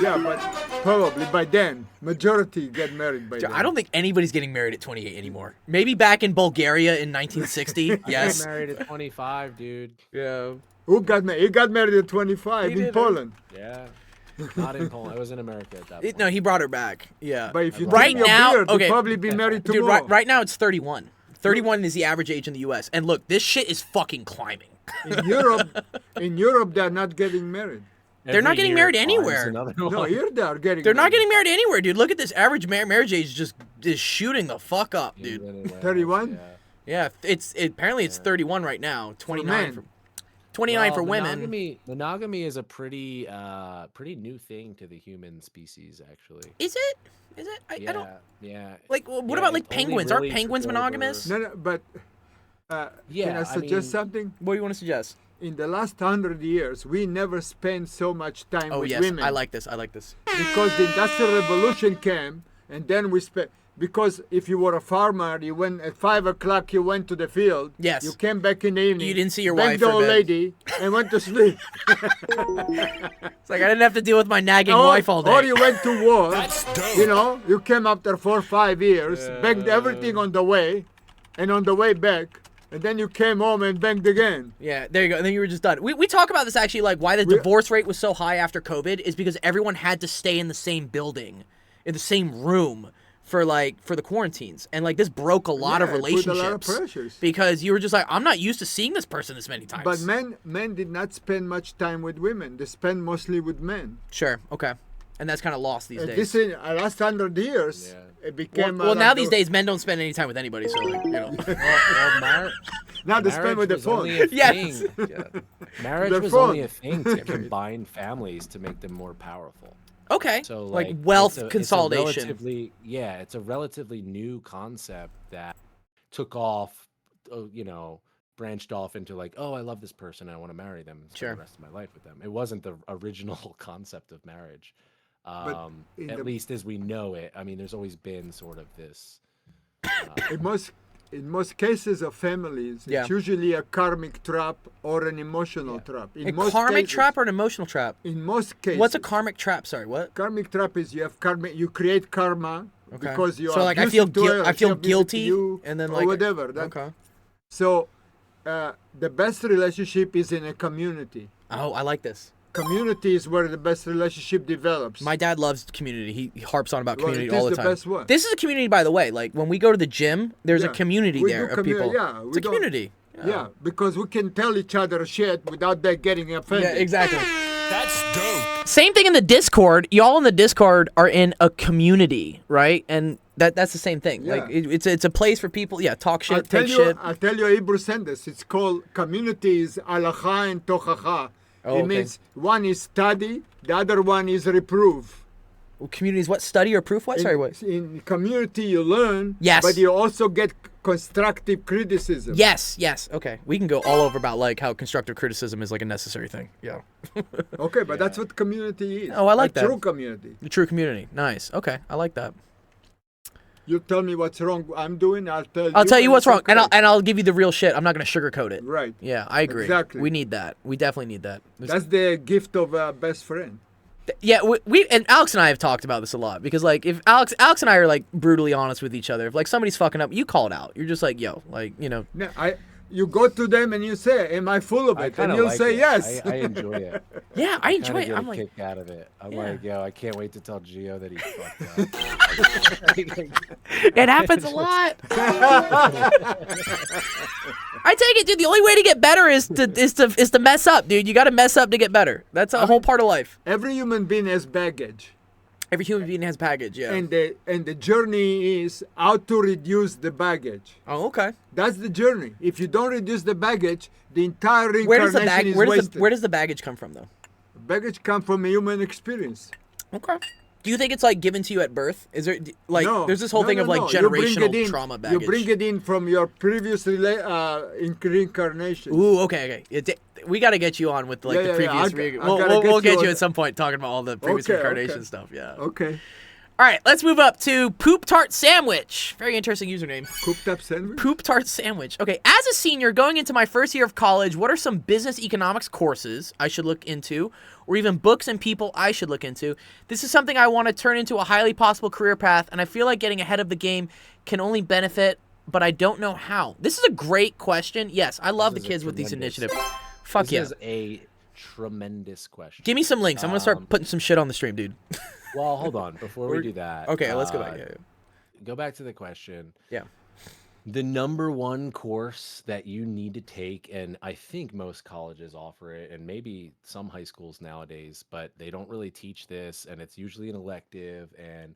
yeah, but probably by then majority get married by then. I don't think anybody's getting married at 28 anymore. Maybe back in Bulgaria in 1960. I got Yes. married at 25, dude. Yeah. Who got married? He got married at 25 He in did, Poland. Yeah. Not in Poland. I was in America at that point. No, he brought her back. Yeah. But if you Right trim your now- beard, okay. you'll probably be married Dude, tomorrow. right now it's 31. 31 is the average age in the U.S. And look, this shit is fucking climbing. In Europe, they're not getting married. They're not Every getting year married it climbs anywhere. another No, one. here they are getting. They're not married. getting married anywhere, dude. Look at this average marriage age is shooting the fuck up, dude. Even in Wales, 31? yeah. Yeah, apparently it's 31 right now. 29 men. for 29 for Well, women. Monogamy is a pretty new thing to the human species, actually. Is it? Is it? I don't Yeah. like. What Yeah, about like it's only penguins? Aren't really penguins took monogamous? over- No, but can Yeah, I I suggest mean- something? What do you want to suggest? In the last 100 years, we never spent so much time Oh with yes, women. I like this. I like this. Because the Industrial Revolution came, and then we spent. Because if you were a farmer, you went at 5 o'clock. You went to the field. Yes. You came back in the evening. You didn't see your banged wife the for old bed. lady and went to sleep. It's like I didn't have to deal with my nagging or, wife all day. or you went to war. That's dope. You know, you came after 4 or 5 years, banged everything on the way, and on the way back, and then you came home and banged again. Yeah, there you go. And then you were just done. We talk about this actually, like why the divorce rate was so high after COVID is because everyone had to stay in the same building, in the same room for the quarantines, and like this broke a lot of Yeah, it put a relationships lot of pressures. because you were just like, I'm not used to seeing this person this many times. But men did not spend much time with women. They spend mostly with men. Sure, okay, and that's kind of lost these days. This in last 100 years, Yeah. it became. well, like now these days men don't spend any time with anybody, so like, Now they spend with the was phone. only a Yes. thing. Marriage Their was phone. only a thing to combine families to make them more powerful. Okay, So like wealth it's a consolidation. it's a relatively new concept that took off, branched off into like, oh, I love this person, I want to marry them, spend Sure. the rest of my life with them. It wasn't the original concept of marriage, But at least as we know it. I mean, there's always been sort of this. in most cases of families, Yeah. it's usually a karmic trap or an emotional trap. In A most karmic cases, trap or an emotional trap? In most cases. What's a karmic trap? Sorry, what? Karmic trap is you have karma. You create karma Okay. because you So are like I feel abusive to her, I or she feel abusive to guilty, you, and then or like whatever. Okay. So the best relationship is in a community. Oh, I like this. Community is where the best relationship develops. My dad loves community. He harps on about Well, community it is all the the time. best one. This is a community, by the way. Like when we go to the gym, there's a Yeah. community We there do of commu- people. yeah, we it's a don't- community. Yeah, because we can tell each other shit without that getting offended. Yeah, exactly. That's dope. Same thing in the Discord. Y'all in the Discord are in a community, right? And that's the same thing. Yeah. Like it's a place for people. Yeah, talk I'll shit, tell take you, shit. I'll tell you a Hebrew sentence. It's called community is halacha and tochacha. Oh, It okay. means one is study, the other one is reprove. Communities, what study or proof? What? Sorry, what? In community you learn, Yes. but you also get constructive criticism. Yes. Okay, we can go all over about like how constructive criticism is like a necessary thing. Yeah, Okay, but that's what community is. Oh, I like a that. true community. the true community. Nice. Okay, I like that. You tell me what's wrong I'm doing, I'll tell you. I'll tell you and what's it's wrong, and okay. I'll give you the real shit. I'm not gonna sugarcoat it. Right. Yeah, I agree. Exactly. We need that. We definitely need that. That's the gift of a best friend. Yeah, we and Alex and I have talked about this a lot because like if Alex and I are like brutally honest with each other. If like somebody's fucking up, you call it out. You're just like, yo, like No, you go to them and you say, "Am I full of I it?" kind And of you'll like say it. yes. I enjoy it. yeah, I enjoy Kinda it. get I'm a like, kick out of it. I'm Yeah. like, yo, I can't wait to tell Gio that he fucked up. it happens a lot. I take it, dude. The only way to get better is to mess up, dude. You got to mess up to get better. That's a whole part of life. Every human being has baggage, Every human being has baggage. Yeah. and the journey is how to reduce the baggage. Oh, okay. That's the journey. If you don't reduce the baggage, the entire Where does reincarnation the is wasted. where does the baggage come from, though? Baggage comes from a human experience. Okay. Do you think it's like given to you at birth? Is there like No, there's this whole thing of like You bring generational it in- trauma baggage? You bring it in from your previous reincarnation. Ooh, okay. We got to get you on with like Yeah, the yeah, previous. I gotta we'll get get you you on- at some point talking about all the previous Okay, incarnation okay. stuff. Yeah. Okay. All right, let's move up to Poop Tart Sandwich. Very interesting username. Cooked up sandwich? Poop Tart Sandwich. Okay, as a senior going into my first year of college, what are some business economics courses I should look into, or even books and people I should look into? This is something I want to turn into a highly possible career path, and I feel like getting ahead of the game can only benefit, but I don't know how. This is a great question. Yes, I love the This is a kids with these tremendous- initiatives. Fuck This yeah. is a tremendous question. Give me some links. I'm going to start putting some shit on the stream, dude. Well, hold on. Before we do that. Okay, let's go back. Yeah. Go back to the question. Yeah. The number one course that you need to take, and I think most colleges offer it, and maybe some high schools nowadays, but they don't really teach this, and it's usually an elective, and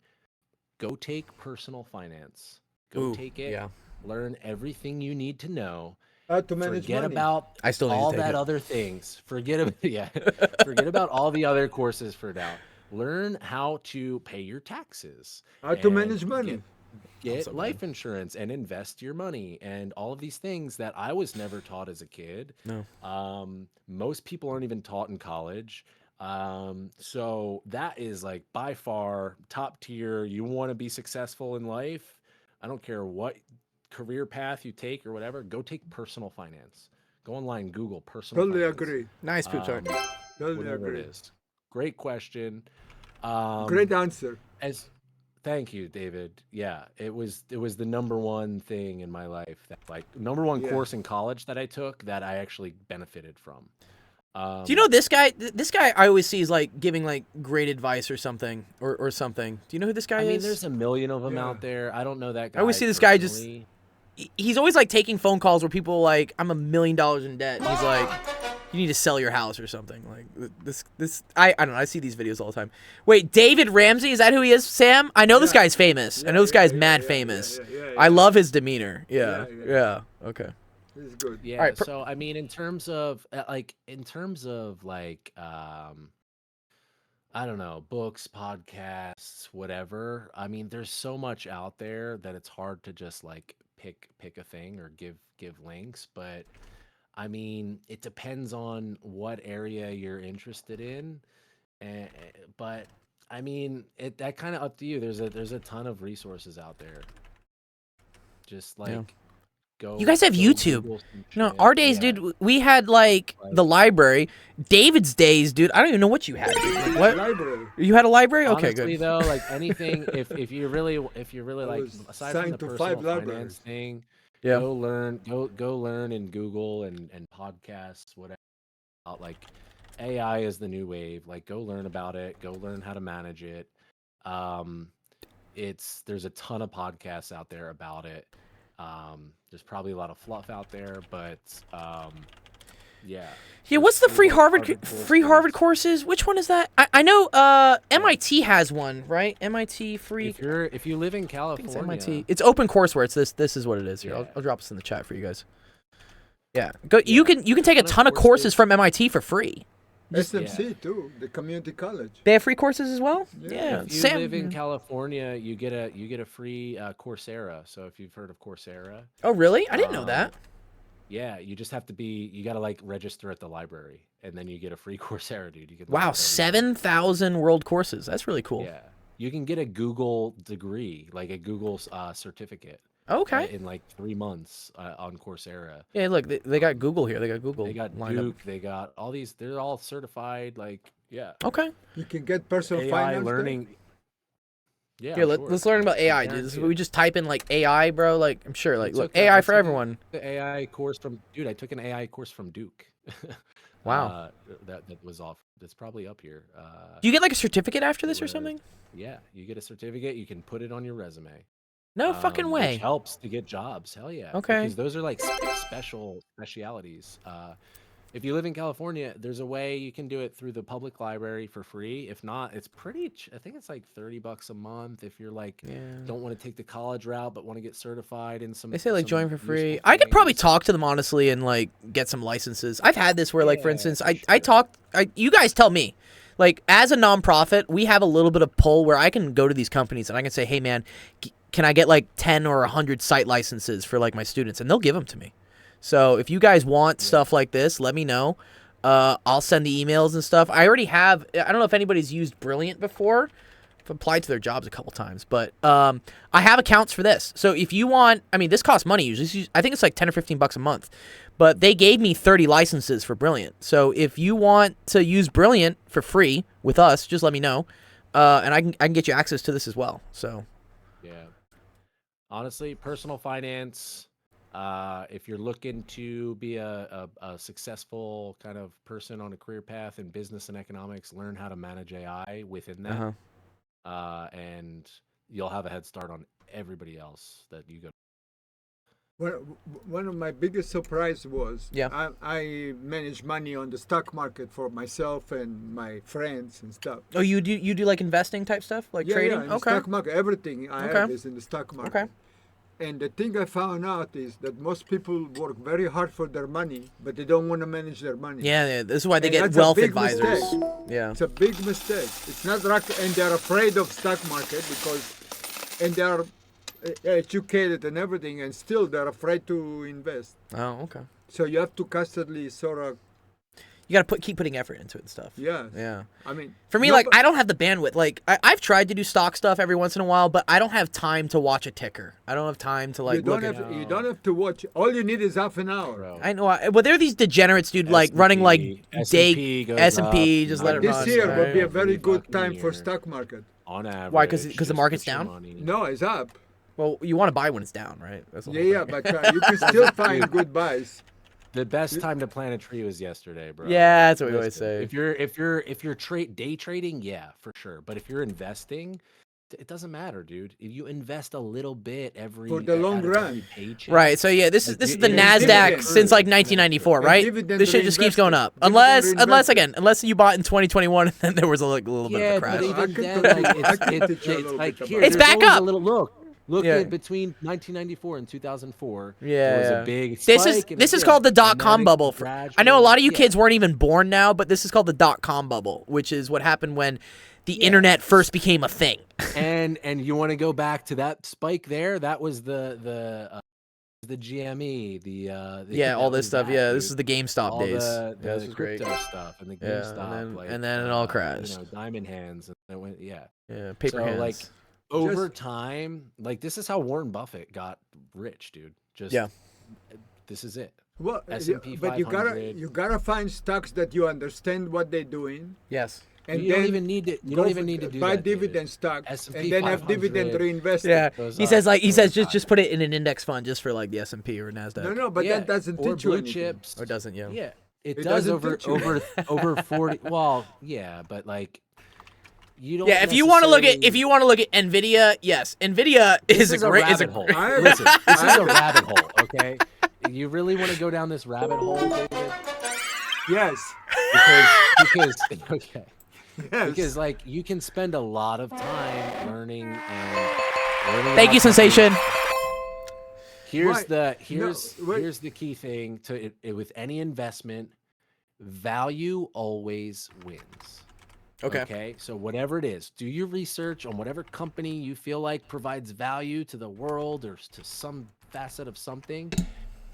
go take personal finance. Go Ooh, take it. yeah. Learn everything you need to know. How to manage Forget money. about I still need to all take that it. other things. Forget about forget about all the other courses for now. Learn how to pay your taxes. How to and manage money. Get so life insurance and invest your money and all of these things that I was never taught as a kid. No. Most people aren't even taught in college. So that is like by far top tier. You want to be successful in life. I don't care what career path you take or whatever, go take personal finance. Go online, Google personal Totally finance. agree. Nice, Poop Tart. Totally Whatever agree. it is. Great question. Great answer. Thank you, David. Yeah, it was the number one thing in my life that like number one Yeah. course in college that I took that I actually benefited from. Do you know this guy? This guy I always see is like giving like great advice or something or something. Do you know who this guy I mean, is? there's a million of them Yeah. out there. I don't know that guy. always see this guy just- personally. He's always like taking phone calls where people are like, I'm $1 million in debt. And he's like, you need to sell your house or something. Like this. I don't know. I see these videos all the time. Wait, David Ramsey, is that who he is? Sam? I know this guy's famous. I know this guy's mad famous. I love his demeanor. Yeah. Yeah. Okay. This is good. Yeah. Alright, so I mean, in terms of like, I don't know, books, podcasts, whatever. I mean, there's so much out there that it's hard to just like pick a thing or give links, but I mean, it depends on what area you're interested in. But I mean, that kind of up to you. There's a ton of resources out there. Just like go. You guys have go YouTube. Google some No, shit. our days, Yeah. dude, we had like the library. David's days, dude, I don't even know what you had. Dude. Like, what? Library. You had a library? Okay, Honestly, good. though, like anything, if you really like, was aside from signed the to personal 5 finance libraries. thing, Yeah. go learn in Google and podcasts, whatever. About, like, AI is the new wave. Like, go learn about it. Go learn how to manage it. There's a ton of podcasts out there about it. There's probably a lot of fluff out there, but yeah. Yeah, what's the There's, free like, Harvard courses? Which one is that? I know MIT has one, right? MIT free. If you live in I think California, it's MIT. It's open courseware. It's this is what it is here. Yeah. I'll drop this in the chat for you guys. Yeah. Go Yeah. you can take a ton of courses from MIT for free. SMC too, the community college. They have free courses as well? Yeah. if you live in California, you get a free Coursera. So if you've heard of Coursera, Oh, really? I didn't know that. yeah, you just have to you gotta like register at the library, and then you get a free Coursera, dude. You can Wow, learn everything. 7,000 world courses. That's really cool. Yeah, you can get a Google degree, like a Google certificate. Okay. In like 3 months on Coursera. Yeah, look, they got Google here. They got Google They got lined up. Duke. They got all these. They're all certified. Like, yeah. Okay. You can get personal AI finance learning. Yeah. Here, sure. let's learn about AI, dude. Guarantee We it. just type in like AI, bro. Like, I'm sure, like, I look, took a- AI I for took everyone. The AI course from dude. I took an AI course from Duke. Wow. That was off. That's probably up here. Do you get like a certificate after this or was- something? Yeah, you get a certificate. You can put it on your resume. No fucking way. Which helps to get jobs. Hell yeah. Okay. Because those are like specialities. If you live in California, there's a way you can do it through the public library for free. If not, it's pretty. I think it's like $30 a month if you're like don't want to take the college route but want to get certified in some. They say like some join for free. useful I could probably things. talk to them honestly and like get some licenses. I've had this where like for Yeah, instance, for I sure. talked. You guys tell me. Like as a nonprofit, we have a little bit of pull where I can go to these companies and I can say, hey man, can I get like 10 or 100 site licenses for like my students, and they'll give them to me. So if you guys want stuff like this, let me know. I'll send the emails and stuff. I already have. I don't know if anybody's used Brilliant before. I've applied to their jobs a couple times, but I have accounts for this. So if you want, I mean, this costs money usually. I think it's like 10 or 15 bucks a month, but they gave me 30 licenses for Brilliant. So if you want to use Brilliant for free with us, just let me know, and I can get you access to this as well. So Yeah. Honestly, personal finance. If you're looking to be a successful kind of person on a career path in business and economics, learn how to manage AI within that, and you'll have a head start on everybody else that you go. One of my biggest surprise was Yeah. I manage money on the stock market for myself and my friends and stuff. oh, you do like investing type stuff, like trading? Yeah, in the Okay. stock market, everything I Okay. have is in the stock market. Okay. And the thing I found out is that most people work very hard for their money, but they don't want to manage their money. Yeah, this is why they And get that's a wealth big advisors. mistake. Yeah. It's a big mistake. It's not right, and they're afraid of stock market and they're educated and everything, and still they're afraid to invest. Oh, okay. So you have to constantly sort of, You gotta keep putting effort into it and stuff. yeah. Yeah. I mean, For me, like, I don't have the bandwidth. Like, I've tried to do stock stuff every once in a while, but I don't have time to watch a ticker. I don't have time to, like, you don't look have at... you don't have to watch. All you need is half an hour. Bro. I know, but there are these degenerates, dude, like, running, like, S&P day... goes S&P, up, just let it This run. year right? will be a very Every good fucking time for year. stock market. On average. Why? 'Cause the just market's put your down? money- No, it's up. Well, you want to buy when it's down, right? That's the whole Yeah, thing. but you can still find good buys. The best time to plant a tree was yesterday, bro. Yeah, that's what we always Listen, say. If you're day trading, yeah, for sure. But if you're investing, it doesn't matter, dude. If you invest a little bit For the long out of run. every paycheck, Right, so yeah, this is the And NASDAQ dividend. since like 1994, And right? dividend This shit just keeps going up. reinvested. Dividend Unless you bought in 2021 and then there was a little bit of Yeah, a but crash. I even can then, tell you- like, I can it's teach you a little like bit here, about It's there's back always a up. little look Yeah. at between 1994 and 2004. Yeah, there was yeah. a big. This spike and is it called the did. dot And com then it bubble. I know a lot of you gradually- kids weren't even born now, but this is called the dot com bubble, which is what happened when the Yeah. internet first became a thing. and you want to go back to that spike there? That was the the GME, Yeah, all this stuff. Yeah, this is dude. the GameStop All days. the Yeah, this is great. crypto stuff and the Yeah, GameStop, and then it all you crashed. know, diamond hands, and it went, yeah. Yeah, paper So hands. like over time, like this is how Warren Buffett got rich, dude. Just this is it. Well, S&P but 500. you gotta find stocks that you understand what they're doing. Yes. And You then don't even need to. You don't even need to do buy that, David. dividend stocks S&P and then have 500 dividend reinvested. Yeah. goes He up says like over just put it in an index fund just for like the S&P or Nasdaq. No, but Yeah, that doesn't or teach you blue anything. chips. Or doesn't, yeah. Yeah, it It does doesn't over teach you. over 40. Well, yeah, but like you don't. Yeah, if you want to look at necessarily- Nvidia, yes, Nvidia is This a great rabbit hole. I- Listen, this is a rabbit hole. Okay, you really want to go down this rabbit hole, David? Yes. Because okay. Yes. Because like you can spend a lot of time learning and Thank you, about Sensation. Here's Why? the No, wait. here's the key thing to it with any investment: value always wins. Okay. So whatever it is, do your research on whatever company you feel like provides value to the world or to some facet of something.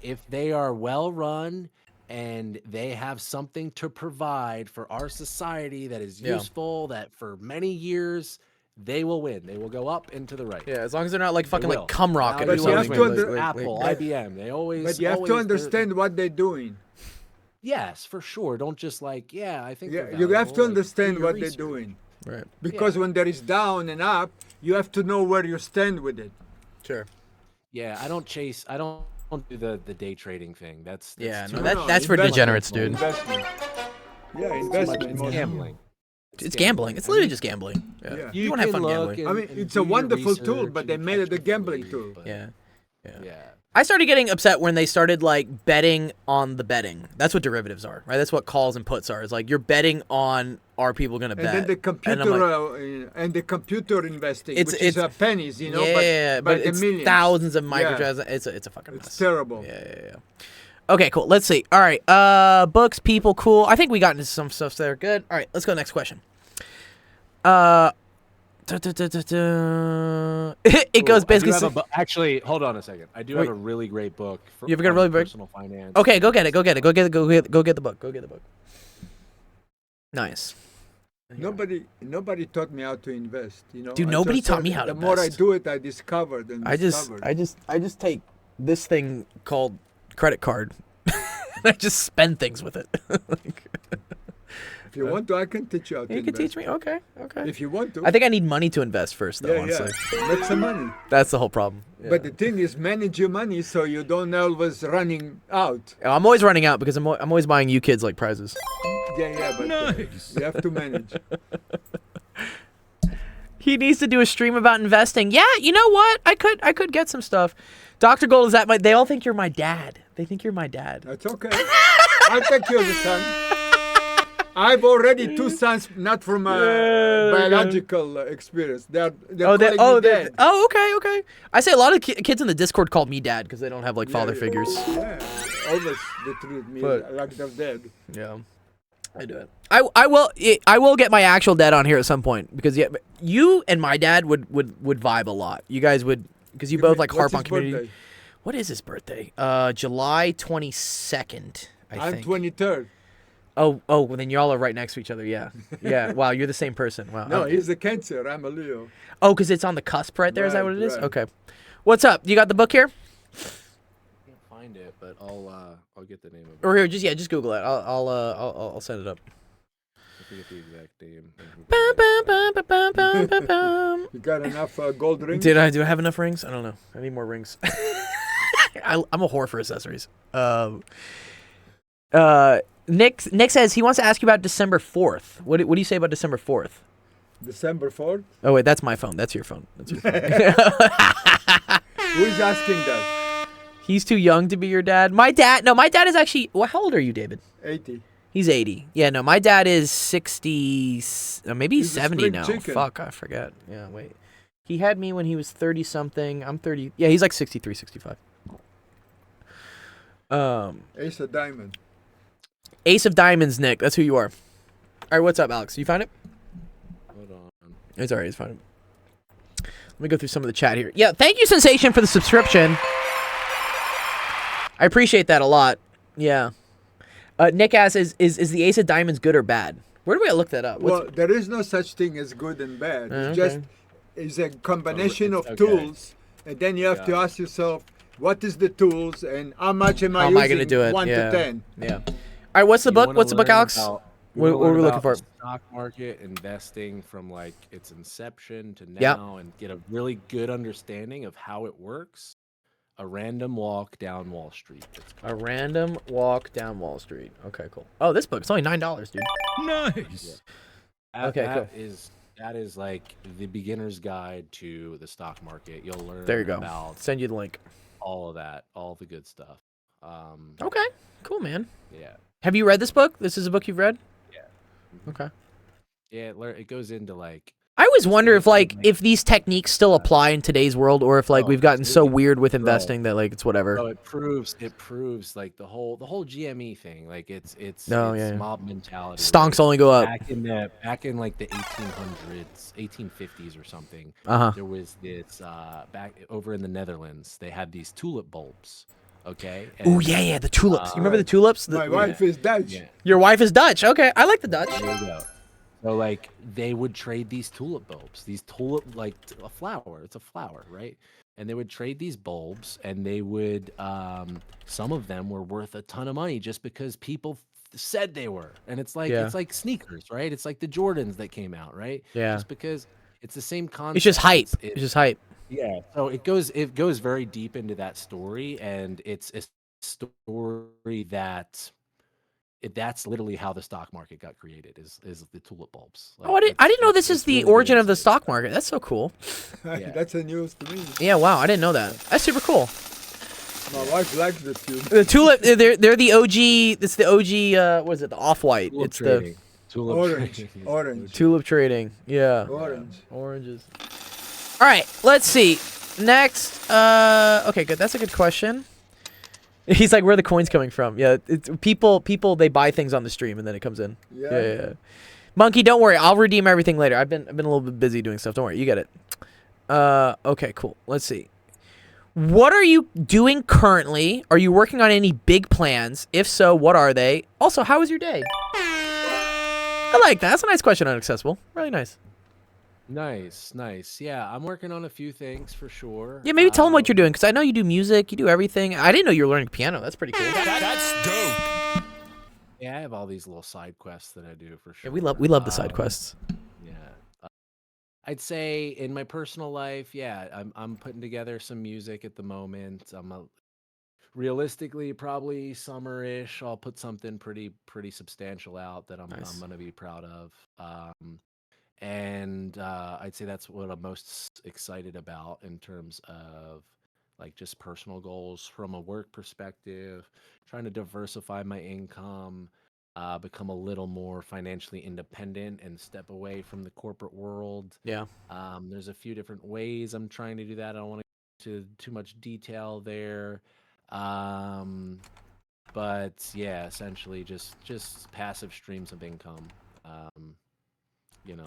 If they are well run and they have something to provide for our society that is Yeah. useful, that for many years they will win. They will go up and to the right. Yeah, as long as they're not like fucking will. like cum rocket Value or But you have something. to always under- wins. Apple, like- IBM, they always. But you have to always- they're- understand what they're doing. Yes, for sure. Don't just like, yeah, I think. Yeah, they're you have valuable. to Like, understand do your what they're research. doing. Right. Because when there is down and up, you have to know where you stand with it. Sure. Yeah, I don't do the day trading thing. That's Yeah, too no, much. that's for investment. degenerates, dude. Investment. Yeah, Too much. investment. It's more. gambling. It's gambling. It's literally just gambling. Yeah. Yeah. You want to have fun can look gambling. I mean, and it's do a your wonderful tool, research but and they made it a catch gambling the tool. but- Yeah. Yeah. I started getting upset when they started like betting on the betting. That's what derivatives are, right? That's what calls and puts are. It's like you're betting on are people going to And bet. then the computer I'm like, and the computer investing, It's- which is it's- pennies, you know, yeah, but it's the millions. thousands of Yeah. microtransactions. It's a fucking mess. It's terrible. Yeah. Okay, cool. Let's see. All right. Books, people, cool. I think we got into some stuff there. Good. All right, let's go next question. It goes basically. Actually, hold on a second. I do Wait. have a really great book. For, You have a good, on really great- personal finance. Okay, go get it. Go get it. Go get the book. Go get the book. Nice. Nobody taught me how to invest, you know. Dude, I nobody just taught thought me how to The more I invest. do it, I discovered and I just take this thing called credit card. And I just spend things with it. If you want to, I can teach you how to You can invest. teach me. Okay. If you want to. I think I need money to invest first, though. Honestly, Make some money. that's the whole problem. Yeah. But the thing is, manage your money so you don't always running out. I'm always running out because I'm always buying you kids like prizes. Yeah, but you have to manage. He needs to do a stream about investing. Yeah, you know what? I could get some stuff. Dr. Gold, is that my? They all think you're my dad. They think you're my dad. That's okay. I'll take you as a son. I've already two sons, not from biological experience. They're calling me dad. Okay. I say a lot of kids in the Discord called me dad because they don't have like father Yeah. figures. Yeah, always they treat me But- like they're dead. Yeah, I do it. I will get my actual dad on here at some point because you and my dad would vibe a lot. You guys would because you both like harp What's on his community. birthday? What is his birthday? July 22nd. I'm think. 23rd. Oh, well, then y'all are right next to each other. Yeah. Wow, you're the same person. Wow. No, he's a Cancer. I'm a Leo. Oh, because it's on the cusp right there. Is that Right, what it is? right. Okay. What's up? You got the book here? Can't find it, but I'll get the name of it. Or here, just Google it. I'll set it up. I forget the exact name. Bum, bum, bum, bum, bum, bum, bum, bum. You got enough gold rings? Do I have enough rings? I don't know. I need more rings. I'm a whore for accessories. Nick says he wants to ask you about December 4th. What do you say about December 4th? December 4th? Oh wait, that's my phone. That's your phone. That's your phone. Who is asking that? He's too young to be your dad. My dad is actually. Well, how old are you, David? 80. He's 80. Yeah, no, my dad is 60. Maybe he's He's a 70 spring now. chicken. Fuck, I forget. Yeah, wait. He had me when he was 30 something. I'm 30. Yeah, he's like 63, 65. Ace of Diamond. Ace of Diamonds, Nick. That's who you are. All right, what's up, Alex? You find it? Hold on. It's all right. It's fine. Let me go through some of the chat here. Yeah, thank you, Sensation, for the subscription. I appreciate that a lot. Yeah. Nick asks, is the Ace of Diamonds good or bad? Where do we look that up? Well, there is no such thing as good and bad. It's okay. it's a combination It's of okay. tools, and then you have to ask yourself, what is the tools and how much am I How am using? I going to do it? 1 yeah. to 10. Yeah. All right, what's the book? What's the book, Alex? What are we looking for? Stock market investing from like its inception to Yep. now, and get a really good understanding of how it works. A random walk down Wall Street. A random walk down Wall Street. Okay, cool. Oh, this book. It's only $9, dude. Nice. Okay, cool. That is like the beginner's guide to the stock market. You'll learn There you go. about Send you the link. all of that, all the good stuff. Okay, cool, man. Yeah. Have you read this book? This is a book you've read? Yeah. Okay. Yeah, it goes into like. I always wonder if these techniques still apply in today's world, or if like we've gotten so weird with investing that like it's whatever. So it proves like the whole GME thing, like it's yeah. mob mentality. Stonks only go up. Back in like the 1800s, 1850s or something. There was this back over in the Netherlands. They had these tulip bulbs. Okay. Oh yeah, the tulips. You remember the tulips? My wife is Dutch. Yeah. Your wife is Dutch. Okay, I like the Dutch. There you go. So like they would trade these tulip bulbs, these tulip like a flower. It's a flower, right? And they would trade these bulbs, and they would some of them were worth a ton of money just because people said they were. And it's like sneakers, right? It's like the Jordans that came out, right? Yeah. Just because it's the same concept. It's just hype. It's just hype. Yeah. So it goes very deep into that story, and it's a story that's literally how the stock market got created is the tulip bulbs. Like, I didn't know this is it's the really origin good of the stuff. stock market. That's so cool. Yeah. That's a news to me. Yeah, wow, I didn't know that. That's super cool. My wife likes the tulip. The tulip, they're the OG. It's the OG. What is it? The off-white. Tulip It's trading. Tulip Orange. trading. Orange. tulip trading. Yeah. Orange. Oranges. All right, let's see. Next. Okay, good. That's a good question. He's like, where are the coins coming from? Yeah, it's people. They buy things on the stream and then it comes in. Yeah. Monkey, don't worry. I'll redeem everything later. I've been a little bit busy doing stuff. Don't worry. You get it. Okay, cool. Let's see. What are you doing currently? Are you working on any big plans? If so, what are they? Also, how was your day? I like that. That's a nice question on Accessible. Really nice. Nice. Yeah, I'm working on a few things for sure. Yeah, maybe tell them what you're doing, because I know you do music, you do everything. I didn't know you were learning piano. That's pretty cool. That's dope. Yeah, I have all these little side quests that I do for sure. Yeah, we love the side quests. Yeah. I'd say in my personal life, yeah, I'm putting together some music at the moment. Realistically, probably summer-ish, I'll put something pretty substantial out that I'm gonna be proud of. And I'd say that's what I'm most excited about in terms of like just personal goals from a work perspective, trying to diversify my income, become a little more financially independent and step away from the corporate world. Yeah. There's a few different ways I'm trying to do that. I don't want to get into too much detail there. But yeah, essentially just passive streams of income.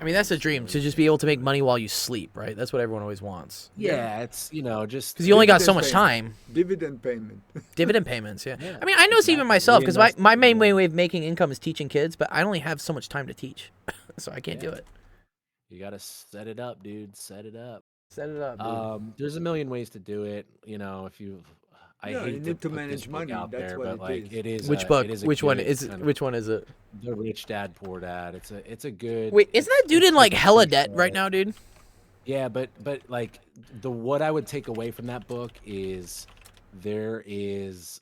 I mean, that's a dream, to just be able to make money while you sleep, right? That's what everyone always wants. Yeah, it's, just... Because you only got so much time. Dividend payment. Dividend payments, yeah. Yeah, I mean, I know it's even myself, because Reinvest my in main it. way of making income is teaching kids, but I only have so much time to teach. So I can't do it. You got to set it up, dude. Set it up. Set it up, dude. There's a million ways to do it. If you... I hate you need to put manage this book money. out That's there, what but it like is. it is. Which a- book? it is a Which one good is? kind of- Which one is it? The Rich Dad Poor Dad. It's a good. Wait, isn't that dude in like hella debt right now, dude? Yeah, but like what I would take away from that book is there is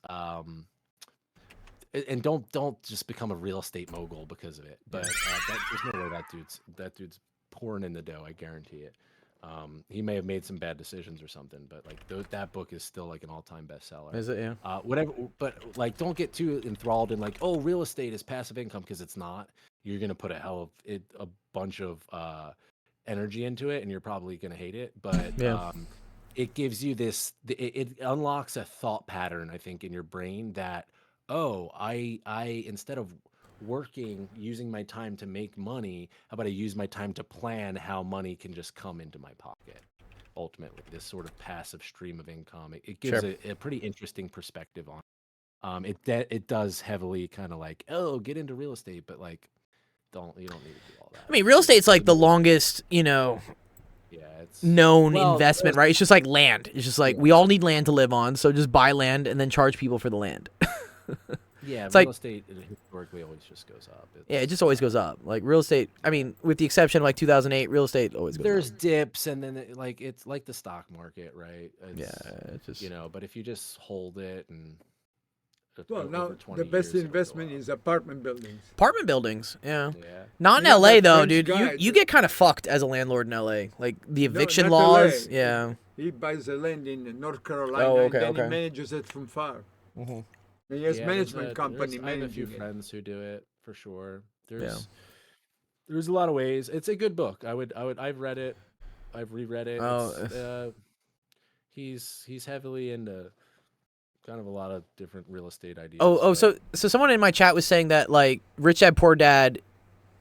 and don't just become a real estate mogul because of it. But there's no way that dude's pouring in the dough. I guarantee it. He may have made some bad decisions or something, but like that book is still like an all-time bestseller. Is it? Yeah. Whatever, but like don't get too enthralled in like, oh, real estate is passive income, because it's not. You're gonna put a bunch of energy into it, and you're probably gonna hate it. But Yeah. it gives you it unlocks a thought pattern, I think, in your brain that, oh, I instead of working, using my time to make money, how about I use my time to plan how money can just come into my pocket? Ultimately, this sort of passive stream of income, it gives Sure. a pretty interesting perspective on It does heavily kind of like, oh, get into real estate, but like you don't need to do all that. I mean, real estate's like the longest, yeah, it's known well, investment, right? It's just like land. It's just like we all need land to live on, so just buy land and then charge people for the land. Yeah, it's real like estate historically always just goes up. yeah, it just always goes up. Like real estate, I mean, with the exception of like 2008, real estate always goes There's up. dips, and then it's like the stock market, right? Yeah, it's just but if you just hold it and Well, over now 20 the best years, it'll go investment up. is apartment buildings. apartment buildings. Yeah. Yeah. Not in You know LA that though, French dude. guy You that- get kind of fucked as a landlord in LA. Like the eviction not laws. LA. Yeah. He buys the land in North Carolina, Oh, okay, and then okay. he manages it from far. Mhm. And he has Yeah, management company I have a few managing it. friends who do it for sure. There's a lot of ways. It's a good book. I've read it. I've reread it. Oh. He's heavily into kind of a lot of different real estate ideas. Oh, but so someone in my chat was saying that like Rich Dad Poor Dad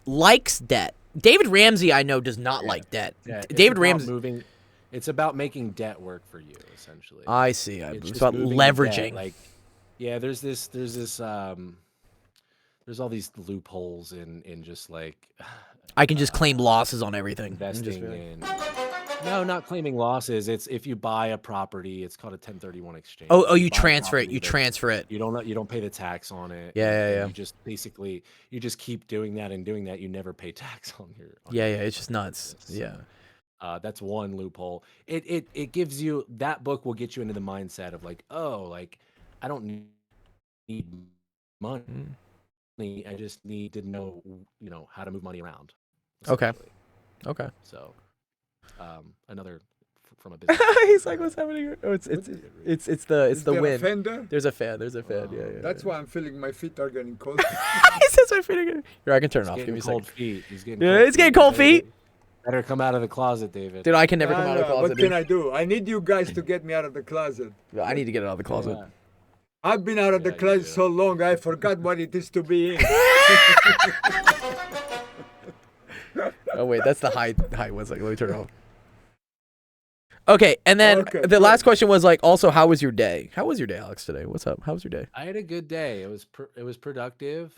likes debt. David Ramsey, I know, does not like debt. yeah, it's David about Ramsey. It's about making debt work for you, essentially. I see. It's just about moving the debt, leveraging. like, yeah, there's all these loopholes in just like I can just claim losses on everything. investing in. No, not claiming losses. It's if you buy a property, it's called a 1031 exchange. Oh, If you buy a transfer it. property You that transfer it. You don't pay the tax on it. Yeah, yeah, and yeah. You just basically keep doing that and doing that. You never pay tax on your. Yeah, yeah. It's just nuts. business. Yeah. That's one loophole. It gives you that book will get you into the mindset of like, oh, like I don't need money. I just need to know, how to move money around. Okay. essentially. Okay. So, another from a business. He's like, what's happening here? Oh, it's the Is the there a wind. fender? There's a fan. There's a fan. Yeah, yeah. That's why I'm feeling my feet are getting cold. He says my feet are getting. Here, I can turn it He's off. Give getting me a cold second. feet. He's getting Yeah, cold it's getting feet. cold feet. Better come out of the closet, David. Dude, I can never come out of the closet. What Dude. can I do? I need you guys to get me out of the closet. I need to get it out of the closet. Yeah. I've been out of the Yeah, you closet do. so long, I forgot what it is to be in. Oh wait, that's the high. One second, let me turn it off. Okay, and then Okay, the good. last question was like, also, how was your day? How was your day, Alex? Today, what's up? How was your day? I had a good day. It was productive.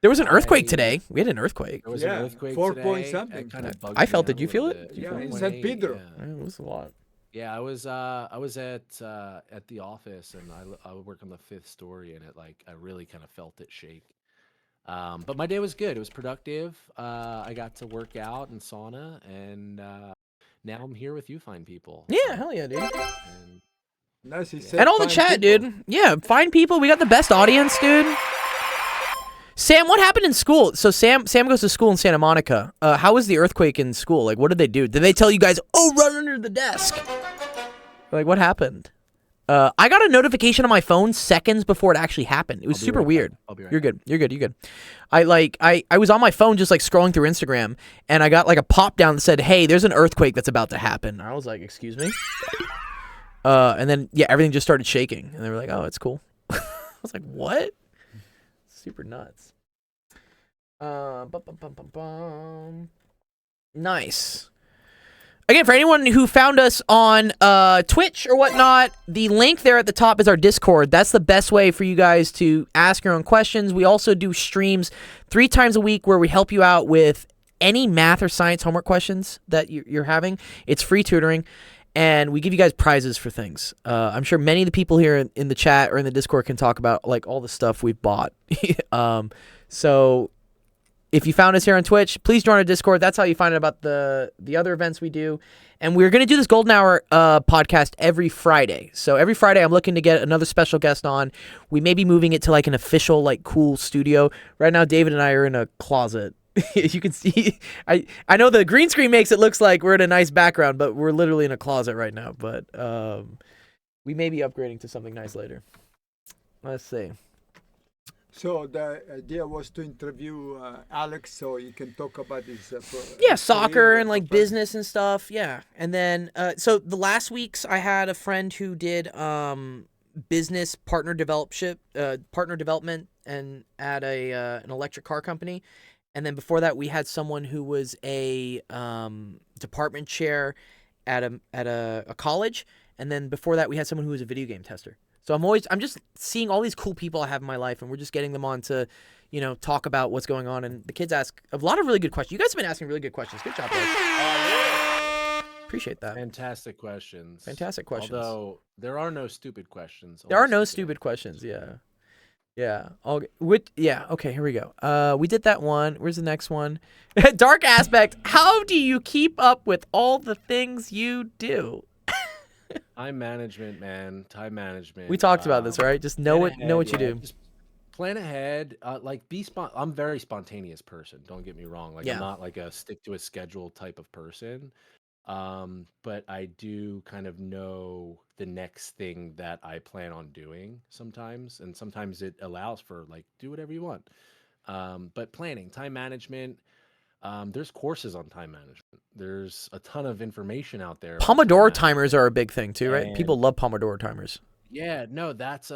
There was an earthquake I- today. We had an earthquake. There was Yeah, an earthquake 4 today. point That something. kinda bugged I me felt out it. Did you a feel little it? bit. Did you feel it? 4.8, In San Pedro. yeah. It was a lot. Yeah, I was at the office, and I work on the 5th story, and I really kind of felt it shake. But my day was good. It was productive. I got to work out in sauna, and now I'm here with you fine people. Yeah, hell yeah, dude. And Nice, he said And all the fine chat, people. dude. Yeah, fine people. We got the best audience, dude. Sam, what happened in school? So Sam goes to school in Santa Monica. How was the earthquake in school? Like, what did they do? Did they tell you guys, oh, run under the desk? Like, what happened? I got a notification on my phone seconds before it actually happened. It was I'll be super right back. weird. I'll be right You're back. good. You're good. You're good. I was on my phone just like scrolling through Instagram, and I got like a pop down that said, "Hey, there's an earthquake that's about to happen." I was like, "Excuse me." And then yeah, everything just started shaking, and they were like, "Oh, it's cool." I was like, "What?" Super nuts. Bum, bum, bum, bum, bum. Nice. Again, for anyone who found us on Twitch or whatnot, the link there at the top is our Discord. That's the best way for you guys to ask your own questions. We also do streams 3 times a week where we help you out with any math or science homework questions that you're having. It's free tutoring, and we give you guys prizes for things. I'm sure many of the people here in the chat or in the Discord can talk about like all the stuff we've bought. So if you found us here on Twitch, please join our Discord. That's how you find out about the other events we do. And we're going to do this Golden Hour podcast every Friday. So every Friday, I'm looking to get another special guest on. We may be moving it to like an official, like cool studio. Right now, David and I are in a closet. You can see, I know the green screen makes it looks like we're in a nice background, but we're literally in a closet right now. But we may be upgrading to something nice later. Let's see. So the idea was to interview Alex so he can talk about his Yeah, his soccer career and like profile. business and stuff. Yeah, and then so the last weeks I had a friend who did business partner development and at an electric car company, and then before that we had someone who was a department chair at a college, and then before that we had someone who was a video game tester. So I'm just seeing all these cool people I have in my life, and we're just getting them on to, talk about what's going on. And the kids ask a lot of really good questions. You guys have been asking really good questions. Good job, guys. Appreciate that. Fantastic questions. Fantastic questions. Although there are no stupid questions. There are no stupid questions. Yeah. Yeah. Okay, here we go. We did that one. Where's the next one? Dark aspect. How do you keep up with all the things you do? Time management, man. Time management. We talked about this, right? Just know what you do. Just plan ahead. I'm a very spontaneous person. Don't get me wrong. Like, Yeah. I'm not like a stick to a schedule type of person. But I do kind of know the next thing that I plan on doing sometimes, and sometimes it allows for like do whatever you want. But planning, time management, there's courses on time management. There's a ton of information out there about time Pomodoro timers management. are a big thing too, right? People And love Pomodoro timers. yeah, no, that's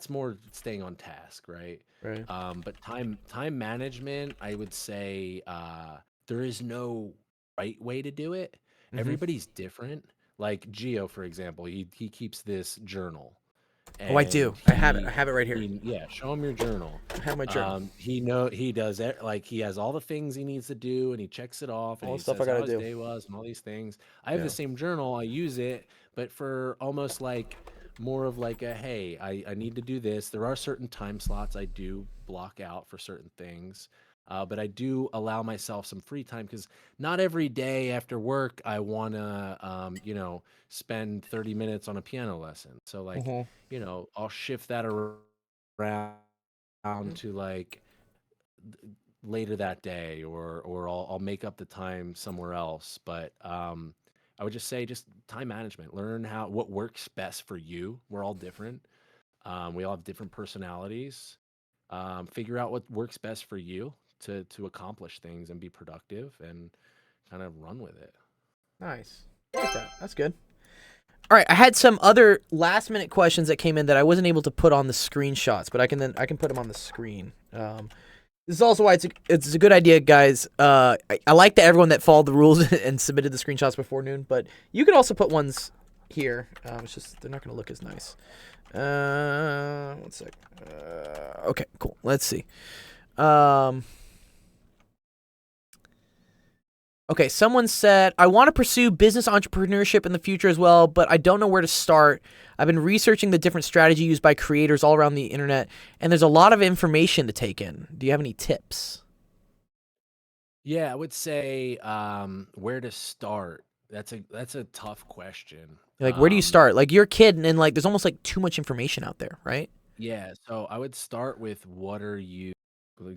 more staying on task, right? Right. But time management, I would say there is no right way to do it. Mhm. Everybody's different. Like Gio, for example, he keeps this journal. Oh, I do. And I have it. I have it right here. yeah, show him your journal. I have my journal. He does it, like he has all the things he needs to do, and he checks it off, and All he the stuff I says gotta how his do. day was and all these things. I have Yeah. the same journal. I use it, but for almost like more of like a hey, I need to do this. There are certain time slots I do block out for certain things. But I do allow myself some free time because not every day after work I want to, spend 30 minutes on a piano lesson. So like, Mhm. I'll shift that around to like later that day, or I'll make up the time somewhere else. But I would just say just time management. Learn what works best for you. We're all different. We all have different personalities. Figure out what works best for you to accomplish things and be productive and kind of run with it. Nice. I like that. That's good. All right, I had some other last minute questions that came in that I wasn't able to put on the screenshots, but I can put them on the screen. This is also why it's a good idea, guys. I like that everyone that followed the rules and submitted the screenshots before noon, but you could also put ones here. It's just they're not going to look as nice. One sec. Okay, cool. Let's see. Okay, someone said, I want to pursue business entrepreneurship in the future as well, but I don't know where to start. I've been researching the different strategy used by creators all around the internet, and there's a lot of information to take in. Do you have any tips? Yeah, I would say where to start. That's a tough question. Like, where do you start? Like, you're a kid, and then, like, there's almost, like, too much information out there, right? Yeah, so I would start with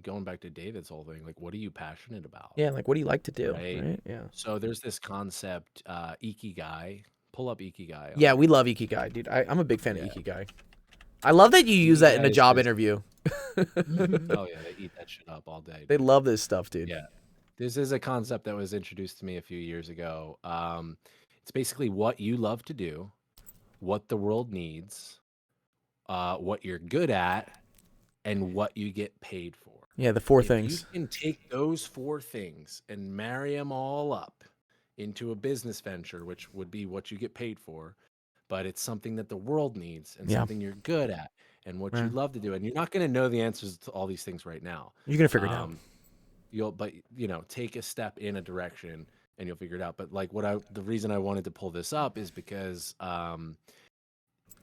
going back to David's whole thing, like what are you passionate about? Yeah, like, what do you like to do, Right. right? Yeah. So there's this concept, Ikigai. Pull up Ikigai. Yeah, we love Ikigai, dude. I'm a big fan of Ikigai. I love that you use that in a Ikigai is job just- interview. Oh yeah, they eat that shit up all day. They love this stuff, dude. Yeah. This is a concept that was introduced to me a few years ago. It's basically what you love to do, what the world needs, what you're good at, and what you get paid for. Yeah, the four If things. you can take those four things and marry them all up into a business venture, which would be what you get paid for, but it's something that the world needs and Yeah. something you're good at and what you Right. love to do. And you're not going to know the answers to all these things right now. You're going to figure it out. But take a step in a direction and you'll figure it out. But like the reason I wanted to pull this up is because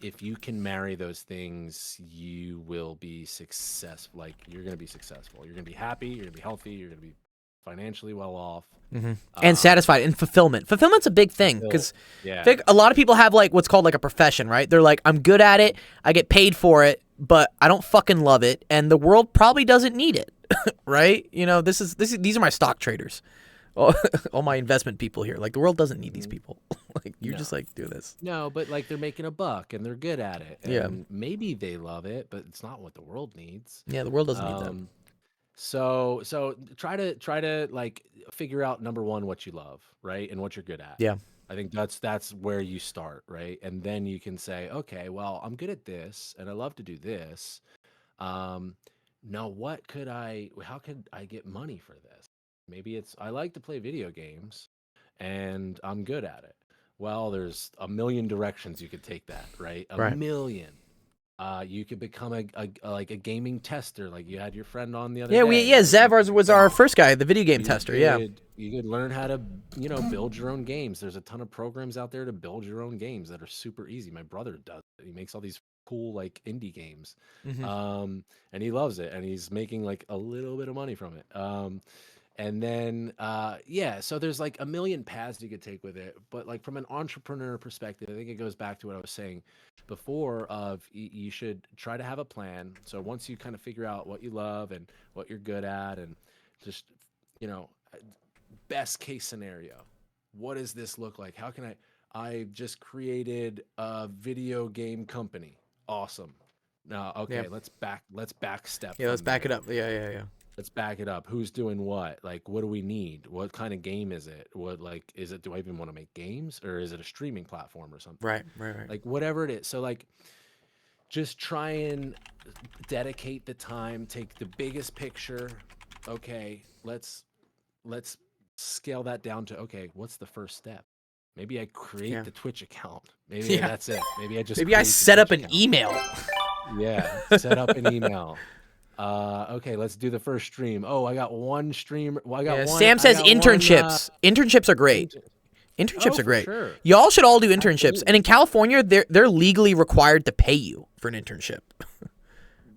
if you can marry those things, you will be successful. Like you're going to be successful. You're going to be happy. You're going to be healthy. You're going to be financially well off. And satisfied and fulfillment. Fulfillment's a big thing because a lot of people have like what's called like a profession, right? They're like, I'm good at it. I get paid for it, but I don't fucking love it. And the world probably doesn't need it, right? These are my stock traders. All my investment people here. Like the world doesn't need these people. Like you just like do this. No, but like they're making a buck and they're good at it. And maybe they love it, but it's not what the world needs. Yeah, the world doesn't need them. So try to like figure out number one what you love, right? And what you're good at. Yeah. I think that's where you start, right? And then you can say, okay, well, I'm good at this and I love to do this. Now how could I get money for this? Maybe it's I like to play video games and I'm good at it. Well, there's a million directions you could take that, right? A Right. million. You could become like a gaming tester, like you had your friend on the other Yeah, day. Like Zev you could was our first guy, the video game you tester. Yeah. could learn how to, build your own games. There's a ton of programs out there to build your own games that are super easy. My brother does it. He makes all these cool like indie games. Hmm. And he loves it, and he's making like a little bit of money from it. And then yeah, so there's like a million paths you could take with it, but like from an entrepreneur perspective, I think it goes back to what I was saying before of you should try to have a plan. So once you kind of figure out what you love and what you're good at, and just, you know best case scenario, what does this look like? How can I just created a video game company. Awesome. Now, Yeah. okay, let's back step Yeah. Let's from back it there. up. Yeah. Let's back it up. Who's doing what? Like, what do we need? What kind of game is it? What, like, is it, do I even want to make games, or is it a streaming platform or something? Right. Like, whatever it is. So, like, just try and dedicate the time, take the biggest picture. Okay, let's scale that down to, okay, what's the first step? Maybe I create Yeah. the Twitch account. Maybe Yeah. that's it. Maybe I just Maybe I create the set up Twitch an account. email. Yeah, set up an email. Okay, let's do the first stream. Oh, I got one stream. Well, I got Yeah, one. Sam I says got one, internships. Internships are great. inter- Internships Oh, are for great. sure. Y'all should all do internships. Absolutely. And in California, they're legally required to pay you for an internship,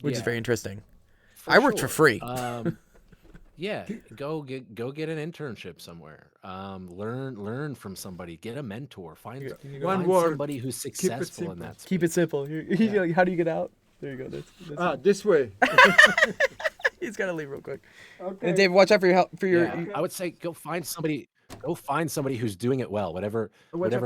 which is Yeah, very interesting. for I worked for sure. free. Yeah, go get an internship somewhere. Learn from somebody. Get a mentor. Find One find word, somebody who's successful in simple. that. Keep it simple. Yeah. How do you get out? There you go. This way. He's got to leave real quick. Okay. And Dave, watch out for your help. Yeah, I would say go find somebody. Go find somebody who's doing it well. Whatever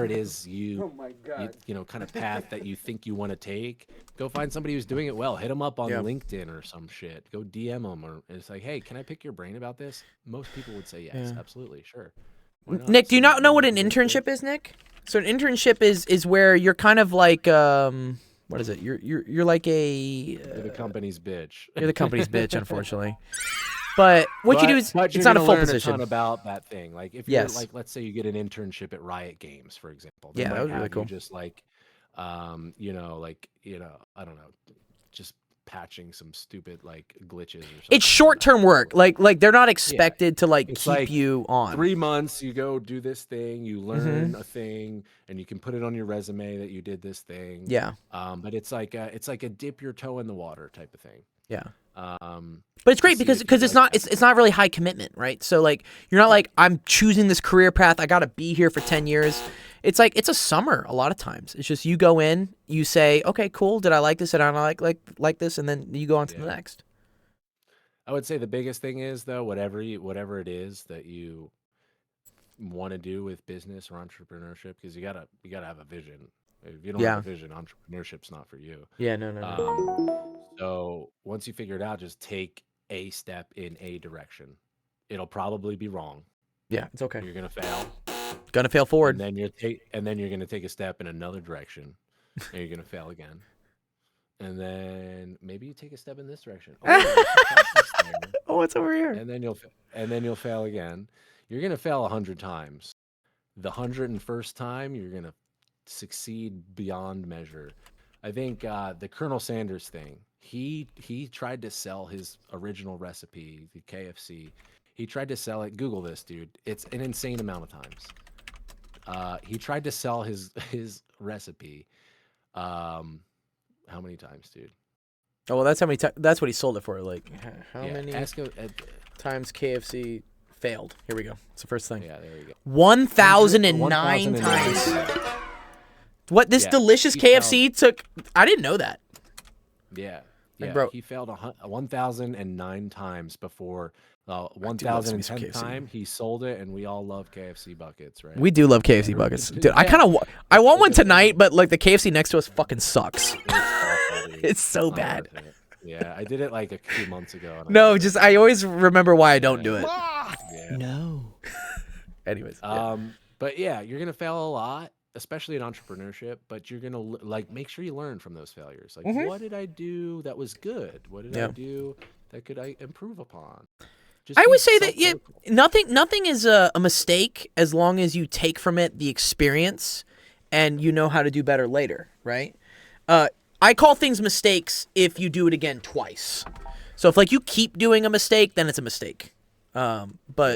it is Oh my God. kind of path that you think you want to take. Go find somebody who's doing it well. Hit them up on Yeah. LinkedIn or some shit. Go DM them, or it's like, hey, can I pick your brain about this? Most people would say yes, Yeah. absolutely, sure. Why not? Nick, do you So not know what an you can do it. internship is, Nick? So an internship is where you're kind of like what is it? You're like a You're the company's bitch. you're the company's bitch, unfortunately. But what you do is But it's you're not a gonna full learn position. A ton about that thing. Like if Yes. you're like, let's say you get an internship at Riot Games, for example. They Yeah, that might would be really have cool. you just like, I don't know, just patching some stupid like glitches or something. It's short-term work. Like they're not expected to like It's keep like you on. 3 months, you go do this thing, you Mm-hmm. learn a thing, and you can put it on your resume that you did this thing. Yeah. But it's like a dip your toe in the water type of thing. Yeah. Um, But it's great see because if you it's like not that. it's not really high commitment, right? So like you're not like I'm choosing this career path. I got to be here for 10 years. It's like it's a summer a lot of times. It's just you go in, you say, "Okay, cool. Did I like this? Did I not like this?" And then you go on to the Yeah. next. I would say the biggest thing is though, whatever it is that you want to do with business or entrepreneurship, because you gotta have a vision. If you don't Yeah. have a vision, entrepreneurship's not for you. Yeah, no. So once you figure it out, just take a step in a direction. It'll probably be wrong. Yeah, it's okay. You're gonna fail, Gonna fail forward. and then you're gonna take a step in another direction, and you're gonna fail again, and then maybe you take a step in this direction. Oh, there's some practice there. Oh, what's over here? And then you'll fail again. You're gonna fail 100 times. The 101st time, you're gonna succeed beyond measure. I think the Colonel Sanders thing. He tried to sell his original recipe, the KFC. He tried to sell it. Google this, dude. It's an insane amount of times. He tried to sell his recipe. How many times, dude? Oh, well, that's how many that's what he sold it for. Like how Yeah, many ask him. times KFC failed? Here we go. It's the first thing. Yeah, there you go. 1,009 times. What this Yeah, delicious he KFC took? I didn't know that. Yeah, Like, yeah. bro- He failed 1,009 times before love some 1,010th KFC. time he sold it, and we all love KFC buckets, right? We do love KFC buckets, dude. I Yeah. kind of I want one tonight, but like the KFC next to us fucking sucks. It's awful, dude. It's so not bad. worth it. Yeah, I did it like a few months ago. and I No, love it. just I always remember why I don't do it. Yeah. No. Anyways, yeah. But yeah, you're gonna fail a lot, especially in entrepreneurship. But you're gonna like make sure you learn from those failures. Like, what did I do that was good? What did I Yeah. do that could I improve upon? Just I be would say that nothing is a mistake as long as you take from it the experience and you know how to do better later, right? I call things mistakes if you do it again twice. So if like you keep doing a mistake, then it's a mistake. But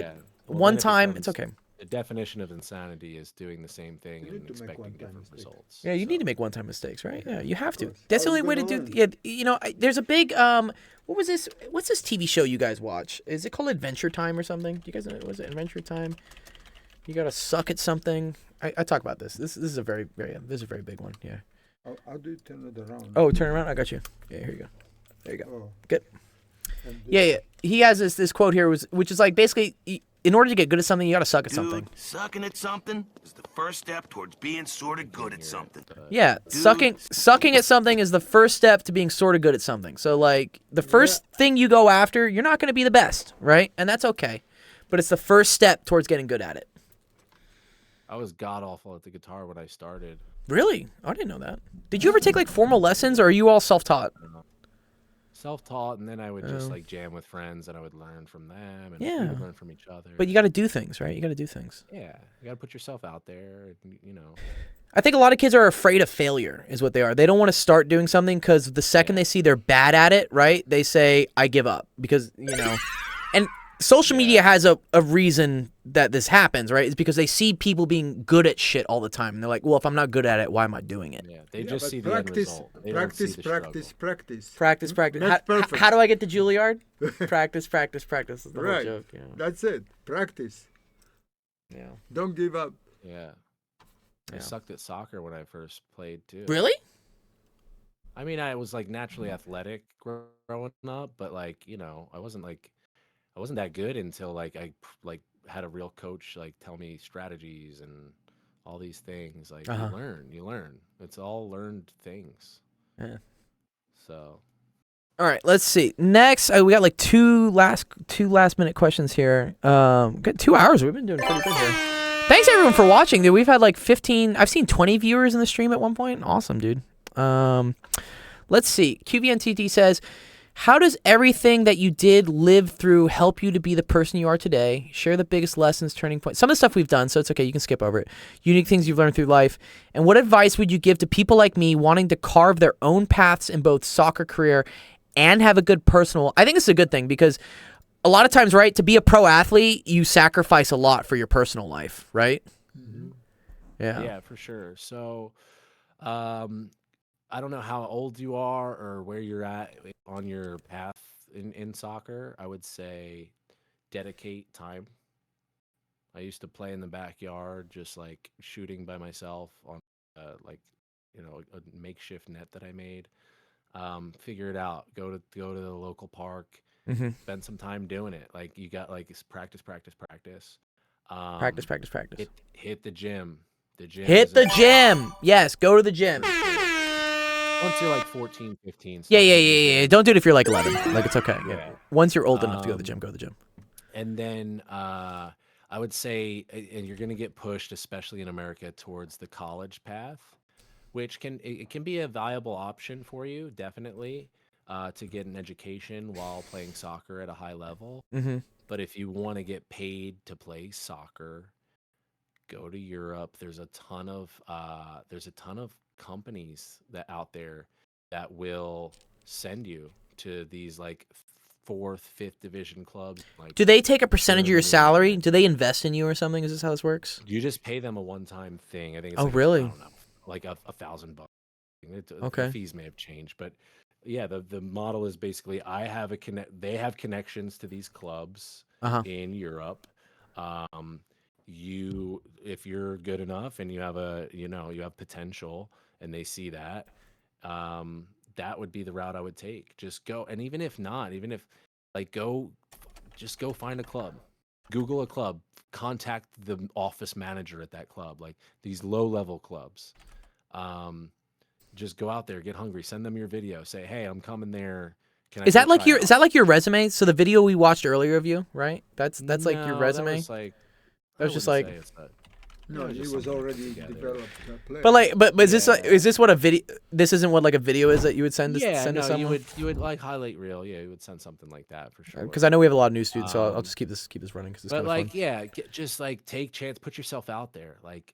Yeah. Well, one then it time, it's becomes- okay. The definition of insanity is doing the same thing You and need to make expecting one-time different mistake. results. Yeah, you need So, to make one-time mistakes, right? Yeah, you have to. course. That's the How only you way to gonna do. learn? Yeah, you know, there's a big what was this? What's this TV show you guys watch? Is it called Adventure Time or something? Do you guys know? Was it Adventure Time? You gotta suck at something. I talk about this. This is a very this is a very big one. Yeah. How do you turn it around? Oh, turn around. I got you. Yeah, here you go. There you go. Oh. Good. And this- Yeah. He has this quote here, which is like basically, in order to get good at something, you gotta suck at something. Dude, sucking at something is the first step towards being sort of good at something. Yeah, sucking at something is the first step to being sort of good at something. So like the first thing you go after, you're not going to be the best, right? And that's okay. But it's the first step towards getting good at it. I was god awful at the guitar when I started. Really? I didn't know that. Did you ever take like formal lessons, or are you all self-taught? Self-taught, and then I would Oh. just like jam with friends, and I would learn from them, and Yeah. we would learn from each other. But you got to do things, right? You got to do things. yeah, you gotta put yourself out there, and, you know. I think a lot of kids are afraid of failure, is what they are. They don't want to start doing something because the second they see they're bad at it, right? They say, I give up. Because, you know, and social media has a reason that this happens, right? It's because they see people being good at shit all the time. And they're like, well, if I'm not good at it, why am I doing it? Yeah, they Yeah, just but see the end practice, result. They don't see practice, the practice, struggle. practice. Practice, practice. That's How, perfect. how do I get the Juilliard? Practice, practice, practice. Is the whole Right. joke. Yeah. That's it. Practice. Yeah. Don't give up. Yeah. I Yeah. sucked at soccer when I first played too. Really? I mean, I was like naturally athletic growing up, but like, you know, I wasn't that good until like I had a real coach like tell me strategies and all these things. Like Uh-huh. you learn. It's all learned things. Yeah. So All right, let's see. Next, we got like two last minute questions here. Good 2 hours. We've been doing pretty good here. Thanks everyone for watching, dude. We've had like 15. I've seen 20 viewers in the stream at one point. Awesome, dude. Let's see. QVNTT says, how does everything that you did live through help you to be the person you are today? Share the biggest lessons, turning points. Some of the stuff we've done, so it's okay. You can skip over it. Unique things you've learned through life. And what advice would you give to people like me wanting to carve their own paths in both soccer career and have a good personal? I think this is a good thing because a lot of times, right, to be a pro athlete, you sacrifice a lot for your personal life, right? Yeah. yeah, for sure. So I don't know how old you are or where you're at on your path in soccer. I would say dedicate time. I used to play in the backyard, just like shooting by myself on like, you know, a makeshift net that I made. Figure it out. Go to the local park. Mm-hmm. Spend some time doing it. Like you got like practice. Practice, practice, practice. Hit the gym. The gym. Hit is the a- gym. Yes, go to the gym. Once you're like 14, 15. Yeah, start yeah, hitting the yeah. gym. Don't do it if you're like 11. Like, it's okay. Yeah. Yeah. Once you're old enough to go to the gym, go to the gym. And then I would say, and you're going to get pushed, especially in America, towards the college path, which it can be a viable option for you, definitely, to get an education while playing soccer at a high level. Mm-hmm. But if you want to get paid to play soccer, go to Europe. There's a ton of companies that out there that will send you to these like fourth, fifth division clubs. Like, Do they take a percentage of your Germany. salary? Do they invest in you or something? Is this how this works? you just pay them a one-time thing. I think it's Oh, like, really? I don't know, like $1,000. Okay. The fees may have changed, but yeah, the model is basically they have connections to these clubs Uh-huh. in Europe. If you're good enough and you have potential and they see that, that would be the route I would take. Just go. And even if not, just go find a club, Google a club, contact the office manager at that club, like these low level clubs. Just go out there, get hungry, send them your video, say, hey, I'm coming there. Can I Is go that like try out?" your resume? So the video we watched earlier of you, right? That's like your No, resume. That was That was just I wouldn't like- say it's that. No, he just was something already together. developed player. but is this what a video? This isn't what like a video is that you would send to Yeah, send to no, someone. you would like highlight reel. Yeah, you would send something like that for sure. Because I know we have a lot of new students, so I'll Um, just keep this running because it's But kind of like, fun. yeah, just like take chance, put yourself out there. Like,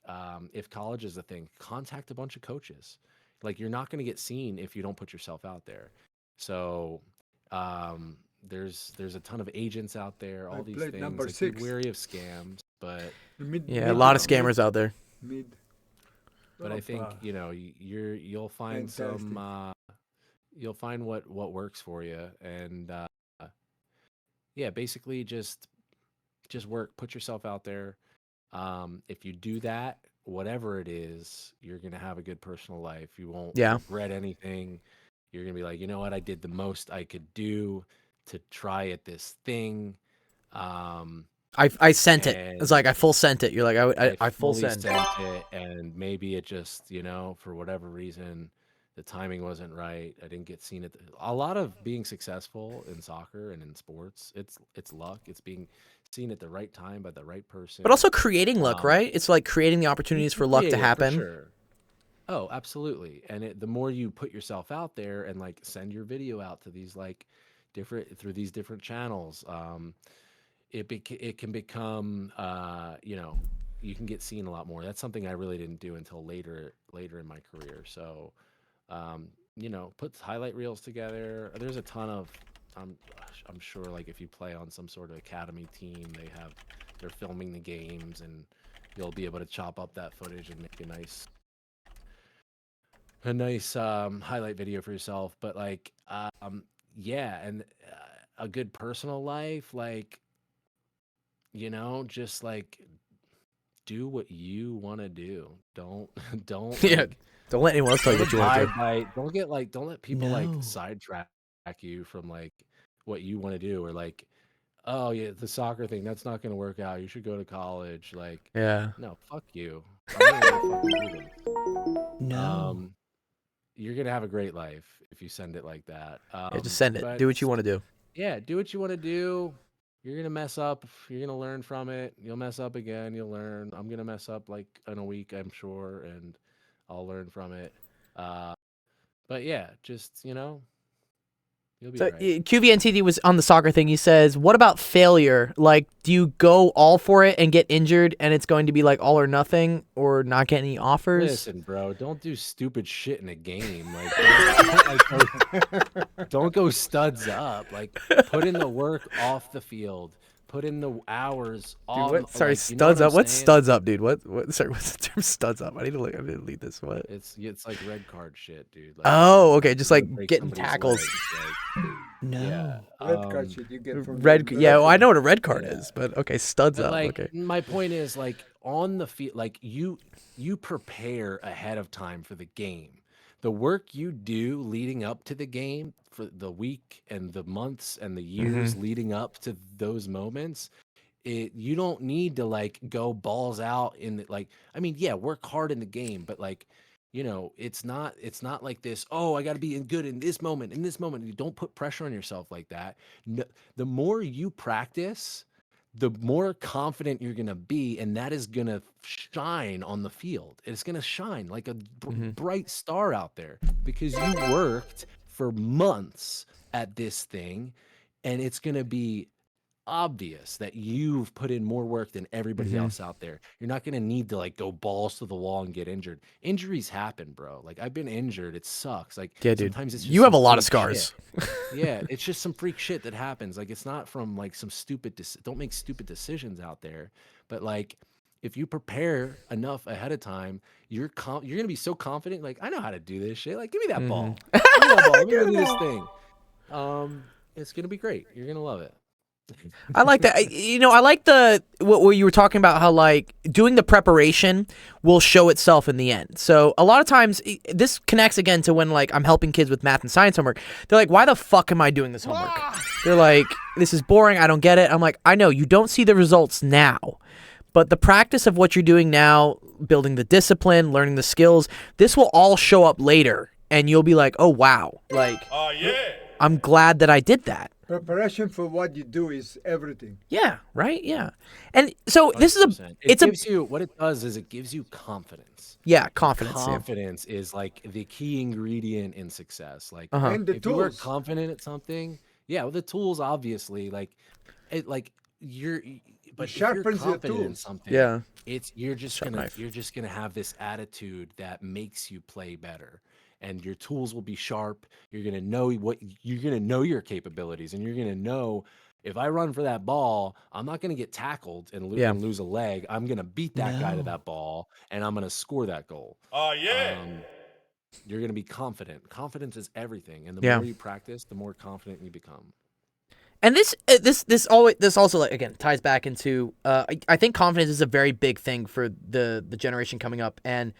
if college is a thing, contact a bunch of coaches. Like, you're not going to get seen if you don't put yourself out there. So, there's a ton of agents out there, all I these played things. number Like, be 6. wary of scams, but Yeah, a lot of scammers out there. Mid. I think you'll find Fantastic. you'll find what works for you, and yeah, basically just work, put yourself out there. If you do that, whatever it is, you're gonna have a good personal life. You won't Yeah. regret anything. You're gonna be like, you know what, I did the most I could do to try at this thing. I sent it. It's like And I full sent it. You're like I full fully send. sent it, and maybe it just, for whatever reason, the timing wasn't right. I didn't get seen at a lot of being successful in soccer and in sports. It's luck. It's being seen at the right time by the right person. But also creating luck, Um, right? It's like creating the you opportunities can for luck to create it for happen. sure. Oh, absolutely. And the more you put yourself out there and like send your video out to these like through these different channels, it can become you can get seen a lot more. That's something I really didn't do until later in my career. So put highlight reels together. There's a ton of I'm sure like if you play on some sort of academy team, they're filming the games, and you'll be able to chop up that footage and make a nice highlight video for yourself. But like yeah, and a good personal life, like just like do what you want to do. Don't Yeah. like Don't let anyone else tell you what you want to do. don't let people like No. sidetrack you from like what you want to do, or like, oh yeah, the soccer thing, that's not going to work out, you should go to college. Like, Yeah. no, fuck you. I'm gonna go fucking do this. No. You're gonna have a great life if you send it like that. Yeah, just send it. But Do what you want to do. yeah, do what you want to do. You're gonna mess up. You're gonna learn from it. You'll mess up again. You'll learn. I'm gonna mess up like in a week, I'm sure, and I'll learn from it. But yeah, just you'll be So right. QVNTD was on the soccer thing. He says, "What about failure? Like, do you go all for it and get injured, and it's going to be like all or nothing, or not get any offers?" Listen, bro, don't do stupid shit in a game. Like, don't go studs up. Like, put in the work off the field. Put in the hours off. Dude, what? Sorry, like, studs what up. I'm What's saying? studs up, dude? What? Sorry, what's the term studs up? I need to look. I need to lead this. What? It's like red card shit, dude. Like, Oh, okay, just like break getting somebody's tackles. legs, like, No. yeah. Red card shit you get from Red. the Yeah, well, I referee. know what a red card Yeah. is, but okay, studs But up. like, Okay. my point is, like, on the field, like you prepare ahead of time for the game. The work you do leading up to the game, for the week and the months and the years leading up to those moments, you don't need to like go balls out in the, like, I mean, yeah, work hard in the game, but like, it's not like this, oh, I got to be good in this moment. You don't put pressure on yourself like that. No, the more you practice, the more confident you're going to be, and that is going to shine on the field. It's going to shine like a bright star out there because you worked for months at this thing, and it's going to be obvious that you've put in more work than everybody else out there. You're not going to need to like go balls to the wall and get injured. Injuries happen, bro. Like, I've been injured. It sucks. Like, Yeah, dude. sometimes it's just You have a some lot of freak scars. shit. Yeah, it's just some freak shit that happens. Like, it's not from like some stupid don't make stupid decisions out there. But like, if you prepare enough ahead of time, you're going to be so confident, like, I know how to do this shit. Like, give me that ball. Give me that ball. Let me go do this thing. It's going to be great. You're going to love it. I like that. I like what you were talking about, how like doing the preparation will show itself in the end. So a lot of times this connects again to when like I'm helping kids with math and science homework. They're like, why the fuck am I doing this homework? They're like, this is boring. I don't get it. I'm like, I know you don't see the results now, but the practice of what you're doing now, building the discipline, learning the skills, this will all show up later. And you'll be like, oh, wow. Like, I'm glad that I did that. Preparation for what you do is everything. Yeah, right? Yeah. And so this is 100%. It gives you what it does is it gives you confidence. yeah, And confidence. Yeah. confidence is like the key ingredient in success. Like Uh-huh. And the if you are tools. confident at something, yeah, well, the tools obviously like but if you're sharpens your confident in tools. something, Yeah. you're just Sharp gonna knife. have this attitude that makes you play better. And your tools will be sharp. You're gonna know your capabilities, and you're gonna know if I run for that ball, I'm not gonna get tackled Yeah. and lose a leg. I'm gonna beat that guy to that ball, and I'm gonna score that goal. Oh, yeah. You're gonna be confident. Confidence is everything, and the Yeah. more you practice, the more confident you become. And this also like again ties back into I think confidence is a very big thing for the generation coming up, and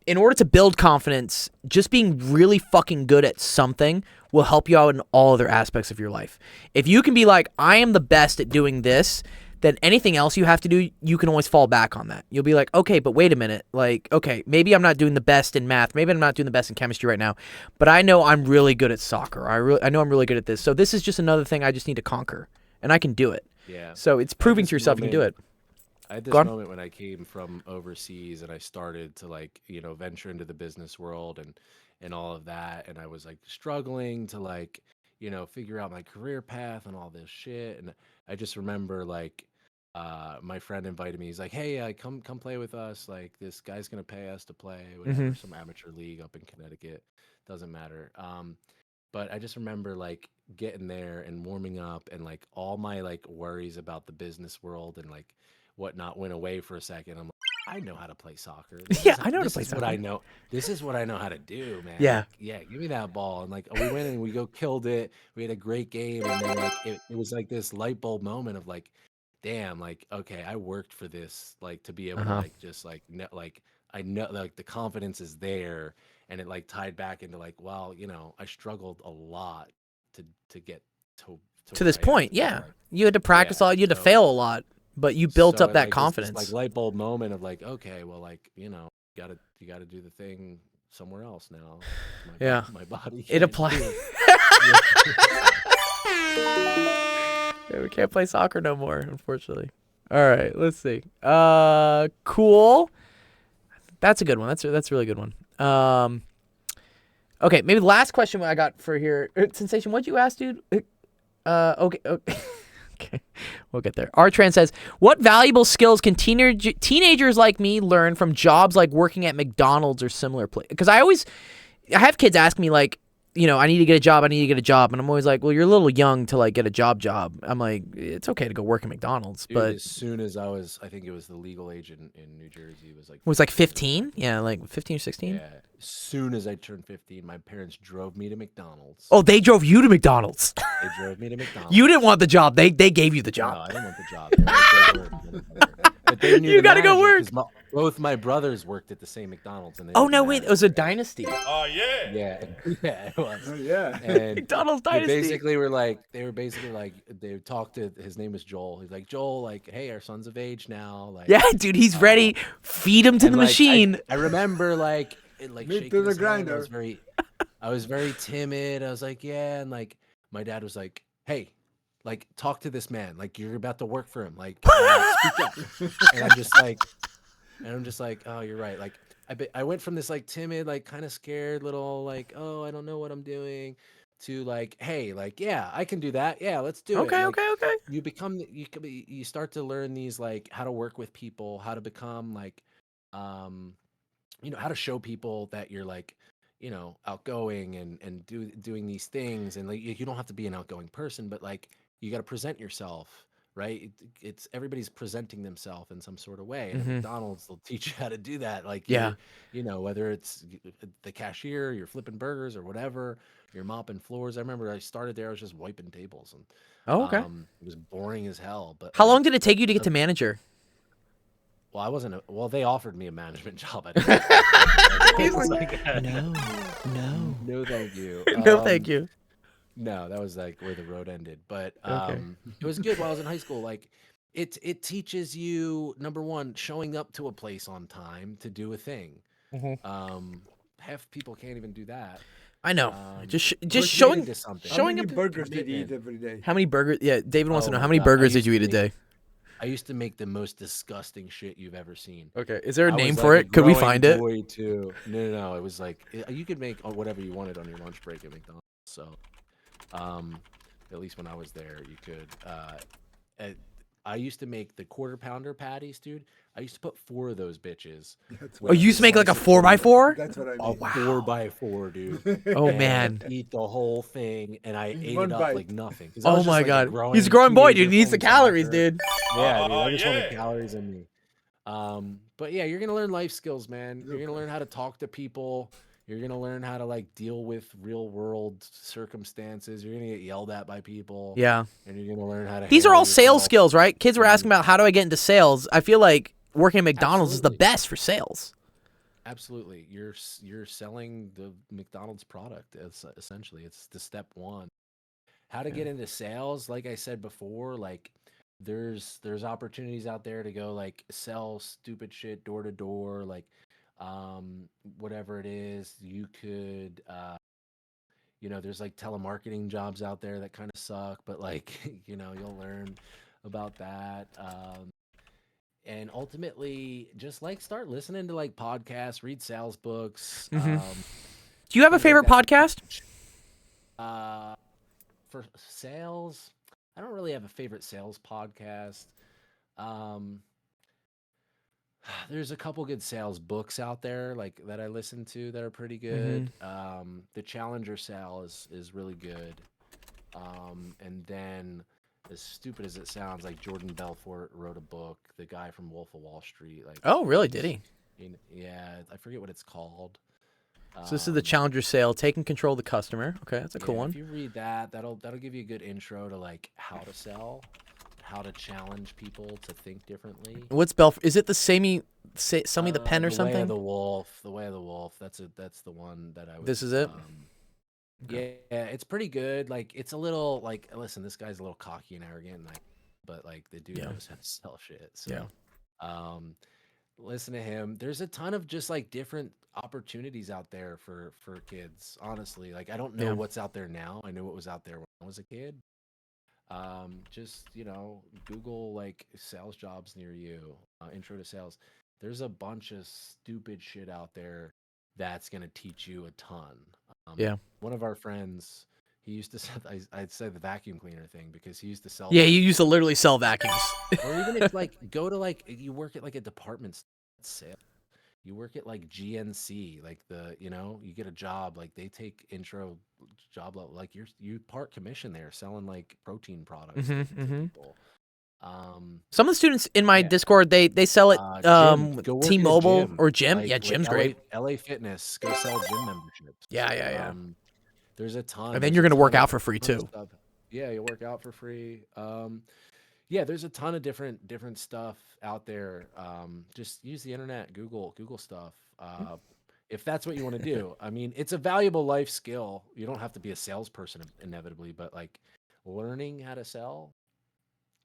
in order to build confidence, just being really fucking good at something will help you out in all other aspects of your life. If you can be like, I am the best at doing this, then anything else you have to do, you can always fall back on that. You'll be like, okay, but wait a minute. Like, okay, maybe I'm not doing the best in math. Maybe I'm not doing the best in chemistry right now, but I know I'm really good at soccer. I know I'm really good at this. So this is just another thing I just need to conquer, and I can do it. Yeah. So it's proving to yourself you can do it. I had this Go on. moment when I came from overseas and I started to venture into the business world and all of that, and I was like struggling to figure out my career path and all this shit. And I just remember my friend invited me. He's like, "Hey, come play with us. Like this guy's gonna pay us to play whatever, some amateur league up in Connecticut. Doesn't matter." But I just remember getting there and warming up, and all my worries about the business world and whatnot went away for a second. I'm like, I know how to play soccer. Yeah, I know how to play This is what soccer. I know. This is what I know how to do, man. Yeah. Yeah. Give me that ball. And we went and we killed it. We had a great game, and then it was this light bulb moment of damn, okay, I worked for this, to be able to just I know the confidence is there, and it tied back into well, I struggled a lot to get To this where I am point, today. yeah. You had to practice a lot. You had to so- fail a lot, but you built so up that this confidence. light bulb moment of okay, well, you gotta do the thing somewhere else now. Yeah. My body. It can't applies. do it. Yeah, we can't play soccer no more, unfortunately. All right, let's see. Cool. That's a good one. That's a really good one. Okay, maybe the last question I got for here. Sensation, what'd you ask, dude? Okay. Okay, we'll get there. Artran says, what valuable skills can teenagers like me learn from jobs like working at McDonald's or similar places? Because I have kids ask me I need to get a job. And I'm always like, well, you're a little young to get a job. I'm like, it's okay to go work at McDonald's. Dude, but as soon as I think it was the legal age in New Jersey was 15? Yeah, 15 or 16? Yeah. As soon as I turned 15, my parents drove me to McDonald's. Oh, they drove you to McDonald's. They drove me to McDonald's. You didn't want the job. They gave you the No, job. I didn't want the job. They were like, but they knew You the gotta go manager, work. 'cause both my brothers worked at the same McDonald's. And they Oh, knew the no, wait. It manager. was a dynasty. Oh, yeah. Yeah, yeah, it was. Oh, yeah. And McDonald's they dynasty. basically they talked to, his name was Joel. He's like, Joel, hey, our son's of age now. Yeah, dude, he's ready. Feed him to and, the machine. I remember Meat shaking to the his hand. grinder. I was very timid. I was like, yeah, and my dad was like, hey, talk to this man. You're about to work for him. Speak up. And I'm just like, oh, you're right. I went from this timid, kind of scared little oh, I don't know what I'm doing, to hey, yeah, I can do that. Yeah, let's do it. Okay. You start to learn these how to work with people, how to become how to show people that you're outgoing and doing these things, and you don't have to be an outgoing person, but you got to present yourself, right? It's everybody's presenting themselves in some sort of way, and at McDonald's they'll teach you how to do that. Yeah. Whether it's the cashier, you're flipping burgers or whatever, you're mopping floors. I remember I started there, I was just wiping tables, and Oh, okay. it was boring as hell. But How long did it take you to get to manager? Well, I wasn't. Well, they offered me a management job. I didn't. No, thank you. No, thank you. No, that was where the road ended. But Okay. it was good while I was in high school. It teaches you, number one, showing up to a place on time to do a thing. Mhm. Half people can't even do that. I know. Just committing showing to something. How showing many up. burgers did you eat Commitment. every day? How many burgers? Yeah, David wants Oh to know my how many God, I burgers did used you to eat a make- day? I used to make the most disgusting shit you've ever seen. Okay, is there a I name was for like a it? Could we growing find it? boy too. No. It was like you could make whatever you wanted on your lunch break at McDonald's. So, at least when I was there, you could. I used to make the quarter pounder patties, dude. I used to put 4 of those bitches. That's Oh, what you used to make like a slice of 4x4? That's what I A mean. 4x4, dude. Oh And man. eat the whole thing, and I In ate one it up bite. like nothing. 'Cause I Oh was just my like god. growing He's a growing boy, dude. teenager He needs the playing calories, soccer. dude. Yeah, dude. I just wanted calories in me. But yeah, you're gonna learn life skills, man. You're gonna learn how to talk to people. You're gonna learn how to like deal with real world circumstances. You're gonna get yelled at by people. Yeah. And you're gonna learn how to. These are handle all sales yourself. skills, right? Kids were asking about how do I get into sales. I feel like working at McDonald's is the Absolutely. best for sales. Absolutely, you're selling the McDonald's product. It's essentially it's the step one. How to get into sales? Like I said before, like there's opportunities out there to go like sell stupid shit door to door, like whatever it is. You could there's like telemarketing jobs out there that kind of suck, but like you'll learn about that. And ultimately just like start listening to like podcasts, read sales books. Do you have a things like favorite that. podcast? For sales, I don't really have a favorite sales podcast. Um, there's a couple good sales books out there like that I listen to that are pretty good. The Challenger Sale is really good. And then as stupid as it sounds, like Jordan Belfort wrote a book, the guy from Wolf of Wall Street. Like, Oh, really? Did he? Yeah, I forget what it's called. So this is the Challenger Sale, taking control of the customer. Okay, that's a cool Yeah, one. If you read that, that'll give you a good intro to like how to sell, how to challenge people to think differently. What's Belfort? Is it the Sell Me the Pen or The Way something? of the Wolf. The Way of the Wolf. That's the one that I was. This is it? Yeah, it's pretty good. Like it's a little like listen, this guy's a little cocky and arrogant, but like the dude knows how to sell shit. So listen to him. There's a ton of just like different opportunities out there for kids. Honestly, like I don't know what's out there now. I knew what was out there when I was a kid. Just Google like sales jobs near you, intro to sales. There's a bunch of stupid shit out there that's gonna teach you a ton. One of our friends, he used to sell, I'd say the vacuum cleaner thing because he used to sell. Yeah, you used to literally sell vacuums. Or even if like go to like you work at like a department sale, you work at like GNC, like you get a job, like they take intro job level, like you part commission there selling like protein products to people. Some of the students in my Discord, they sell it Go work at a T-Mobile gym. or gym. Like Gym's LA, great. LA Fitness, go sell gym memberships. Yeah. There's a ton. And then there's you're a gonna work ton of- out for free ton of too. stuff. Yeah, you work out for free. Yeah, there's a ton of different stuff out there. Just use the internet, Google stuff. If that's what you want to do. I mean, it's a valuable life skill. You don't have to be a salesperson inevitably, but like learning how to sell.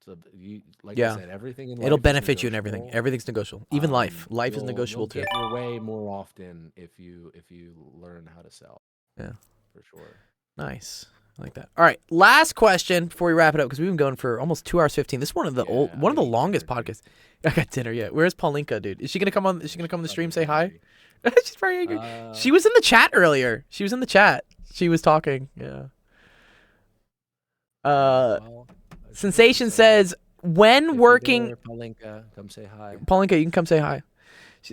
So I said, everything in life It'll is benefit you in everything. negotiable. Everything's negotiable. Even life. Life is You'll negotiable too. get your way more often if you learn how to sell. Yeah. For sure. Nice. I like that. All right. Last question before we wrap it up because we've been going for almost 2 hours 15. This is one of the one of the longest podcasts. I got dinner yet. Where's Paulinka, dude? Is she gonna come on? Is she gonna come on the stream? Say hi. She's very angry. She was in the chat earlier. She was in the chat. She was talking. Yeah. Sensation says when working. Paulinka, come say hi. Paulinka, you can come say hi.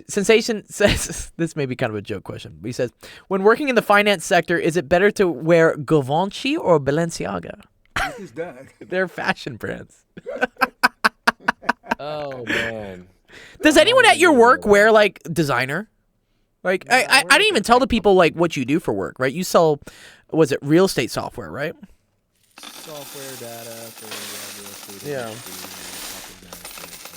Sensation says this may be kind of a joke question, but he says when working in the finance sector, is it better to wear Givenchy or Balenciaga? What is that? They're fashion brands. Oh man. Does anyone at your work wear like designer? Like I didn't even tell the people like what you do for work, right? You sell, was it real estate software, right? Software data for real estate industry,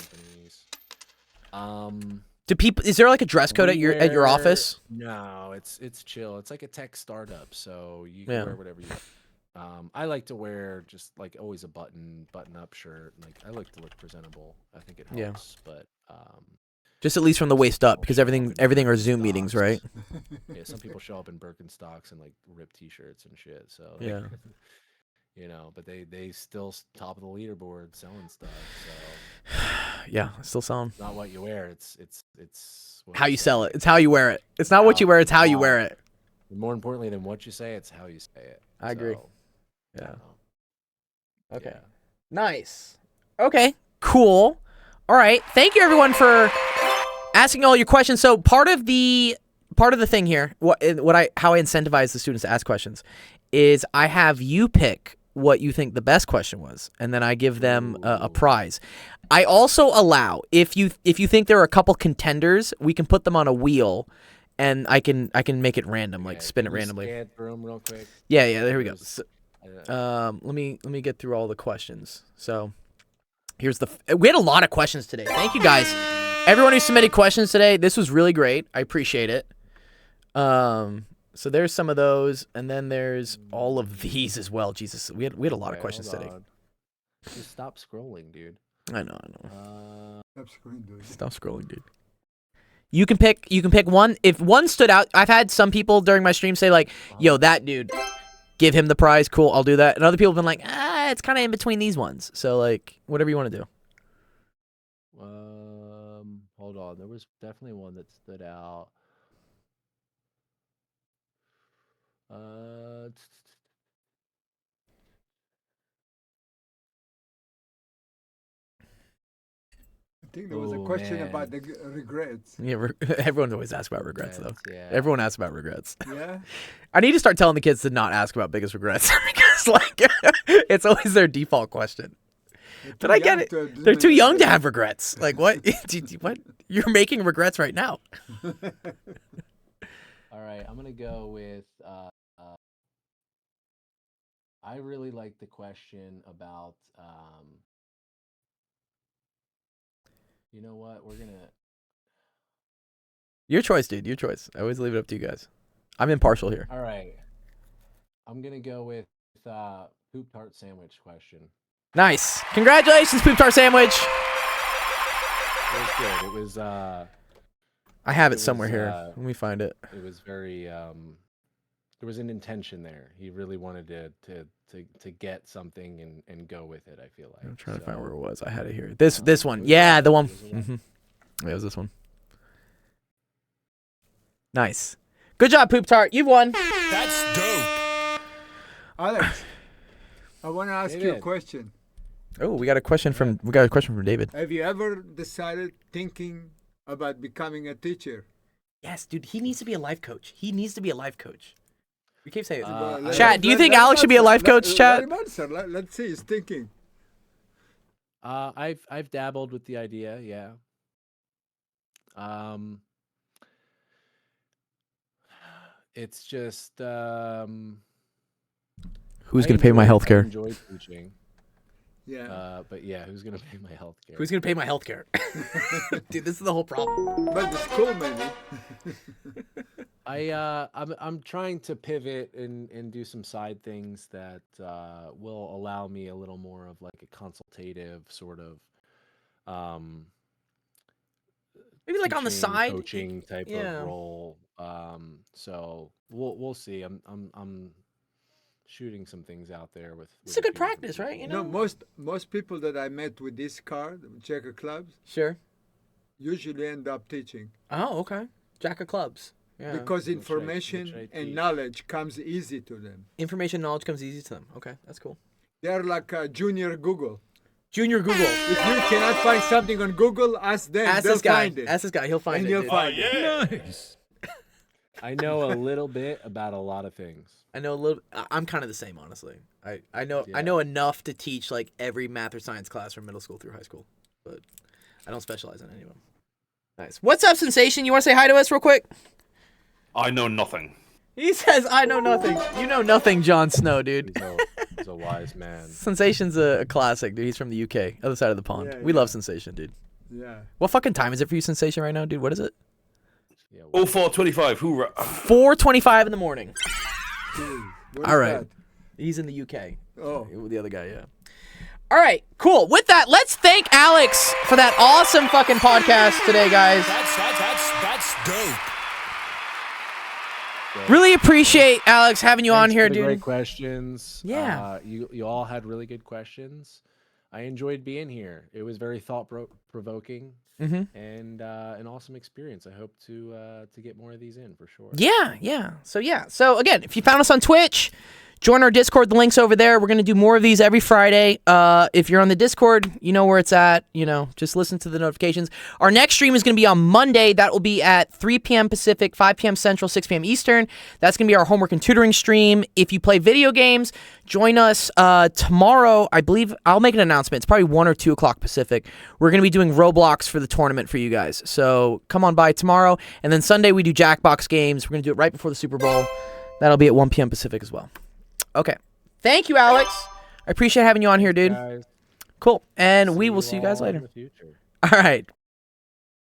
companies. Do people? Is there like a dress code at your office? No, it's chill. It's like a tech startup, so you can wear whatever you want. I like to wear just like always a button up shirt. Like I like to look presentable. I think it helps. But Just at least from the waist up, because everything are Zoom meetings, right? Yeah, some people show up in Birkenstocks and like ripped T-shirts and shit. So like, Yeah. you know, but they still top of the leaderboard selling stuff. So Yeah, still selling. it's not what you wear. It's what How you sell it. It's how you wear it. It's not what you wear. It's how you wear it. More importantly than what you say, it's how you say it. I agree. So, Yeah. you know, Okay. yeah. Nice. Okay. Cool. All right. Thank you everyone for asking all your questions. So part of the thing here, how I incentivize the students to ask questions, is I have you pick what you think the best question was, and then I give them a prize. I also allow, if you think there are a couple contenders, we can put them on a wheel, and I can make it random, like spin it randomly. Scan through 'em real quick. Yeah. There we go. So, let me get through all the questions. So here's we had a lot of questions today. Thank you guys, everyone who submitted questions today. This was really great. I appreciate it. So there's some of those, and then there's all of these as well. Jesus, we had a lot of questions today. Just stop scrolling, dude. I know. Stop scrolling, dude. You can pick one. If one stood out, I've had some people during my stream say like, "Yo, that dude, give him the prize." Cool, I'll do that. And other people have been like, it's kind of in between these ones. So like, whatever you want to do. Hold on. There was definitely one that stood out. I think there was a question about the regrets. Yeah, everyone always asks about regrets though. Yeah. Everyone asks about regrets. Yeah. I need to start telling the kids to not ask about biggest regrets because like it's always their default question. But I get it. They're too young to have regrets. Like what? What? You're making regrets right now. All right, I'm gonna go with. I really like the question about. You know what? We're gonna. Your choice, dude. Your choice. I always leave it up to you guys. I'm impartial here. All right. I'm gonna go with poop tart sandwich question. Nice. Congratulations, Poop Tart Sandwich. It was good. It was. I have it somewhere here. Let me find it. It was very. There was an intention there. He really wanted to get something and go with it. I feel like. I'm trying to find where it was. I had it here. This one. Yeah, the one. Mm-hmm. Yeah, it was this one. Nice. Good job, Poop Tart. You've won. That's dope. Alex, I want to ask you a question. Oh, we got a question from David. Have you ever decided thinking about becoming a teacher? Yes, dude. He needs to be a life coach. He needs to be a life coach. We keep saying Well, Chad, do you think Alex should be a life coach, Chad? Let's see. He's thinking. I've dabbled with the idea. Yeah. It's just. Who's gonna pay my healthcare? I enjoy teaching. Yeah. But yeah, who's gonna pay my healthcare? Who's gonna pay my healthcare? Dude, this is the whole problem. But the school maybe. I'm trying to pivot and do some side things that will allow me a little more of like a consultative sort of Maybe like on the teaching, side, coaching type of role. So we'll see. I'm shooting some things out there with It's a a good few different practice, right? You people. know, Most people that I met with this card, Checker clubs, sure. usually end up teaching. Oh, okay. Jack of clubs. Yeah. Because Which I information and teach. knowledge comes easy to them. Information knowledge comes easy to them. Okay, that's cool. They're like junior Google. Junior Google. If you cannot find something on Google, ask them. Ask They'll this guy. find it. Ask this guy. He'll find And it. you'll dude. find it. Nice. I know a little bit about a lot of things. I know a little. I'm kind of the same, honestly. I know enough to teach like every math or science class from middle school through high school, but I don't specialize in any of them. Nice. What's up, Sensation? You want to say hi to us real quick? I know nothing. He says, "I know nothing." You know nothing, Jon Snow, dude. He's a wise man. Sensation's a classic, dude. He's from the UK, other side of the pond. Yeah, We yeah. love Sensation, dude. Yeah. What fucking time is it for you, Sensation, right now, dude? What is it? Yeah, All 425. Hoorah. 4:25 in the morning. Jeez, what All is right. that? He's in the UK. Oh. The other guy, yeah. All right, cool. With that, let's thank Alex for that awesome fucking podcast today, guys. That's dope. Really appreciate Alex having you on Thanks here, for the dude. Great questions. Yeah. You all had really good questions. I enjoyed being here. It was very thought-provoking and an awesome experience. I hope to get more of these in for sure. Yeah. So again, if you found us on Twitch, join our Discord. The link's over there. We're going to do more of these every Friday. If you're on the Discord, you know where it's at. Just listen to the notifications. Our next stream is going to be on Monday. That will be at 3 p.m. Pacific, 5 p.m. Central, 6 p.m. Eastern. That's going to be our homework and tutoring stream. If you play video games, join us tomorrow. I believe I'll make an announcement. It's probably 1 or 2 o'clock Pacific. We're going to be doing Roblox for the tournament for you guys. So come on by tomorrow. And then Sunday, we do Jackbox games. We're going to do it right before the Super Bowl. That'll be at 1 p.m. Pacific as well. Okay. Thank you, Alex. I appreciate having you on here, dude. Guys. Cool. And we will see you guys all in later. the future. All right.